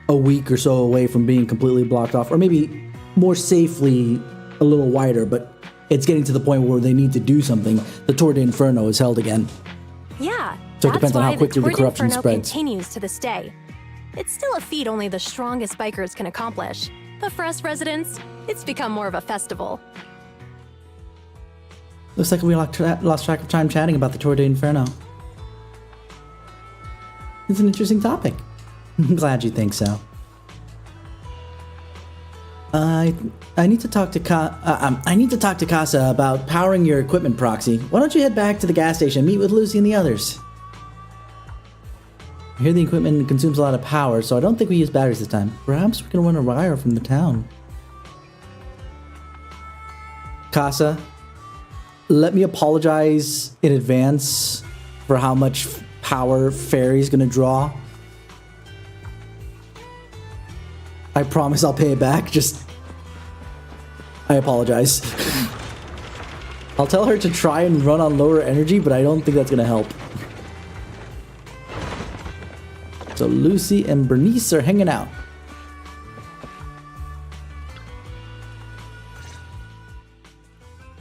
a week or so away from being completely blocked off, or maybe more safely a little wider, but it's getting to the point where they need to do something, the Tour de Inferno is held again. Yeah, So it depends on how quickly the corruption Inferno spreads. continues to this day. It's still a feat only the strongest bikers can accomplish, but for us residents, it's become more of a festival. Looks like we lost track of time chatting about the Tour de Inferno. It's an interesting topic. I'm glad you think so. I need to talk to Casa about powering your equipment, Proxy. Why don't you head back to the gas station, meet with Lucy and the others? I hear the equipment consumes a lot of power, so I don't think we use batteries this time. Perhaps we can run a wire from the town. Casa, let me apologize in advance for how much power Fairy's gonna draw. I promise I'll pay it back, I apologize. I'll tell her to try and run on lower energy, but I don't think that's gonna help. So Lucy and Bernice are hanging out.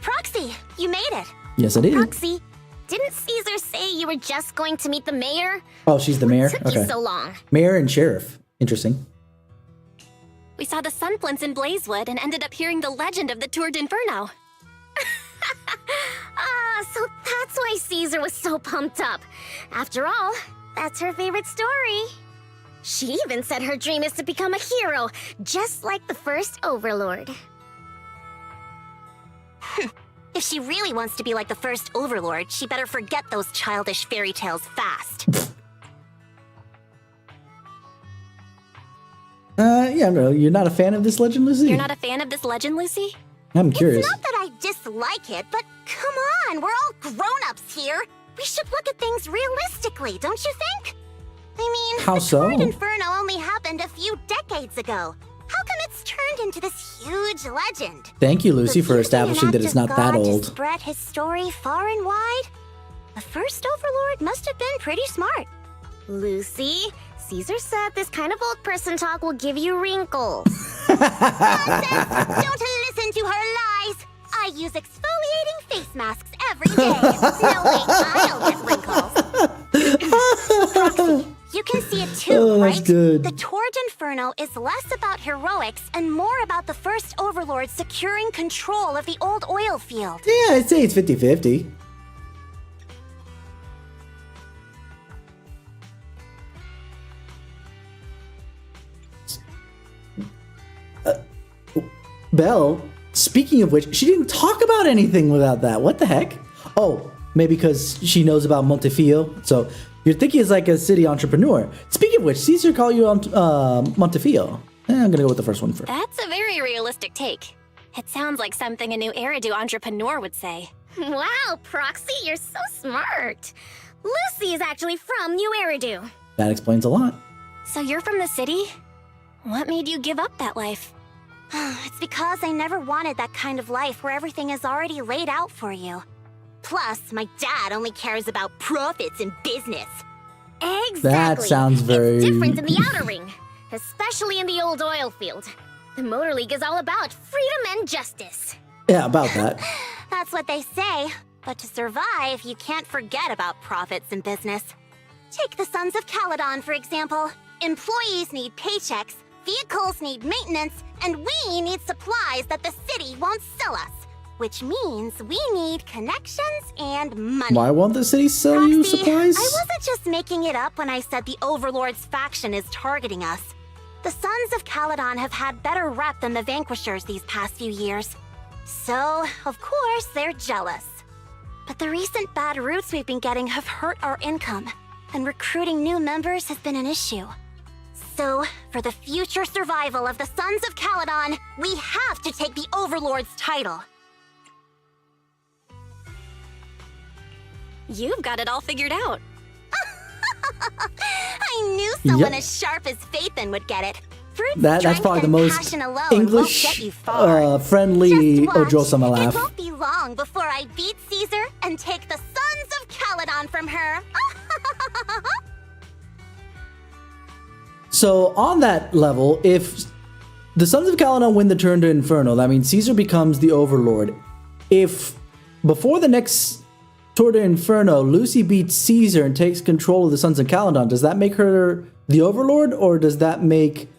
Proxy, you made it. Yes, I did. Proxy, didn't Caesar say you were just going to meet the mayor? Oh, she's the mayor? What took Okay. you so long? Mayor and sheriff. Interesting. We saw the Sunflints in Blazewood and ended up hearing the legend of the Tour d'Inferno. So that's why Caesar was so pumped up. After all, that's her favorite story. She even said her dream is to become a hero, just like the first Overlord. If she really wants to be like the first Overlord, she better forget those childish fairy tales fast. Yeah, no, you're not a fan of this legend, Lucy? You're not a fan of this legend, Lucy? I'm curious. It's not that I dislike it, but come on, we're all grown-ups here. We should look at things realistically, don't you think? I mean, How the so? Tour d'Inferno only happened a few decades ago. How come it's turned into this huge legend? Thank you, Lucy, for Was he establishing an that act it's of not that God to old. spread his story far and wide? The first Overlord must have been pretty smart. Lucy, Caesar said this kind of old person talk will give you wrinkles. Nonsense! Don't listen to her lies! I use exfoliating face masks every day. No way I'll get wrinkles. Proxy, you can see it too, Oh, right? that's good. The Tour d'Inferno is less about heroics and more about the first Overlord securing control of the old oil field. Yeah, I'd say it's 50-50. Belle, speaking of which, she didn't talk about anything without that. What the heck? Oh, maybe because she knows about Montefiore. So you're thinking it's like a city entrepreneur. Speaking of which, Caesar called you on Montefiore. I'm gonna go with the first one first. That's a very realistic take. It sounds like something a new Eridu entrepreneur would say. Wow, Proxy, you're so smart. Lucy is actually from New Eridu. That explains a lot. So you're from the city? What made you give up that life? It's because I never wanted that kind of life where everything is already laid out for you. Plus, my dad only cares about profits and business. Exactly. That sounds very... It's different in the outer ring, especially in the old oil field. The Motor League is all about freedom and justice. Yeah, about that. That's what they say. But to survive, you can't forget about profits and business. Take the Sons of Caledon, for example. Employees need paychecks, vehicles need maintenance, and we need supplies that the city won't sell us. Which means we need connections and money. Why won't the city sell you supplies? I wasn't just making it up when I said the Overlord's faction is targeting us. The Sons of Caledon have had better rep than the Vanquishers these past few years. So, of course, they're jealous. But the recent bad routes we've been getting have hurt our income, and recruiting new members has been an issue. So, for the future survival of the Sons of Caledon, we have to take the Overlord's title. You've got it all figured out. I knew someone as sharp as Phaethon would get it. Fruit That's strength probably the and most passion alone won't get you English far. friendly Just watch. Ojo-sama It laugh. won't be long before I beat Caesar and take the Sons of Caledon from her. So on that level, if the Sons of Caledon win the turn to Inferno, that means Caesar becomes the Overlord. If before the next Tour de Inferno, Lucy beats Caesar and takes control of the Sons of Caledon, does that make her the Overlord, or does that make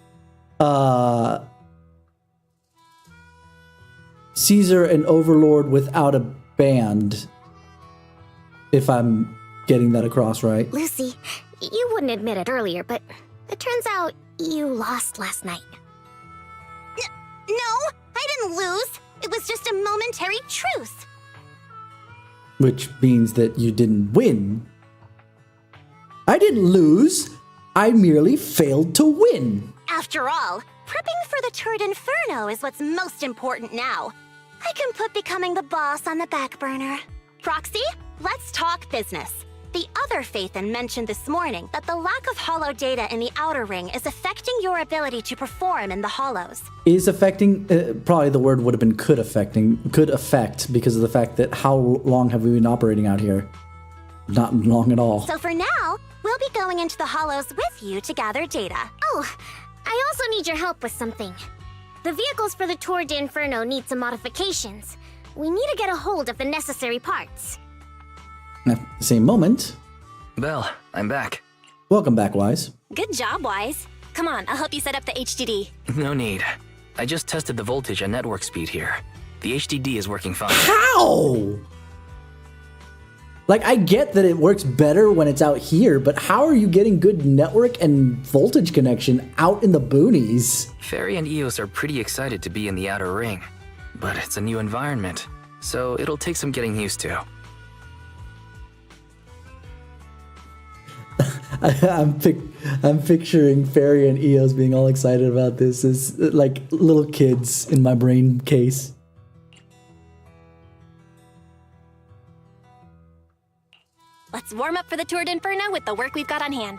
Caesar an Overlord without a band? If I'm getting that across right. Lucy, you wouldn't admit it earlier, but it turns out you lost last night. No, I didn't lose. It was just a momentary truce. Which means that you didn't win. I didn't lose. I merely failed to win. After all, prepping for the Tour d'Inferno is what's most important now. I can put becoming the boss on the back burner. Proxy, let's talk business. The other Phaethon mentioned this morning that the lack of hollow data in the Outer Ring is affecting your ability to perform in the hollows. Is affecting, probably the word would have been could affect, because of the fact that how long have we been operating out here? Not long at all. So for now, we'll be going into the hollows with you to gather data. Oh, I also need your help with something. The vehicles for the Tour d'Inferno need some modifications. We need to get a hold of the necessary parts. At the same moment... Belle, I'm back. Welcome back, Wise. Good job, Wise. Come on, I'll help you set up the HDD. No need. I just tested the voltage and network speed here. The HDD is working fine. How? Like, I get that it works better when it's out here, but how are you getting good network and voltage connection out in the boonies? Fairy and Eos are pretty excited to be in the Outer Ring, but it's a new environment, so it'll take some getting used to. I'm picturing Fairy and Eos being all excited about this as like little kids in my brain case. Let's warm up for the Tour d'Inferno with the work we've got on hand.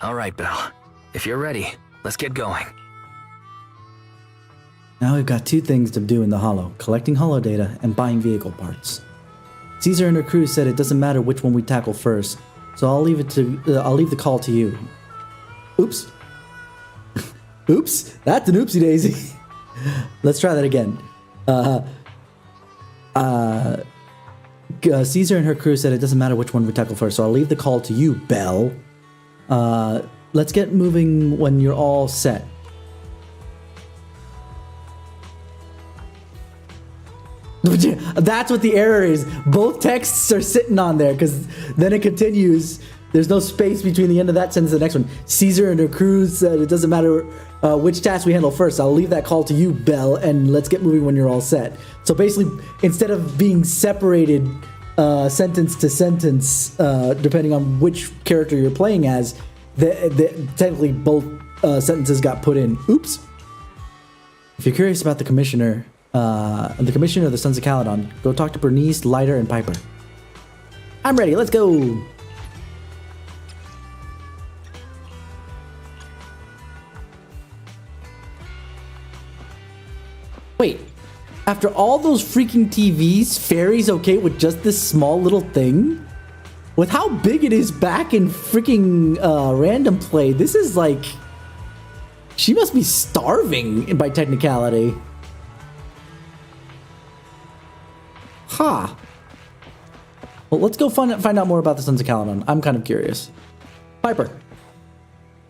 All right, Belle. If you're ready, let's get going. Now we've got two things to do in the Hollow: collecting Hollow data and buying vehicle parts. Caesar and her crew said it doesn't matter which one we tackle first, so I'll leave the call to you. Oops. Oops. That's an oopsie daisy. Let's try that again. Caesar and her crew said it doesn't matter which one we tackle first, so I'll leave the call to you, Belle. Let's get moving when you're all set. That's what the error is. Both texts are sitting on there, because then it continues. There's no space between the end of that sentence and the next one. Caesar and her crew said it doesn't matter which task we handle first. I'll leave that call to you, Belle, and let's get moving when you're all set. So basically, instead of being separated sentence to sentence, depending on which character you're playing as, technically both sentences got put in. Oops. If you're curious about the commissioner of the Sons of Caledon, go talk to Bernice, Lighter, and Piper. I'm ready. Let's go. Wait, after all those freaking TVs, Fairy's okay with just this small little thing? With how big it is back in freaking random play, this is like... She must be starving by technicality. Huh. Well, let's go find out more about the Sons of Caledon. I'm kind of curious. Piper.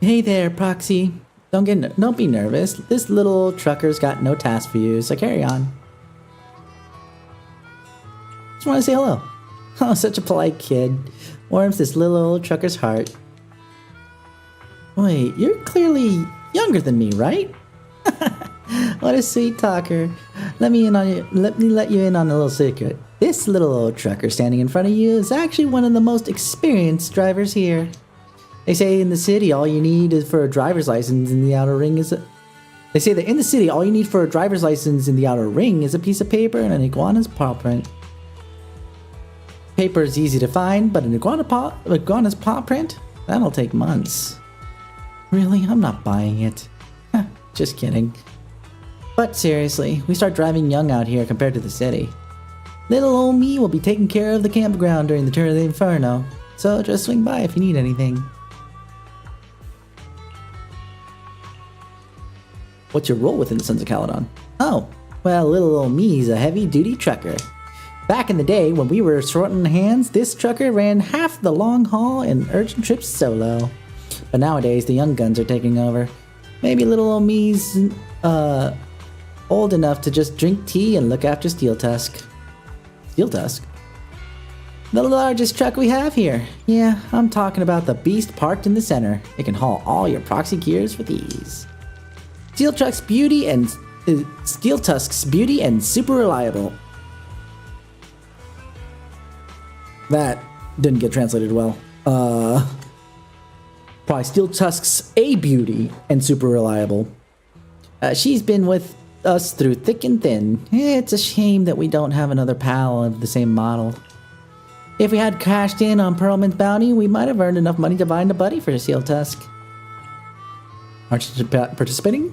Hey there, Proxy. Don't be nervous. This little trucker's got no task for you, so carry on. Just want to say hello. Oh, such a polite kid. Warms this little old trucker's heart. Wait, you're clearly younger than me, right? What a sweet talker. Let me let you in on a little secret. This little old trucker standing in front of you is actually one of the most experienced drivers here. They say in the city all you need is for a driver's license in the Outer Ring is They say that in the city all you need for a driver's license in the Outer Ring is a piece of paper and an iguana's paw print. Paper is easy to find, but an iguana's paw print? That'll take months. Really? I'm not buying it. Just kidding. But seriously, we start driving young out here compared to the city. Little old me will be taking care of the campground during the Tour of the Inferno, so just swing by if you need anything. What's your role within the Sons of Caledon? Oh, well, little old me's a heavy-duty trucker. Back in the day, when we were shorting hands, this trucker ran half the long haul and urgent trips solo. But nowadays, the young guns are taking over. Maybe little old me's old enough to just drink tea and look after Steel Tusk. Steel Tusk? The largest truck we have here. Yeah, I'm talking about the beast parked in the center. It can haul all your proxy gears with ease. Steel Tusk's beauty and super reliable. That didn't get translated well. Probably Steel Tusk's a beauty and super reliable. She's been with us through thick and thin. It's a shame that we don't have another pal of the same model. If we had cashed in on Pearlman's bounty, we might have earned enough money to find a buddy for Steel Tusk. Aren't you participating?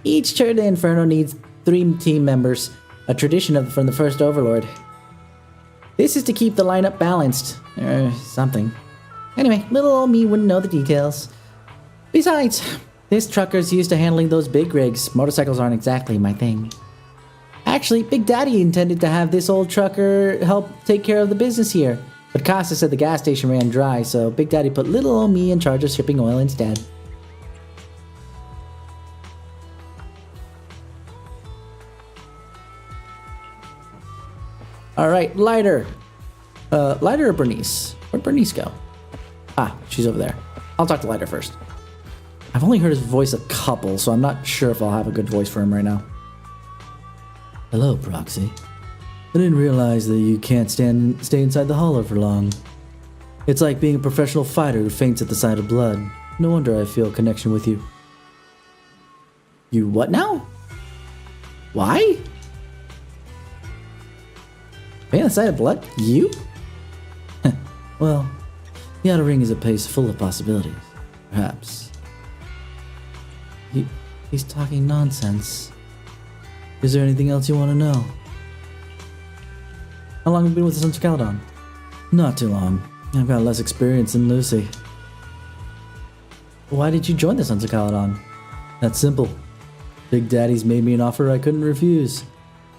Each turn to Inferno needs 3 team members, a tradition from the first Overlord. This is to keep the lineup balanced, or something. Anyway, little old me wouldn't know the details. Besides, this trucker's used to handling those big rigs. Motorcycles aren't exactly my thing. Actually, Big Daddy intended to have this old trucker help take care of the business here. But Casa said the gas station ran dry, so Big Daddy put little old me in charge of shipping oil instead. Alright, Lighter. Lighter or Bernice? Where'd Bernice go? Ah, she's over there. I'll talk to Lighter first. I've only heard his voice a couple, so I'm not sure if I'll have a good voice for him right now. Hello, Proxy. I didn't realize that you can't stay inside the hollow for long. It's like being a professional fighter who faints at the sight of blood. No wonder I feel a connection with you. You what now? Why? Faint at the sight of blood? You? Well, the Outer Ring is a place full of possibilities. Perhaps. He's talking nonsense. Is there anything else you want to know? How long have you been with the Sons of Caledon? Not too long. I've got less experience than Lucy. Why did you join the Sons of Caledon? That's simple. Big Daddy's made me an offer I couldn't refuse.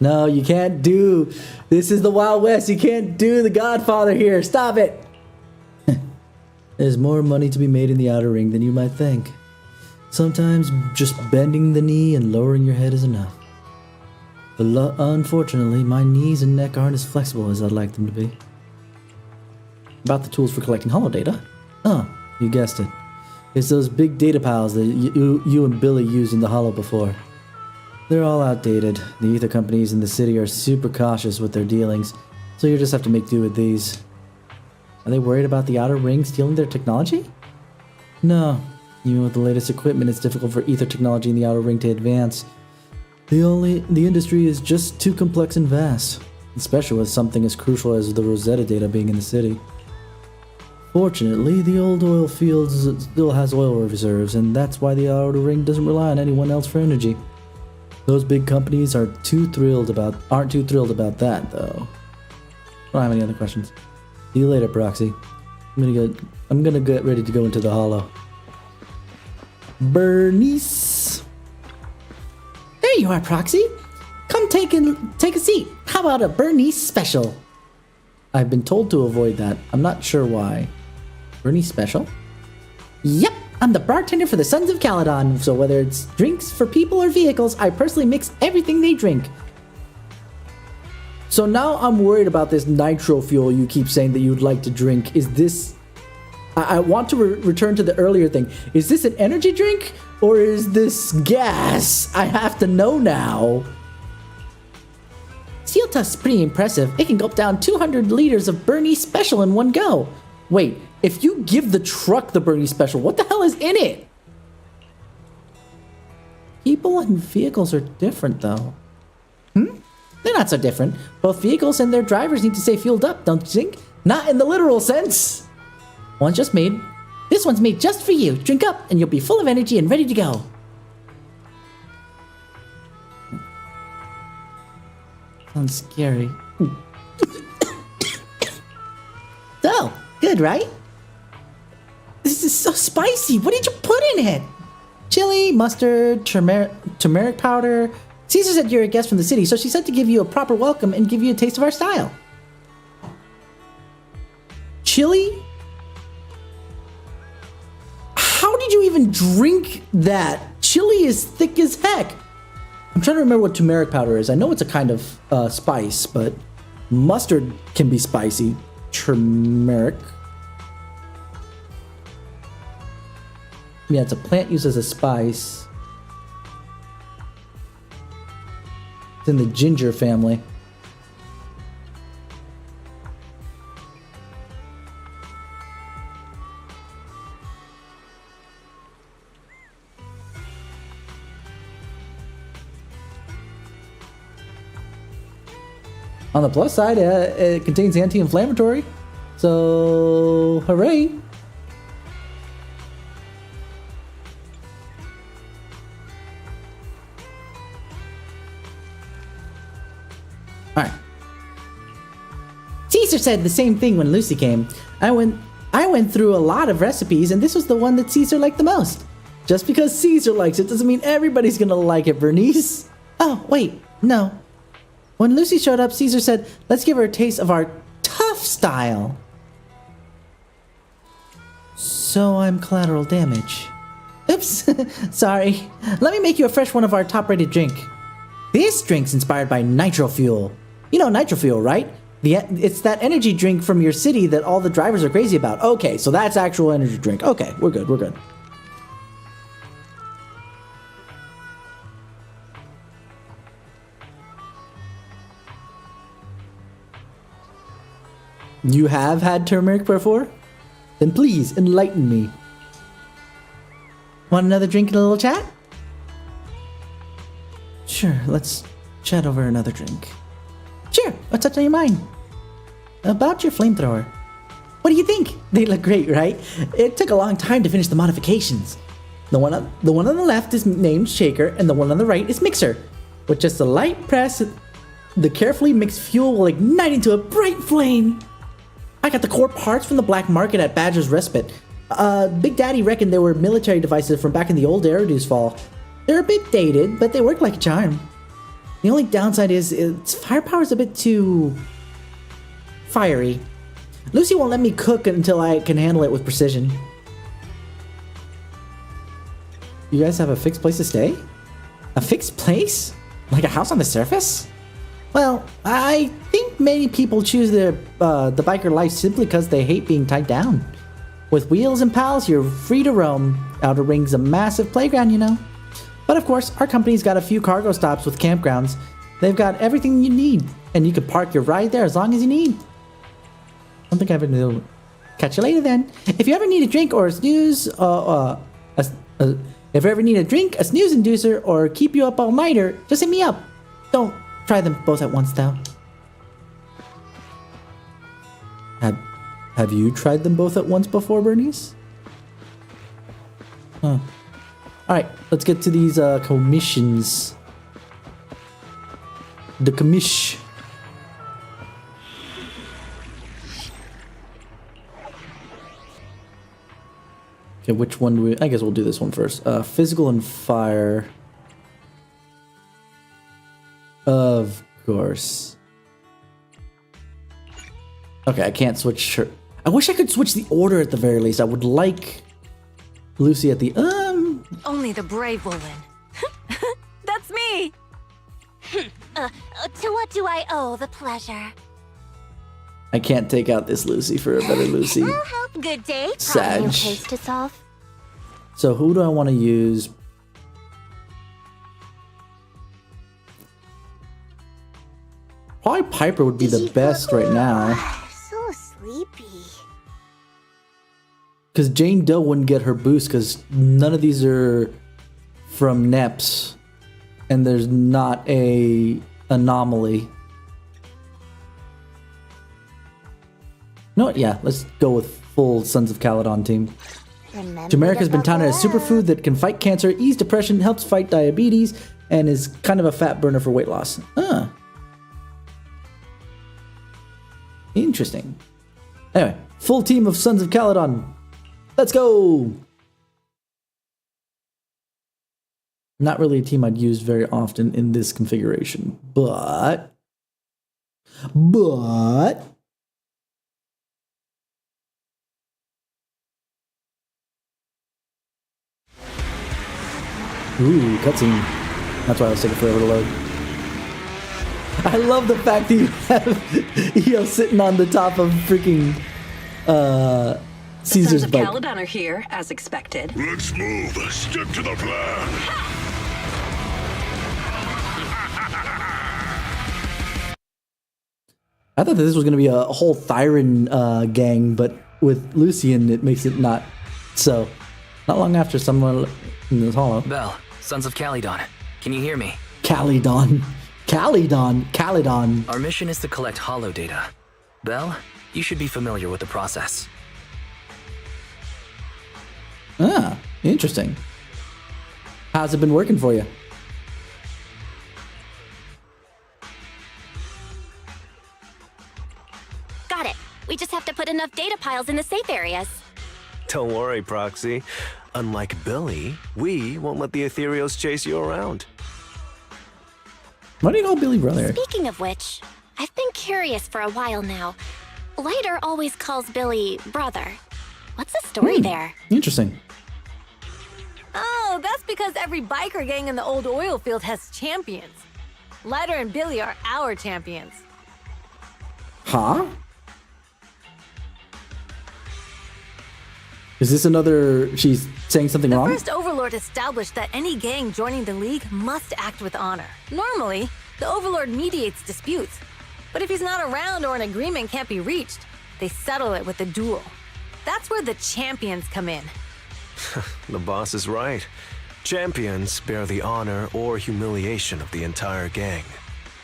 No, you can't do... This is the Wild West. You can't do the Godfather here. Stop it! There's more money to be made in the Outer Ring than you might think. Sometimes just bending the knee and lowering your head is enough. But unfortunately, my knees and neck aren't as flexible as I'd like them to be. About the tools for collecting holodata? Oh, you guessed it. It's those big data piles that you and Billy used in the hollow before. They're all outdated. The ether companies in the city are super cautious with their dealings, so you just have to make do with these. Are they worried about the Outer Ring stealing their technology? No. Even with the latest equipment, it's difficult for ether technology in the Outer Ring to advance. The industry is just too complex and vast, especially with something as crucial as the Rosetta data being in the city. Fortunately, the old oil fields still has oil reserves, and that's why the Outer Ring doesn't rely on anyone else for energy. Those big companies aren't too thrilled about that, though. I don't have any other questions. See you later, Proxy. I'm gonna get ready to go into the hollow. Bernice. There you are, Proxy. Come take a seat. How about a Bernice special? I've been told to avoid that. I'm not sure why. Bernice special? Yep, I'm the bartender for the Sons of Caledon, so whether it's drinks for people or vehicles, I personally mix everything they drink. So now I'm worried about this nitro fuel you keep saying that you'd like to drink. Is this... I want to return to the earlier thing. Is this an energy drink or is this gas? I have to know now. Steel Tusk's pretty impressive. It can gulp down 200 liters of Bernie Special in one go. Wait, if you give the truck the Bernie Special, what the hell is in it? People and vehicles are different, though. They're not so different. Both vehicles and their drivers need to stay fueled up, don't you think? Not in the literal sense. This one's made just for you. Drink up and you'll be full of energy and ready to go. Sounds scary. So, good, right? This is so spicy. What did you put in it? chili, mustard, turmeric powder. Caesar said you're a guest from the city, so she said to give you a proper welcome and give you a taste of our style. Chili? How did you even drink that? Chili is thick as heck. I'm trying to remember what turmeric powder is. I know it's a kind of spice, but mustard can be spicy. Turmeric. Yeah, it's a plant used as a spice. It's in the ginger family. On the plus side, it contains anti-inflammatory, so hooray! All right. Caesar said the same thing when Lucy came. I went through a lot of recipes, and this was the one that Caesar liked the most. Just because Caesar likes it doesn't mean everybody's gonna like it, Bernice. Oh wait, no. When Lucy showed up, Caesar said, let's give her a taste of our tough style. So I'm collateral damage. Oops, sorry. Let me make you a fresh one of our top-rated drink. This drink's inspired by nitro fuel. You know nitro fuel, right? It's that energy drink from your city that all the drivers are crazy about. Okay, so that's actual energy drink. Okay, we're good, we're good. You have had turmeric before? Then please enlighten me. Want another drink and a little chat? Sure, let's chat over another drink. Sure, what's on your mind? About your flamethrower. What do you think? They look great, right? It took a long time to finish the modifications. The one on the left is named Shaker, and the one on the right is Mixer. With just a light press, the carefully mixed fuel will ignite into a bright flame. I got the core parts from the black market at Badger's Respite. Big Daddy reckoned they were military devices from back in the old Eridu's fall. They're a bit dated, but they work like a charm. The only downside is its firepower is a bit too fiery. Lucy won't let me cook until I can handle it with precision. You guys have a fixed place to stay? A fixed place? Like a house on the surface? Well, I think many people choose the biker life simply because they hate being tied down. With wheels and pals, you're free to roam. Outer Ring's a massive playground, you know. But of course, our company's got a few cargo stops with campgrounds. They've got everything you need, and you can park your ride there as long as you need. I don't think I ever knew. Catch you later then. If you ever need a drink or a snooze, if you ever need a drink, a snooze inducer, or keep you up all nighter, just hit me up. Don't try them both at once, though. Have you tried them both at once before, Bernice? Huh. Alright, let's get to these commissions. The commish. Okay, which one do we... I guess we'll do this one first. Physical and fire. Of course. Okay, I can't switch her. I wish I could switch the order at the very least. I would like Lucy at the... Only the brave will win. That's me! To what do I owe the pleasure? I can't take out this Lucy for a better Lucy. I'll help. Good day. Sag. New case to solve. So who do I want to use? Probably Piper would be the best right now. So sleepy. Because Jane Doe wouldn't get her boost because none of these are from Neps. And there's not a anomaly. No, yeah, let's go with full Sons of Caledon team. Jamaica's been touted as a superfood that can fight cancer, ease depression, helps fight diabetes, and is kind of a fat burner for weight loss. Interesting. Anyway, full team of Sons of Caledon. Let's go! Not really a team I'd use very often in this configuration, but ooh, cutscene. That's why I was taking forever to load. I love the fact that you have Io sitting on the top of freaking Caesar's Sons of bike. Caledon are here, as expected. Let's move. Stick to the plan. I thought that this was going to be a whole Thyron gang, but with Lucian, it makes it not so. Not long after someone in this hollow. Bell, Sons of Caledon, can you hear me? Caledon. Our mission is to collect hollow data. Bell, you should be familiar with the process. Ah, interesting. How's it been working for you? Got it. We just have to put enough data piles in the safe areas. Don't worry, Proxy. Unlike Billy, we won't let the Ethereals chase you around. Why do you call Billy brother? Speaking of which, I've been curious for a while now. Lighter always calls Billy brother. What's the story there? Interesting. Oh, that's because every biker gang in the old oil field has champions. Lighter and Billy are our champions. Huh? Is this another... She's saying something The wrong? first Overlord established that any gang joining the League must act with honor. Normally, the Overlord mediates disputes. But if he's not around or an agreement can't be reached, they settle it with a duel. That's where the champions come in. The boss is right. Champions bear the honor or humiliation of the entire gang.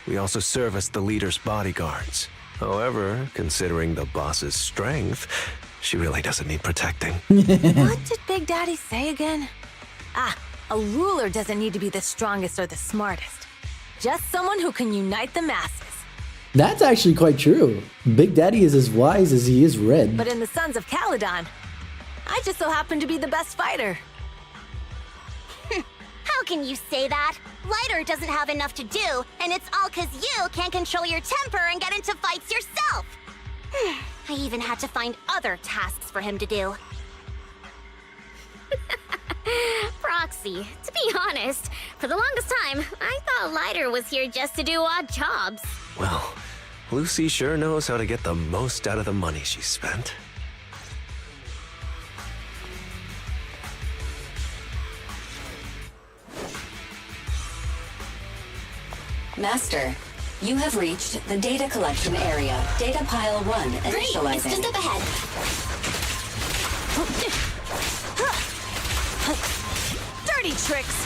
We also serve as the leader's bodyguards. However, considering the boss's strength, she really doesn't need protecting. What did Big Daddy say again? Ah, a ruler doesn't need to be the strongest or the smartest. Just someone who can unite the masses. That's actually quite true. Big Daddy is as wise as he is red. But in the Sons of Caledon, I just so happen to be the best fighter. How can you say that? Lighter doesn't have enough to do, and it's all 'cause you can't control your temper and get into fights yourself. I even had to find other tasks for him to do. Proxy, to be honest, for the longest time, I thought Lighter was here just to do odd jobs. Well, Lucy sure knows how to get the most out of the money she spent. Master, you have reached the data collection area. Data pile 1 initializing. Great, it's just up ahead. Dirty tricks!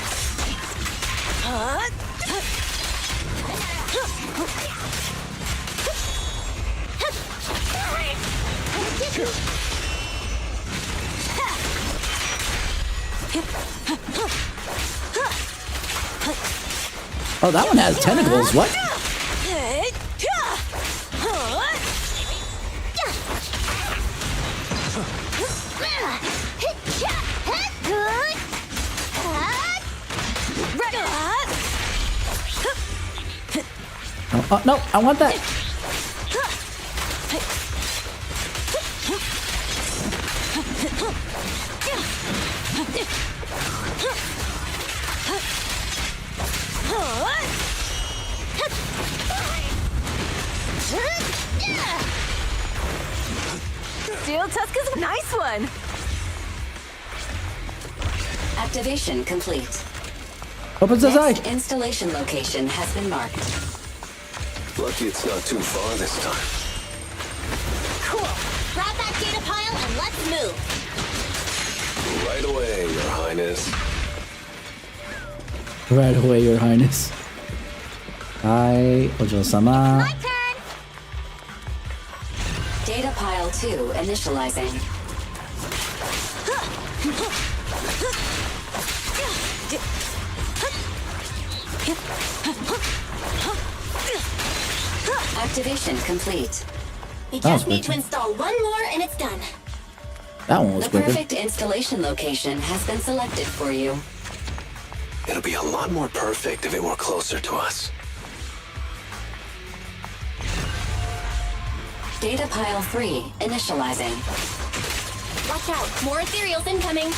Oh, that one has tentacles. What? Oh, no, I want that. Steel Tusk is a nice one. Activation complete. Open says I. Next installation location has been marked. Lucky it's not too far this time. Cool. Grab that data pile and let's move. Right away, Your Highness. Right away, Your Highness. Hi, Ojo-sama. My turn. Data pile 2 initializing. Activation complete. We just need to install one more and it's done. That one was The quicker. perfect installation location has been selected for you. It'll be a lot more perfect if it were closer to us. Data pile 3 initializing. Watch out, more ethereals incoming.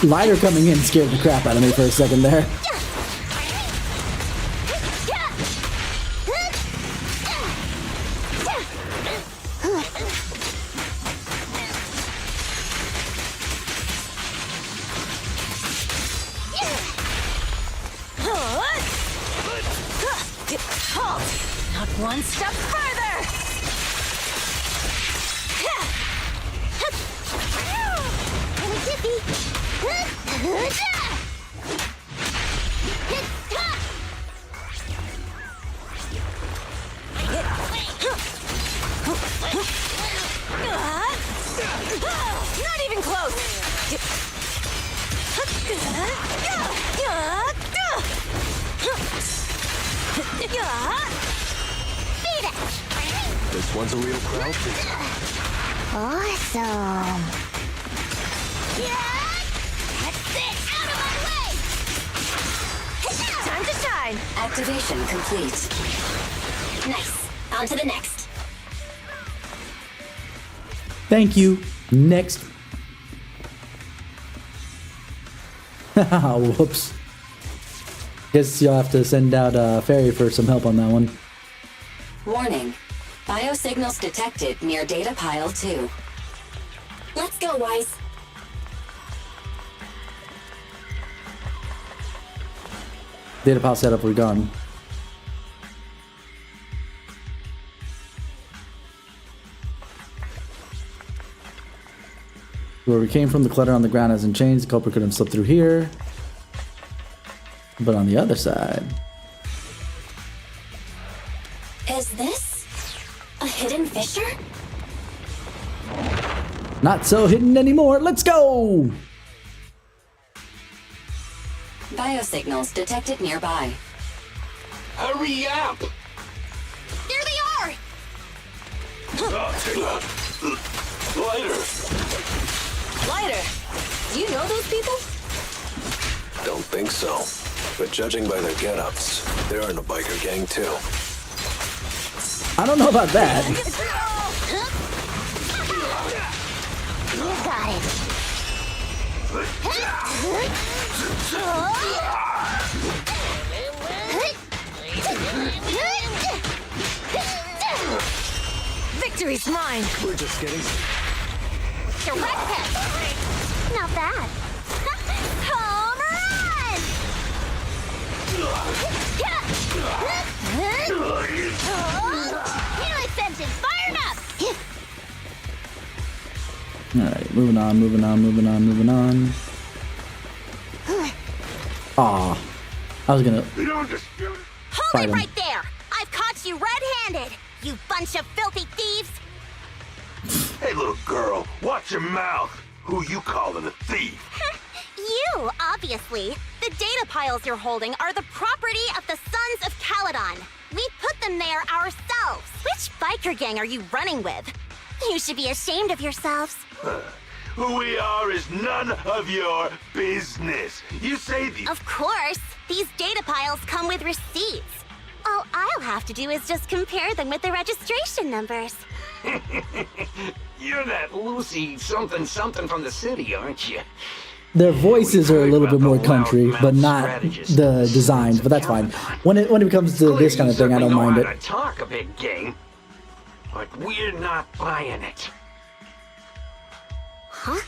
Lighter coming in scared the crap out of me for a second there. Not one step further! Not even close! This one's a real crowd pleaser. Awesome. That's it! Out of my way! Time to shine! Activation complete. Nice. On to the next. Thank you. Next. Whoops. Guess you'll have to send out a ferry for some help on that one. Warning. Biosignals detected near data pile 2. Let's go, Wise. Data pile setup, we're gone. Where we came from, the clutter on the ground hasn't changed. The culprit could have slipped through here. But on the other side... Is this a hidden fissure? Not so hidden anymore. Let's go! Biosignals detected nearby. Hurry up! There they are! Lighter, do you know those people? Don't think so. But judging by their get-ups, they're in a biker gang too. I don't know about that. You got it. Victory's mine! We're just getting... Direct hit! Not bad. Home run! Helix engine fired up! Alright, moving on, moving on, moving on, moving on. Aw. I was gonna... Hold fight it him. right there! I've caught you red-handed, you bunch of filthy thieves! Hey, little girl, watch your mouth. Who you calling a thief? You, obviously. The data piles you're holding are the property of the Sons of Caledon. We put them there ourselves. Which biker gang are you running with? You should be ashamed of yourselves. Who we are is none of your business. You say the... Of course. These data piles come with receipts. All I'll have to do is just compare them with the registration numbers. You're that Lucy something from the city, aren't you? Their voices are a little bit more country, but not the designs, but that's fine. When it comes to this kind of thing, I don't mind it. Talk a big game, but we're not buying it. Huh?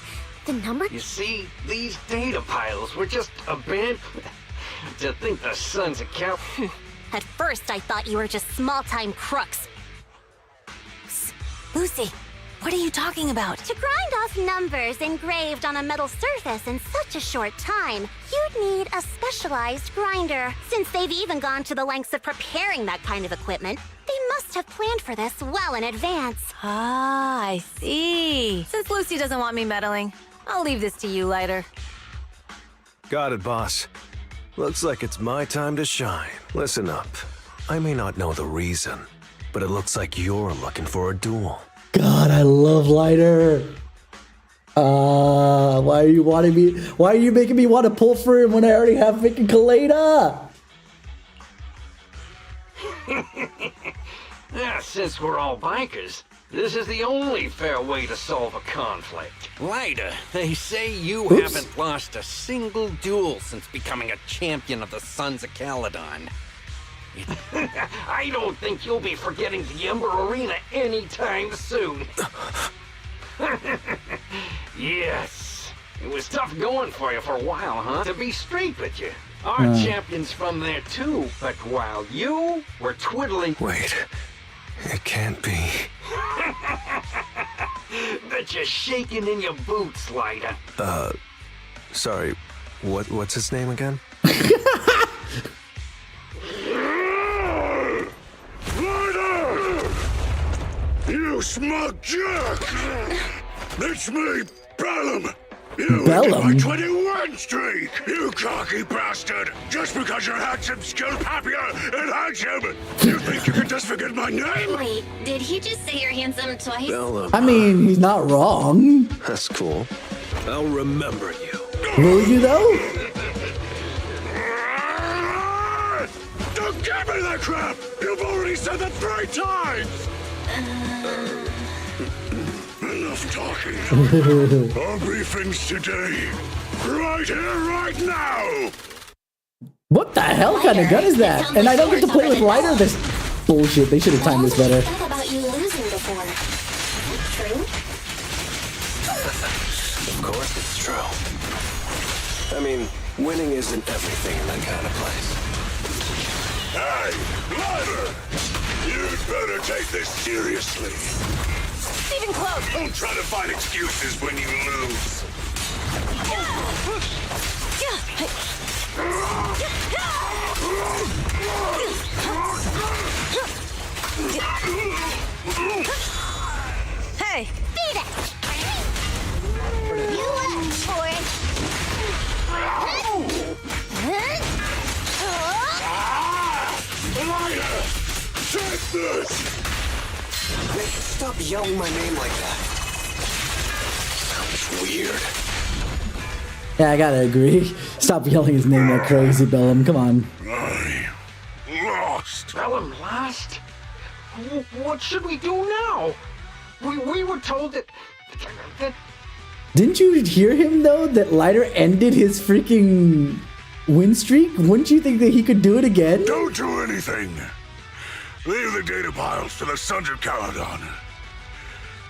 The number? You see, these data piles were just abandoned. To think the Sons of Cal... At first, I thought you were just small-time crooks. Lucy, what are you talking about? To grind off numbers engraved on a metal surface in such a short time, you'd need a specialized grinder. Since they've even gone to the lengths of preparing that kind of equipment, they must have planned for this well in advance. Ah, I see. Since Lucy doesn't want me meddling, I'll leave this to you, Lighter. Got it, boss. Looks like it's my time to shine. Listen up. I may not know the reason, but it looks like you're looking for a duel. God, I love Lighter. Why are you wanting me? Why are you making me want to pull for him when I already have freaking Kaleda? Yeah, since we're all bikers, this is the only fair way to solve a conflict. Ryder, they say you Oops. haven't lost a single duel since becoming a champion of the Sons of Caledon. I don't think you'll be forgetting the Ember Arena anytime soon. Yes, it was tough going for you for a while, huh? To be straight with you. Our champion's from there too, but while you were twiddling... Wait, it can't be. That you're shaking in your boots, Ryder. Sorry, what's his name again? Ryder! You smug jerk! It's me, Bellum! You Bellum? ended my 21 streak! You cocky bastard! Just because you're handsome, skilled, happier, and handsome! You think you can just forget my name? Wait, did he just say you're handsome twice? I mean, he's not wrong. That's cool. I'll remember you. Will you though? Don't give me that crap! You've already said that 3 times! Enough talking. Our briefings today. Right here, right now! What the hell kind of gun is that? And I don't get to play with Lighter this bullshit. They should have timed this better. Talk about you losing before. True? Of course it's true. I mean, winning isn't everything in that kind of place. Hey, Lighter! You'd better take this seriously. Even close. Don't try to find excuses when you lose. Hey! Beat it! You asked for it! Lighter! Take this! Hey, stop yelling my name like that. Sounds weird. Yeah, I gotta agree. Stop yelling his name like crazy, Bellum. Come on. I lost. Bellum lost? What should we do now? We were told that... Didn't you hear him though? That Lighter ended his freaking win streak? Wouldn't you think that he could do it again? Don't do anything. Leave the data piles to the Sons of Caledon.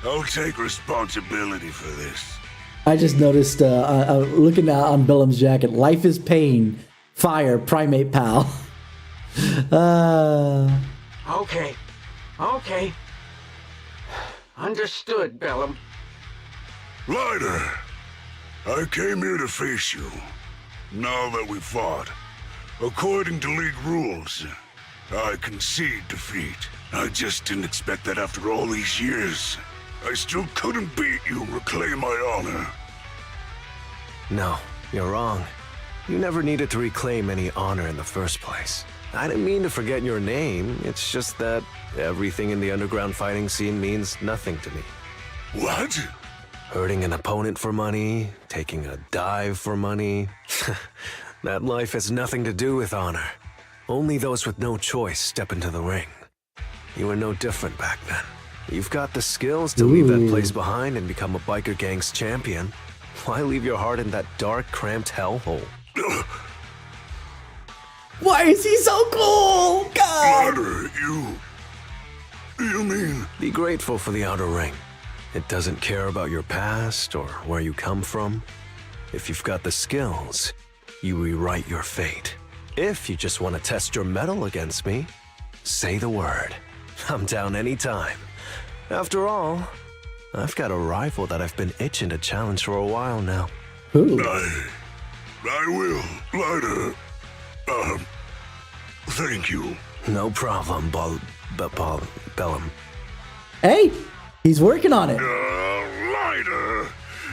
I'll take responsibility for this. I just noticed, looking on Bellum's jacket, life is pain, fire, primate pal. Okay. Understood, Bellum. Lighter, I came here to face you. Now that we fought, according to League rules, I concede defeat. I just didn't expect that after all these years. I still couldn't beat you and reclaim my honor. No, you're wrong. You never needed to reclaim any honor in the first place. I didn't mean to forget your name. It's just that everything in the underground fighting scene means nothing to me. What? Hurting an opponent for money, taking a dive for money. That life has nothing to do with honor. Only those with no choice step into the ring. You were no different back then. You've got the skills to leave that place behind and become a biker gang's champion. Why leave your heart in that dark, cramped hellhole? Why is he so cool? God! Lighter, you mean... Be grateful for the outer ring. It doesn't care about your past or where you come from. If you've got the skills, you rewrite your fate. If you just want to test your mettle against me, say the word. I'm down anytime. After all, I've got a rival that I've been itching to challenge for a while now. Who? I will, Lighter. Thank you. No problem, Bellum. Hey, he's working on it. Lighter,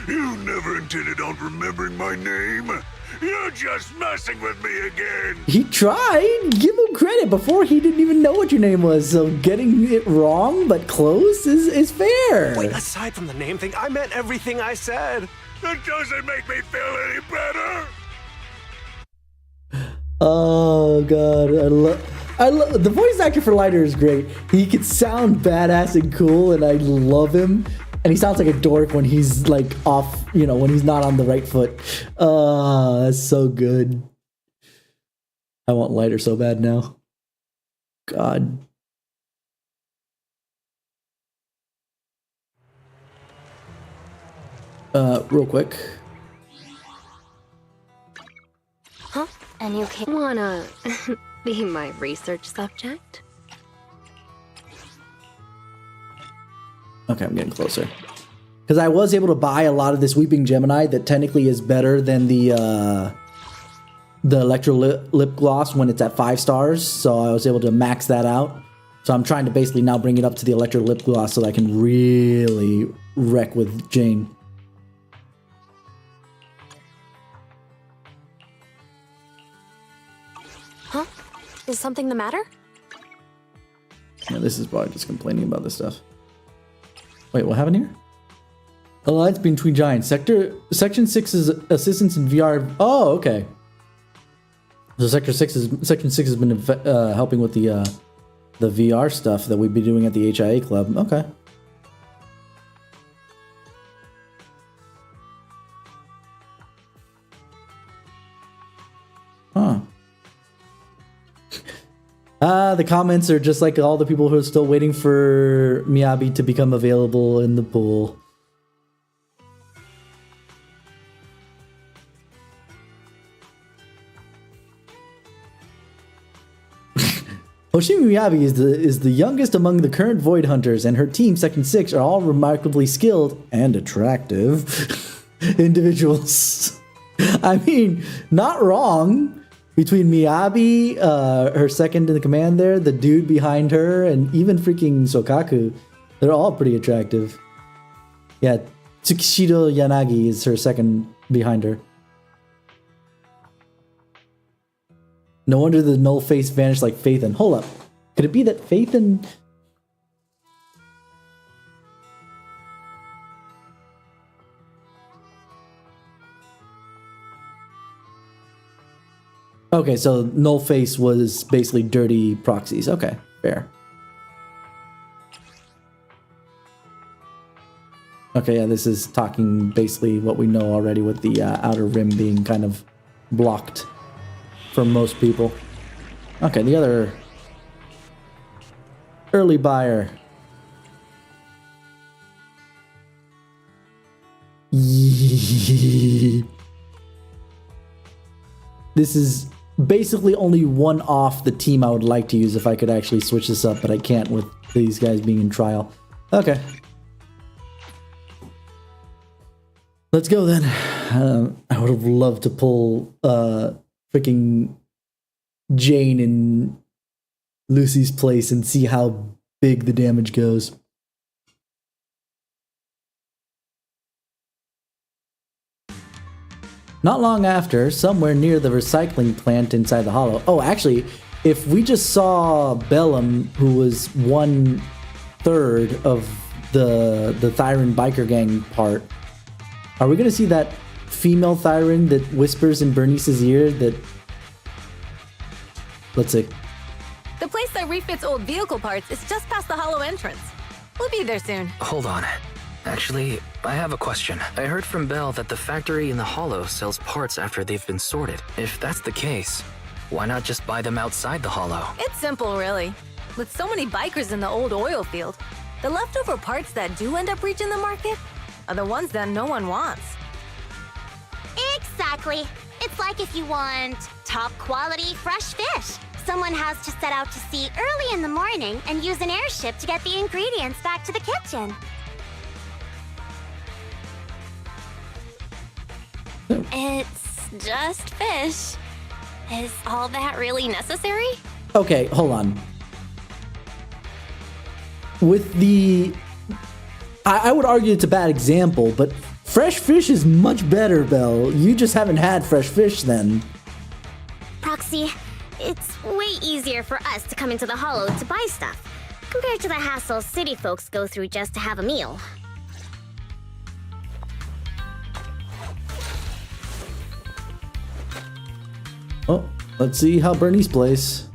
you never intended on remembering my name. You're just messing with me again. He tried. Give him credit. Before, he didn't even know what your name was, so getting it wrong but close is fair. Wait, aside from the name thing, I meant everything I said. That doesn't make me feel any better. Oh god, I love the voice actor for Lighter is great. He can sound badass and cool, and I love him. And he sounds like a dork when he's like off, you know, when he's not on the right foot. That's so good. I want Lighter so bad now. God. Real quick. Huh? And you wanna be my research subject? Okay, I'm getting closer. Because I was able to buy a lot of this Weeping Gemini that technically is better than the Electro Lip Gloss when it's at 5 stars. So I was able to max that out. So I'm trying to basically now bring it up to the Electro Lip Gloss so that I can really wreck with Jane. Huh? Is something the matter? Yeah, this is probably just complaining about this stuff. Wait, what happened here? Alliance between giants. Section 6's assistance in VR. Oh, okay. So Section 6 has been helping with the VR stuff that we've been doing at the HIA Club. Okay. Huh. The comments are just like all the people who are still waiting for Miyabi to become available in the pool. Hoshimi Miyabi is the youngest among the current Void Hunters, and her team, Section 6, are all remarkably skilled and attractive individuals. I mean, not wrong. Between Miyabi, her second in the command there, the dude behind her, and even freaking Sokaku, they're all pretty attractive. Yeah, Tsukishido Yanagi is her second behind her. No wonder the null face vanished like Phaethon. Hold up. Could it be that Phaethon... Okay, so null face was basically dirty proxies. Okay, fair. Okay, yeah, this is talking basically what we know already with the outer rim being kind of blocked for most people. Okay, the other early buyer. This is basically only one off the team I would like to use if I could actually switch this up, but I can't with these guys being in trial. Okay. Let's go then. I would have loved to pull freaking Jane in Lucy's place and see how big the damage goes. Not long after, somewhere near the recycling plant inside the hollow. Oh, actually, if we just saw Bellum, who was 1/3 of the Thyron biker gang part, are we gonna see that female Thyron that whispers in Bernice's ear that... Let's see. The place that refits old vehicle parts is just past the hollow entrance. We'll be there soon. Hold on. Actually, I have a question. I heard from Belle that the factory in the hollow sells parts after they've been sorted. If that's the case, why not just buy them outside the hollow? It's simple, really. With so many bikers in the old oil field, the leftover parts that do end up reaching the market are the ones that no one wants. Exactly. It's like if you want top quality fresh fish. Someone has to set out to sea early in the morning and use an airship to get the ingredients back to the kitchen. It's just fish. Is all that really necessary? Okay, hold on. With the... I would argue it's a bad example, but Fresh fish is much better, Belle. You just haven't had fresh fish then. Proxy, it's way easier for us to come into the Hollow to buy stuff, compared to the hassle city folks go through just to have a meal. Oh, let's see how Bernice plays.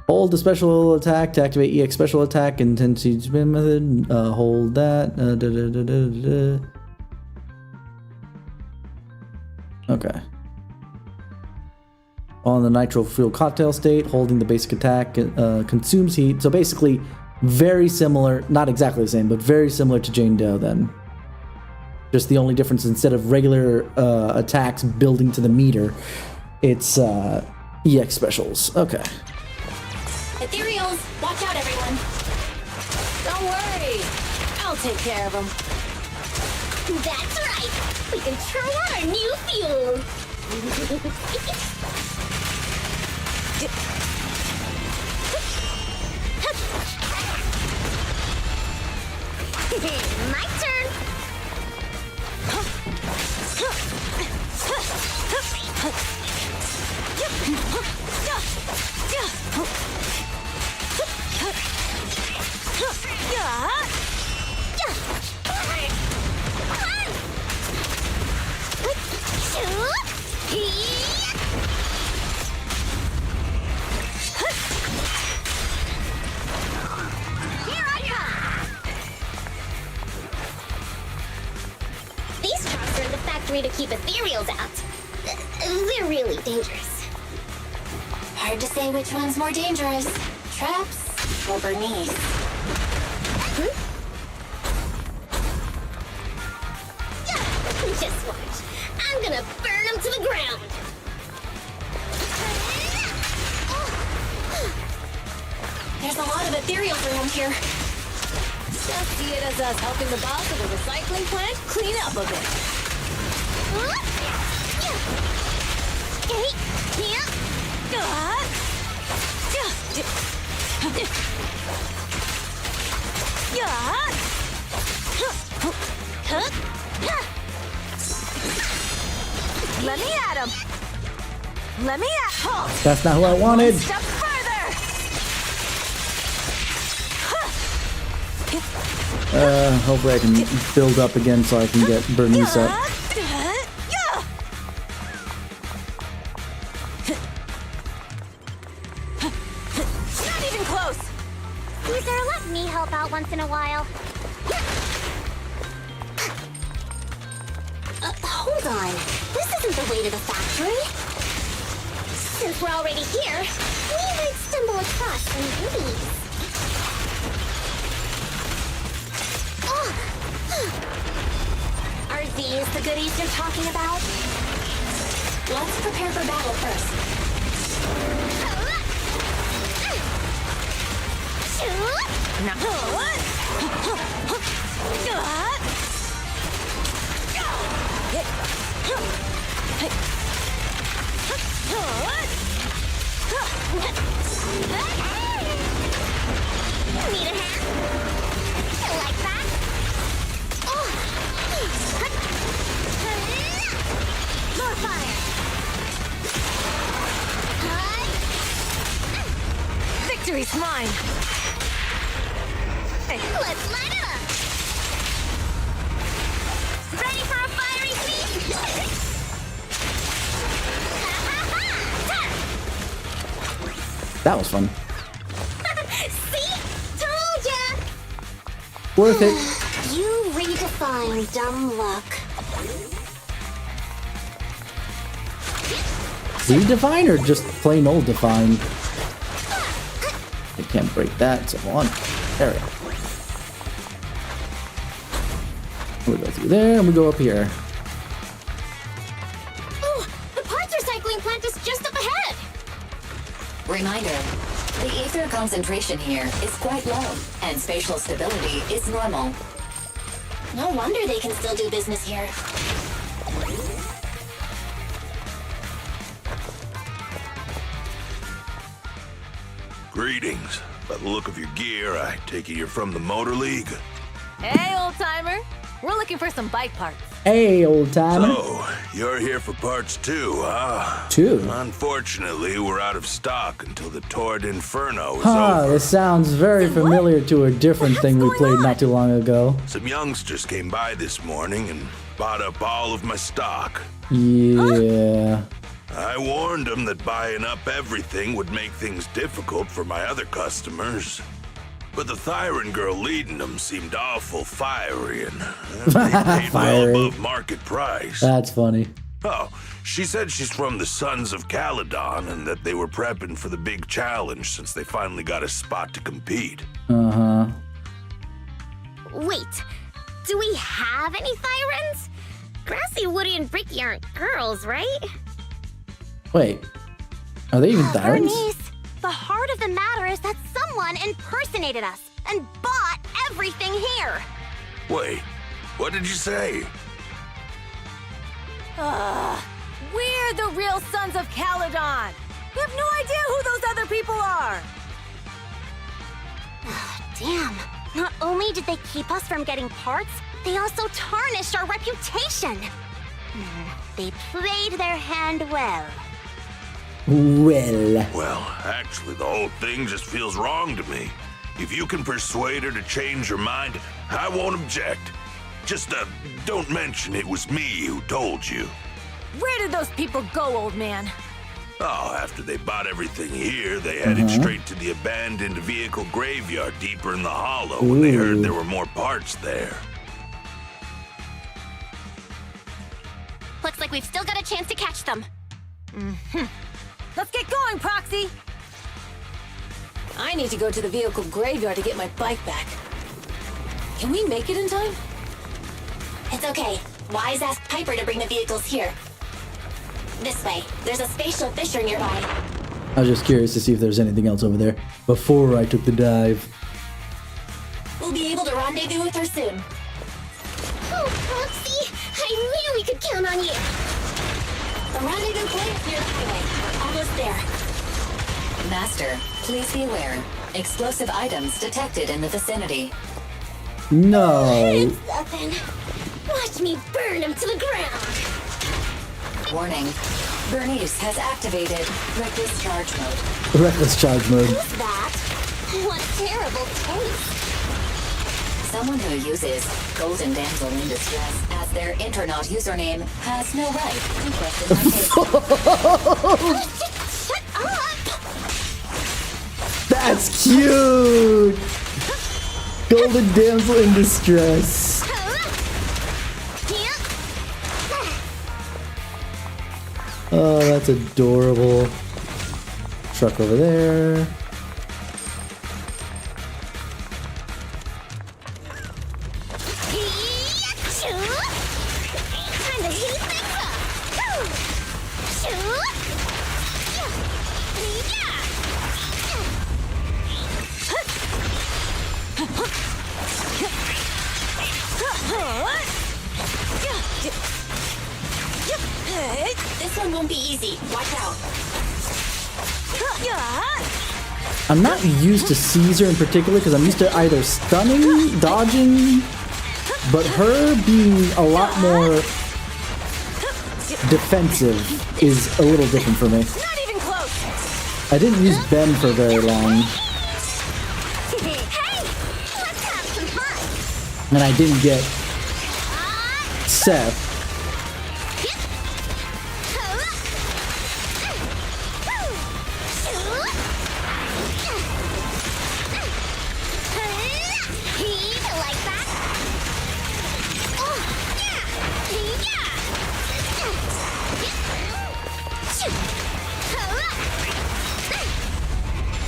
Hold the special attack to activate EX special attack intensity spin method. Hold that. Okay. On the nitro fuel cocktail state, holding the basic attack consumes heat. So basically, very similar, not exactly the same, but very similar to Jane Doe then. Just the only difference, instead of regular attacks building to the meter, it's EX specials. Okay. Ethereals, watch out, everyone. Don't worry. I'll take care of them. That's right! We can try out our new fuel! My turn! Here I come! These traps are in the factory to keep ethereals out. They're really dangerous. Hard to say which one's more dangerous. Traps or Bernice? Just watch. I'm gonna burn them to the ground. There's a lot of ethereals around here. Just see it as us helping the boss of the recycling plant clean up a bit. Let me at him. Let me at halt. That's not who I wanted. Step further. Hopefully I can build up again so I can get Bernice up. Not even close. Caesar, let me help out once in a while. Hold on. This isn't the way to the factory. Since we're already here, we might stumble across some goodies. Are these the goodies you're talking about? Let's prepare for battle first. Need a hand? You like that? More fire! Victory's mine. Hey. Let's light it up! Ready for a fiery feast? That was fun. See? Told ya! Worth it. You redefine dumb luck. Redefine or just plain old define? I can't break that, so on. There we go. We go through there and we go up here. Oh, the parts recycling plant is just up ahead! Reminder, the ether concentration here is quite low, and spatial stability is normal. No wonder they can still do business here. Greetings. By the look of your gear, I take it you're from the Motor League. Hey, old timer. We're looking for some bike parts. Hey, old timer. So, you're here for parts too, huh? Two? Unfortunately, we're out of stock until the Torrid Inferno is Huh, over. this sounds very familiar to a different thing we played not too long ago. Some youngsters came by this morning and bought up all of my stock. Yeah. I warned them that buying up everything would make things difficult for my other customers. But the Thyron girl leading them seemed awful fiery and they paid well above market price. That's funny. Oh, she said she's from the Sons of Caledon and that they were prepping for the big challenge since they finally got a spot to compete. Uh-huh. Wait, do we have any Thyrans? Grassy, Woody, and Bricky aren't girls, right? Wait. Are they even Thyrans? Bernice, the heart of the matter is that someone impersonated us and bought everything here. Wait, what did you say? We're the real Sons of Caledon. We have no idea who those other people are. Damn, not only did they keep us from getting parts, they also tarnished our reputation. They played their hand well. Well, actually, the whole thing just feels wrong to me. If you can persuade her to change her mind, I won't object. Just, don't mention it was me who told you. Where did those people go, old man? Oh, after they bought everything here, they headed straight to the abandoned vehicle graveyard deeper in the hollow when they heard there were more parts there. Looks like we've still got a chance to catch them. Let's get going, Proxy! I need to go to the vehicle graveyard to get my bike back. Can we make it in time? It's okay. Wise asked Piper to bring the vehicles here. This way. There's a spatial fissure nearby. I was just curious to see if there's anything else over there before I took the dive. We'll be able to rendezvous with her soon. Oh, Proxy! I knew we could count on you! The rendezvous point is near the highway. We're almost there. Master, please be aware. Explosive items detected in the vicinity. No. It's nothing. Watch me burn him to the ground. Warning. Bernice has activated reckless charge mode. Reckless charge mode. Who's that? What terrible taste. Someone who uses Golden Damsel in Distress as their Internaut username has no right to question my taste. Shut up! That's cute! Golden damsel in distress. Oh, that's adorable. Truck over there. Time to heat things up! This one won't be easy. Watch out. I'm not used to Caesar in particular because I'm used to either stunning, dodging, but her being a lot more defensive is a little different for me. Not even close. I didn't use Ben for very long. And I didn't get Seth.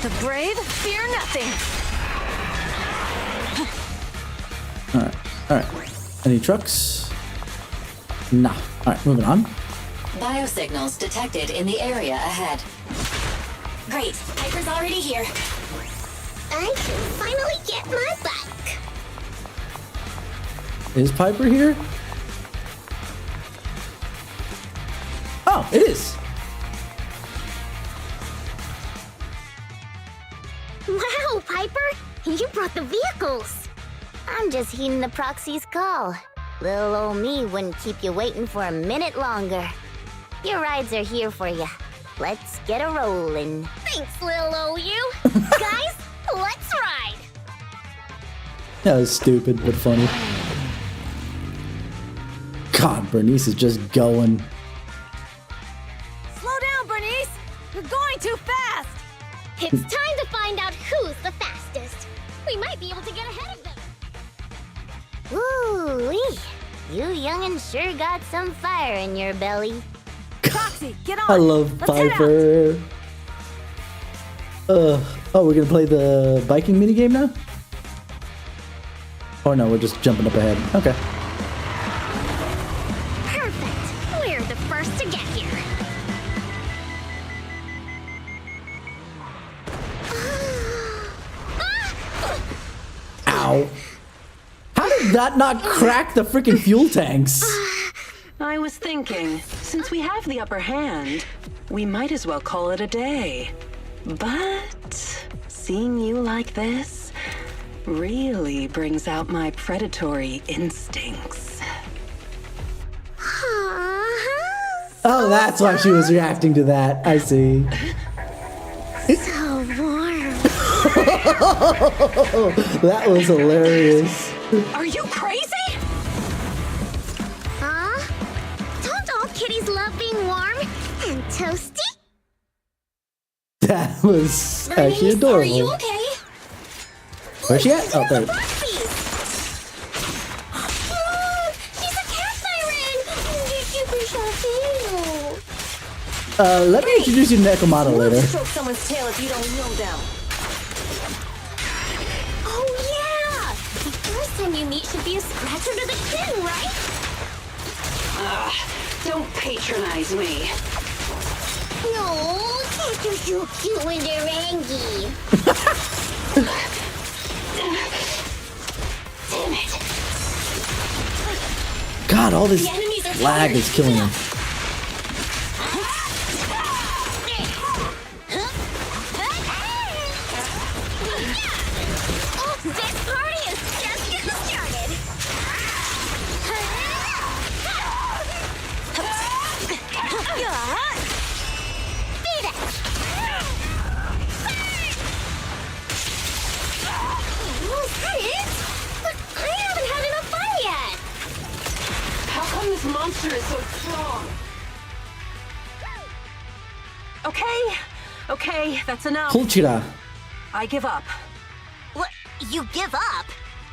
The brave fear nothing. Alright. Any trucks? Nah. Alright, moving on. Biosignals detected in the area ahead. Great. Piper's already here. I can finally get my bike. Is Piper here? Oh, it is. Wow, Piper! You brought the vehicles! I'm just heeding the proxy's call. Little old me wouldn't keep you waiting for a minute longer. Your rides are here for you. Let's get a rollin'. Thanks, little old you. Guys, let's ride. That was stupid, but funny. God, Bernice is just going. Slow down, Bernice! You're going too fast! It's time to find out who's the fastest. We might be able to get ahead of them. Ooh-wee. You young'uns sure got some fire in your belly. Foxy, get on! I love Let's head Piper. Oh, we're gonna play the biking minigame now? Or no, we're just jumping up ahead. Okay. Perfect. We're the first to get here. Ow. How did that not crack the freaking fuel tanks? I was thinking, since we have the upper hand, we might as well call it a day. But seeing you like this really brings out my predatory instincts. Oh, that's why she was reacting to that. I see. So warm. That was hilarious. Are you crazy? Huh? Don't all kitties love being warm and toasty? That was actually adorable. Are you okay? Where's she at? Oh, there. She's a cat siren! Let me introduce you to Nekomata later. Stroke someone's tail if you don't know them. Oh yeah! The first time you meet should be a scratch under the chin, right? Don't patronize me. No, cats are so cute when they're angry. Damn it. God, all this lag is killing him. Oh, this party is just getting started. Beat it. Was that it? But I haven't had enough fun yet. How come this monster is so strong? Okay, that's enough. Pulchira. I give up. What? You give up?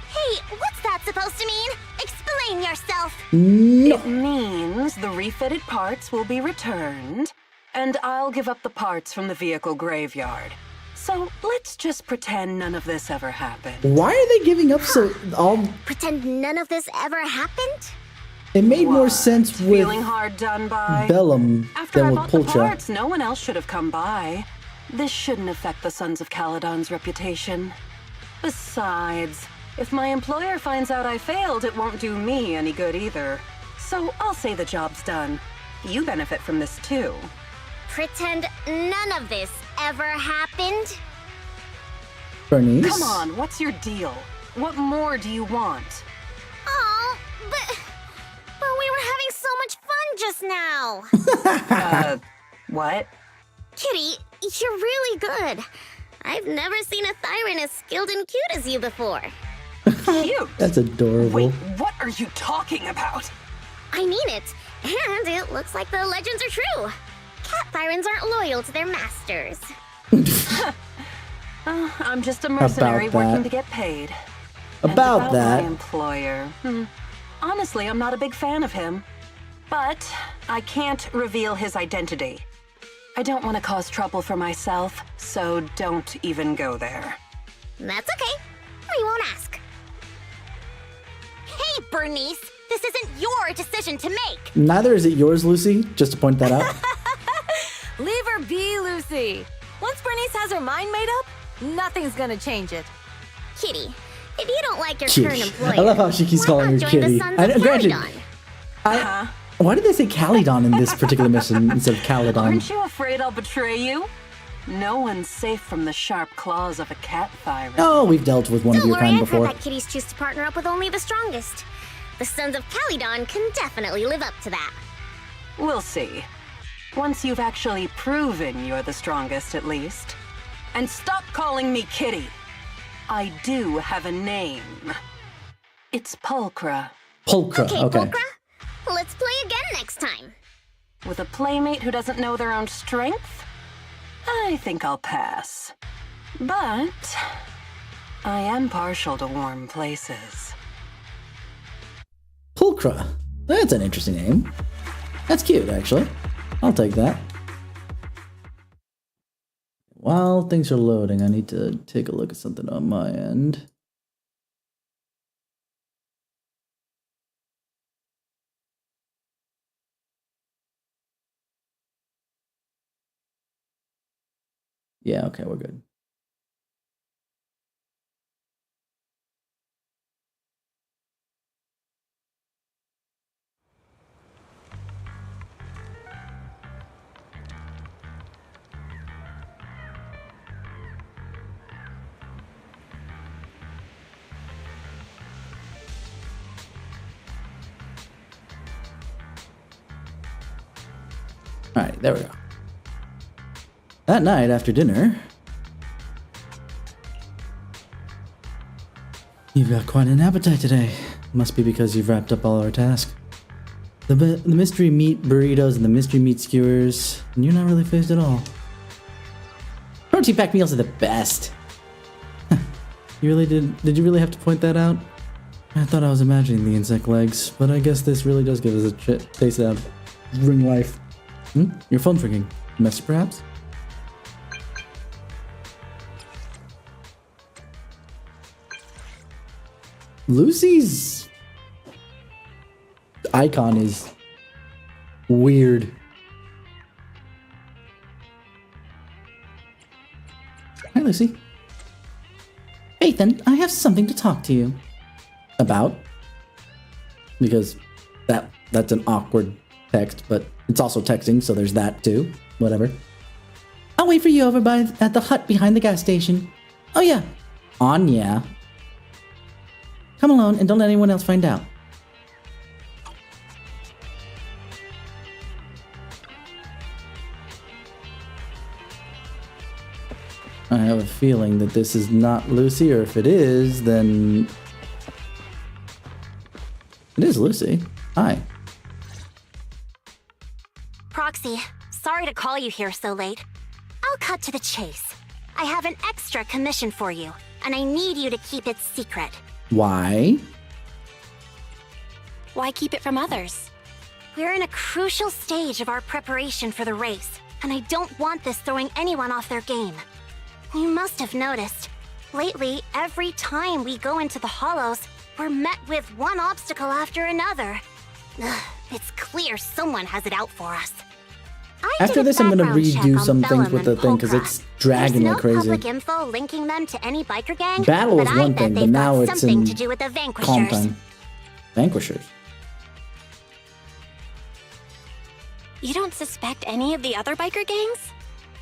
Hey, what's that supposed to mean? Explain yourself. No. It means the refitted parts will be returned, and I'll give up the parts from the vehicle graveyard. So let's just pretend none of this ever happened. Why are they giving up so all? Pretend none of this ever happened? It made more sense with Feeling hard done by? Bellum After than I with bought the Pulcha. parts, no one else should have come by. This shouldn't affect the Sons of Caledon's reputation. Besides, if my employer finds out I failed, it won't do me any good either. So I'll say the job's done. You benefit from this too. Pretend none of this ever happened? Bernice. Come on, what's your deal? What more do you want? Oh, but we were having so much fun just now. What? Kitty, you're really good. I've never seen a Thyran as skilled and cute as you before. Cute? That's adorable. Wait, what are you talking about? I mean it. And it looks like the legends are true. Cat Thyrans aren't loyal to their masters. I'm just a mercenary About that. working to get paid. About And that. my employer. Honestly, I'm not a big fan of him. But I can't reveal his identity. I don't want to cause trouble for myself, so don't even go there. That's okay. We won't ask. Hey, Bernice! This isn't your decision to make! Neither is it yours, Lucy, just to point that out. Leave her be, Lucy. Once Bernice has her mind made up, nothing's gonna change it. Kitty, if you don't like your Kitty. current employer, I love how she keeps why calling not her join Kitty. the Sons of Granted, Caledon? why did they say Calydon in this particular mission instead of Caledon? Aren't you afraid I'll betray you? No one's safe from the sharp claws of a cat Thyran. Oh, we've dealt with one of Don't your worry, kind I've heard before. that kitties choose to partner up with only the strongest. The Sons of Caledon can definitely live up to that. We'll see. Once you've actually proven you're the strongest, at least. And stop calling me Kitty. I do have a name. It's Pulchra. Pulchra, okay. Pulchra, let's play again next time. With a playmate who doesn't know their own strength? I think I'll pass. But I am partial to warm places. Pulchra. That's an interesting name. That's cute, actually. I'll take that. While things are loading, I need to take a look at something on my end. Yeah, okay, we're good. All right, there we go. That night after dinner, you've got quite an appetite today. Must be because you've wrapped up all our tasks. The mystery meat burritos and the mystery meat skewers, and you're not really phased at all. Protein packed meals are the best. You really did you really have to point that out? I thought I was imagining the insect legs, but I guess this really does give us a taste of ring life. Your phone's ringing. Message perhaps? Lucy's icon is weird. Hi, Lucy. Ethan, I have something to talk to you about. Because that's an awkward text, but it's also texting, so there's that too. Whatever. I'll wait for you over at the hut behind the gas station. Oh yeah. Anya. Come alone and don't let anyone else find out. I have a feeling that this is not Lucy, or if it is, then... It is Lucy. Hi. Proxy, sorry to call you here so late. I'll cut to the chase. I have an extra commission for you, and I need you to keep it secret. Why? Why keep it from others? We're in a crucial stage of our preparation for the race, and I don't want this throwing anyone off their game. You must have noticed. Lately, every time we go into the Hollows, we're met with one obstacle after another. Ugh, it's clear someone has it out for us. After this, I'm gonna redo some things with the thing because it's dragging like crazy. There's no public info linking them to any biker gang. Battle was one thing, but now it's something in to do with the Vanquishers. calm time. Vanquishers. You don't suspect any of the other biker gangs?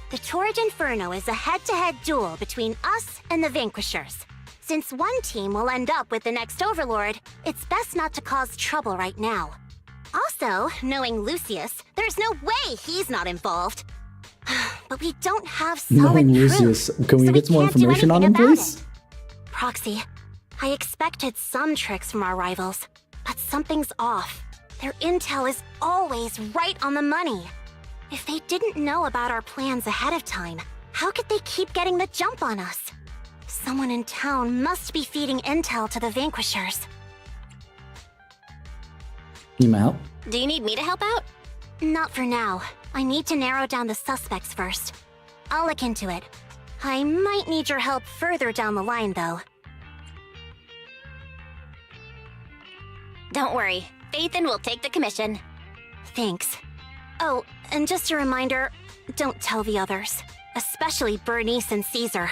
The Torrid Inferno is a head-to-head duel between us and the Vanquishers. Since one team will end up with the next Overlord, it's best not to cause trouble right now. Also, knowing Lucius, there's no way he's not involved. But we don't have solid Knowing proof, Lucius, can we so get some more can't do information on him, anything about please? it. Proxy, I expected some tricks from our rivals, but something's off. Their intel is always right on the money. If they didn't know about our plans ahead of time, how could they keep getting the jump on us? Someone in town must be feeding intel to the Vanquishers. Need my help? Do you need me to help out? Not for now. I need to narrow down the suspects first. I'll look into it. I might need your help further down the line, though. Don't worry. Ethan will take the commission. Thanks. Oh, and just a reminder, don't tell the others. Especially Bernice and Caesar.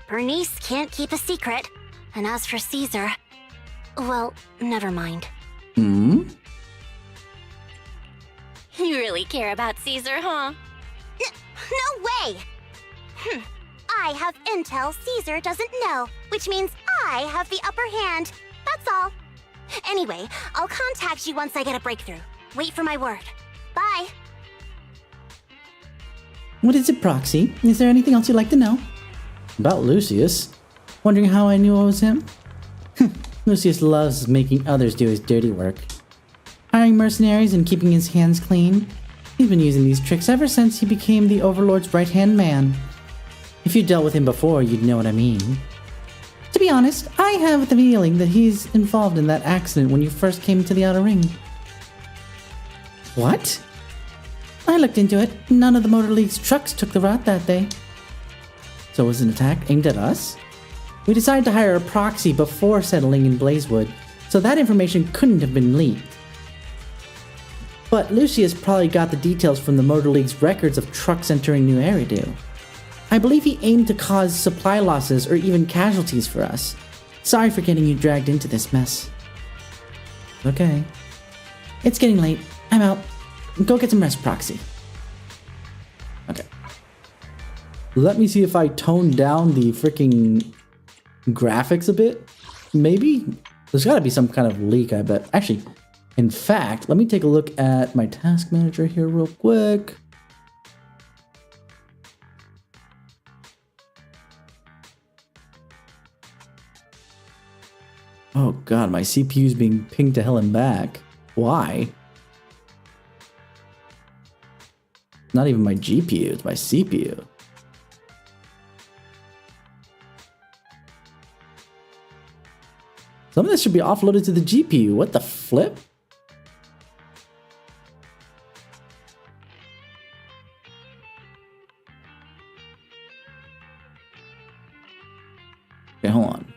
Bernice can't keep a secret. And as for Caesar... well, never mind. Hmm? You really care about Caesar, huh? No way! I have intel Caesar doesn't know, which means I have the upper hand. That's all. Anyway, I'll contact you once I get a breakthrough. Wait for my word. Bye. What is it, Proxy? Is there anything else you'd like to know? About Lucius? Wondering how I knew it was him? Lucius loves making others do his dirty work. Hiring mercenaries and keeping his hands clean. He's been using these tricks ever since he became the Overlord's right-hand man. If you dealt with him before, you'd know what I mean. To be honest, I have the feeling that he's involved in that accident when you first came to the Outer Ring. What? I looked into it. None of the Motor League's trucks took the route that day. So it was an attack aimed at us? We decided to hire a proxy before settling in Blazewood, so that information couldn't have been leaked. But Lucius probably got the details from the Motor League's records of trucks entering New Eridu. I believe he aimed to cause supply losses or even casualties for us. Sorry for getting you dragged into this mess. Okay. It's getting late. I'm out. Go get some rest, Proxy. Okay. Let me see if I tone down the freaking graphics a bit. Maybe? There's gotta be some kind of leak, I bet. Actually, in fact, let me take a look at my task manager here real quick. Oh god, my CPU's being pinged to hell and back. Why? Not even my GPU, it's my CPU. Some of this should be offloaded to the GPU. What the flip? Okay, hold on.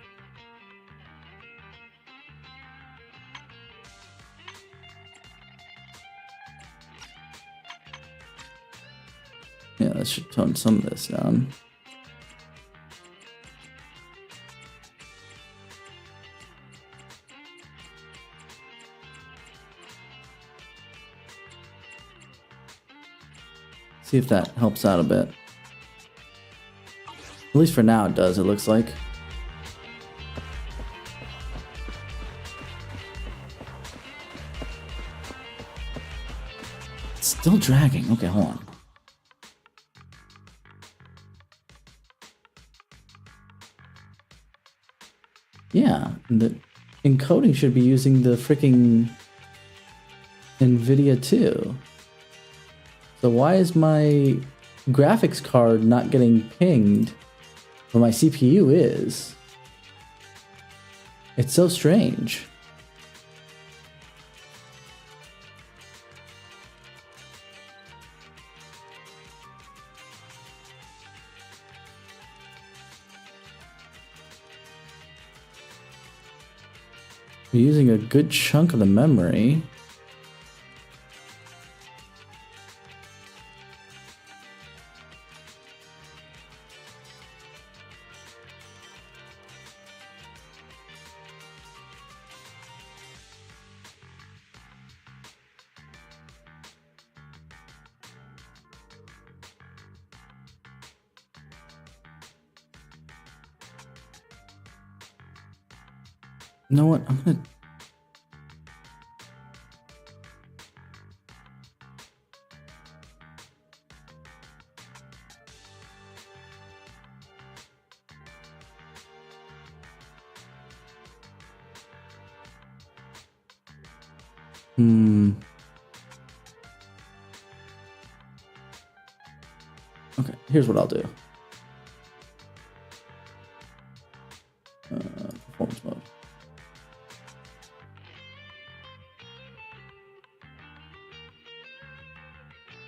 Yeah, that should tone some of this down. See if that helps out a bit. At least for now it does, it looks like. It's still dragging. Okay, hold on. Yeah, the encoding should be using the freaking NVIDIA too. So why is my graphics card not getting pinged, but my CPU is? It's so strange. We're using a good chunk of the memory. You know what? I'm gonna... Okay, here's what I'll do. Performance mode.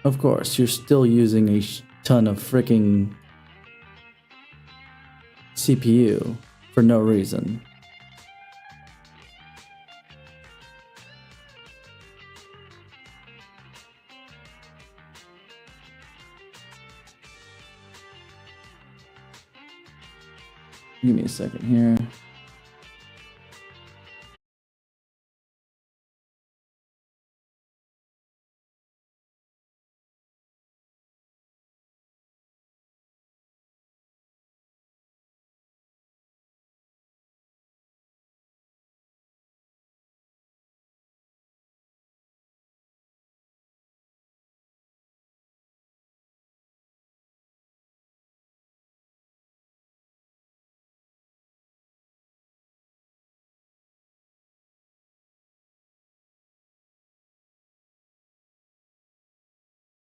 Of course, you're still using a ton of freaking CPU for no reason. Give me a second here.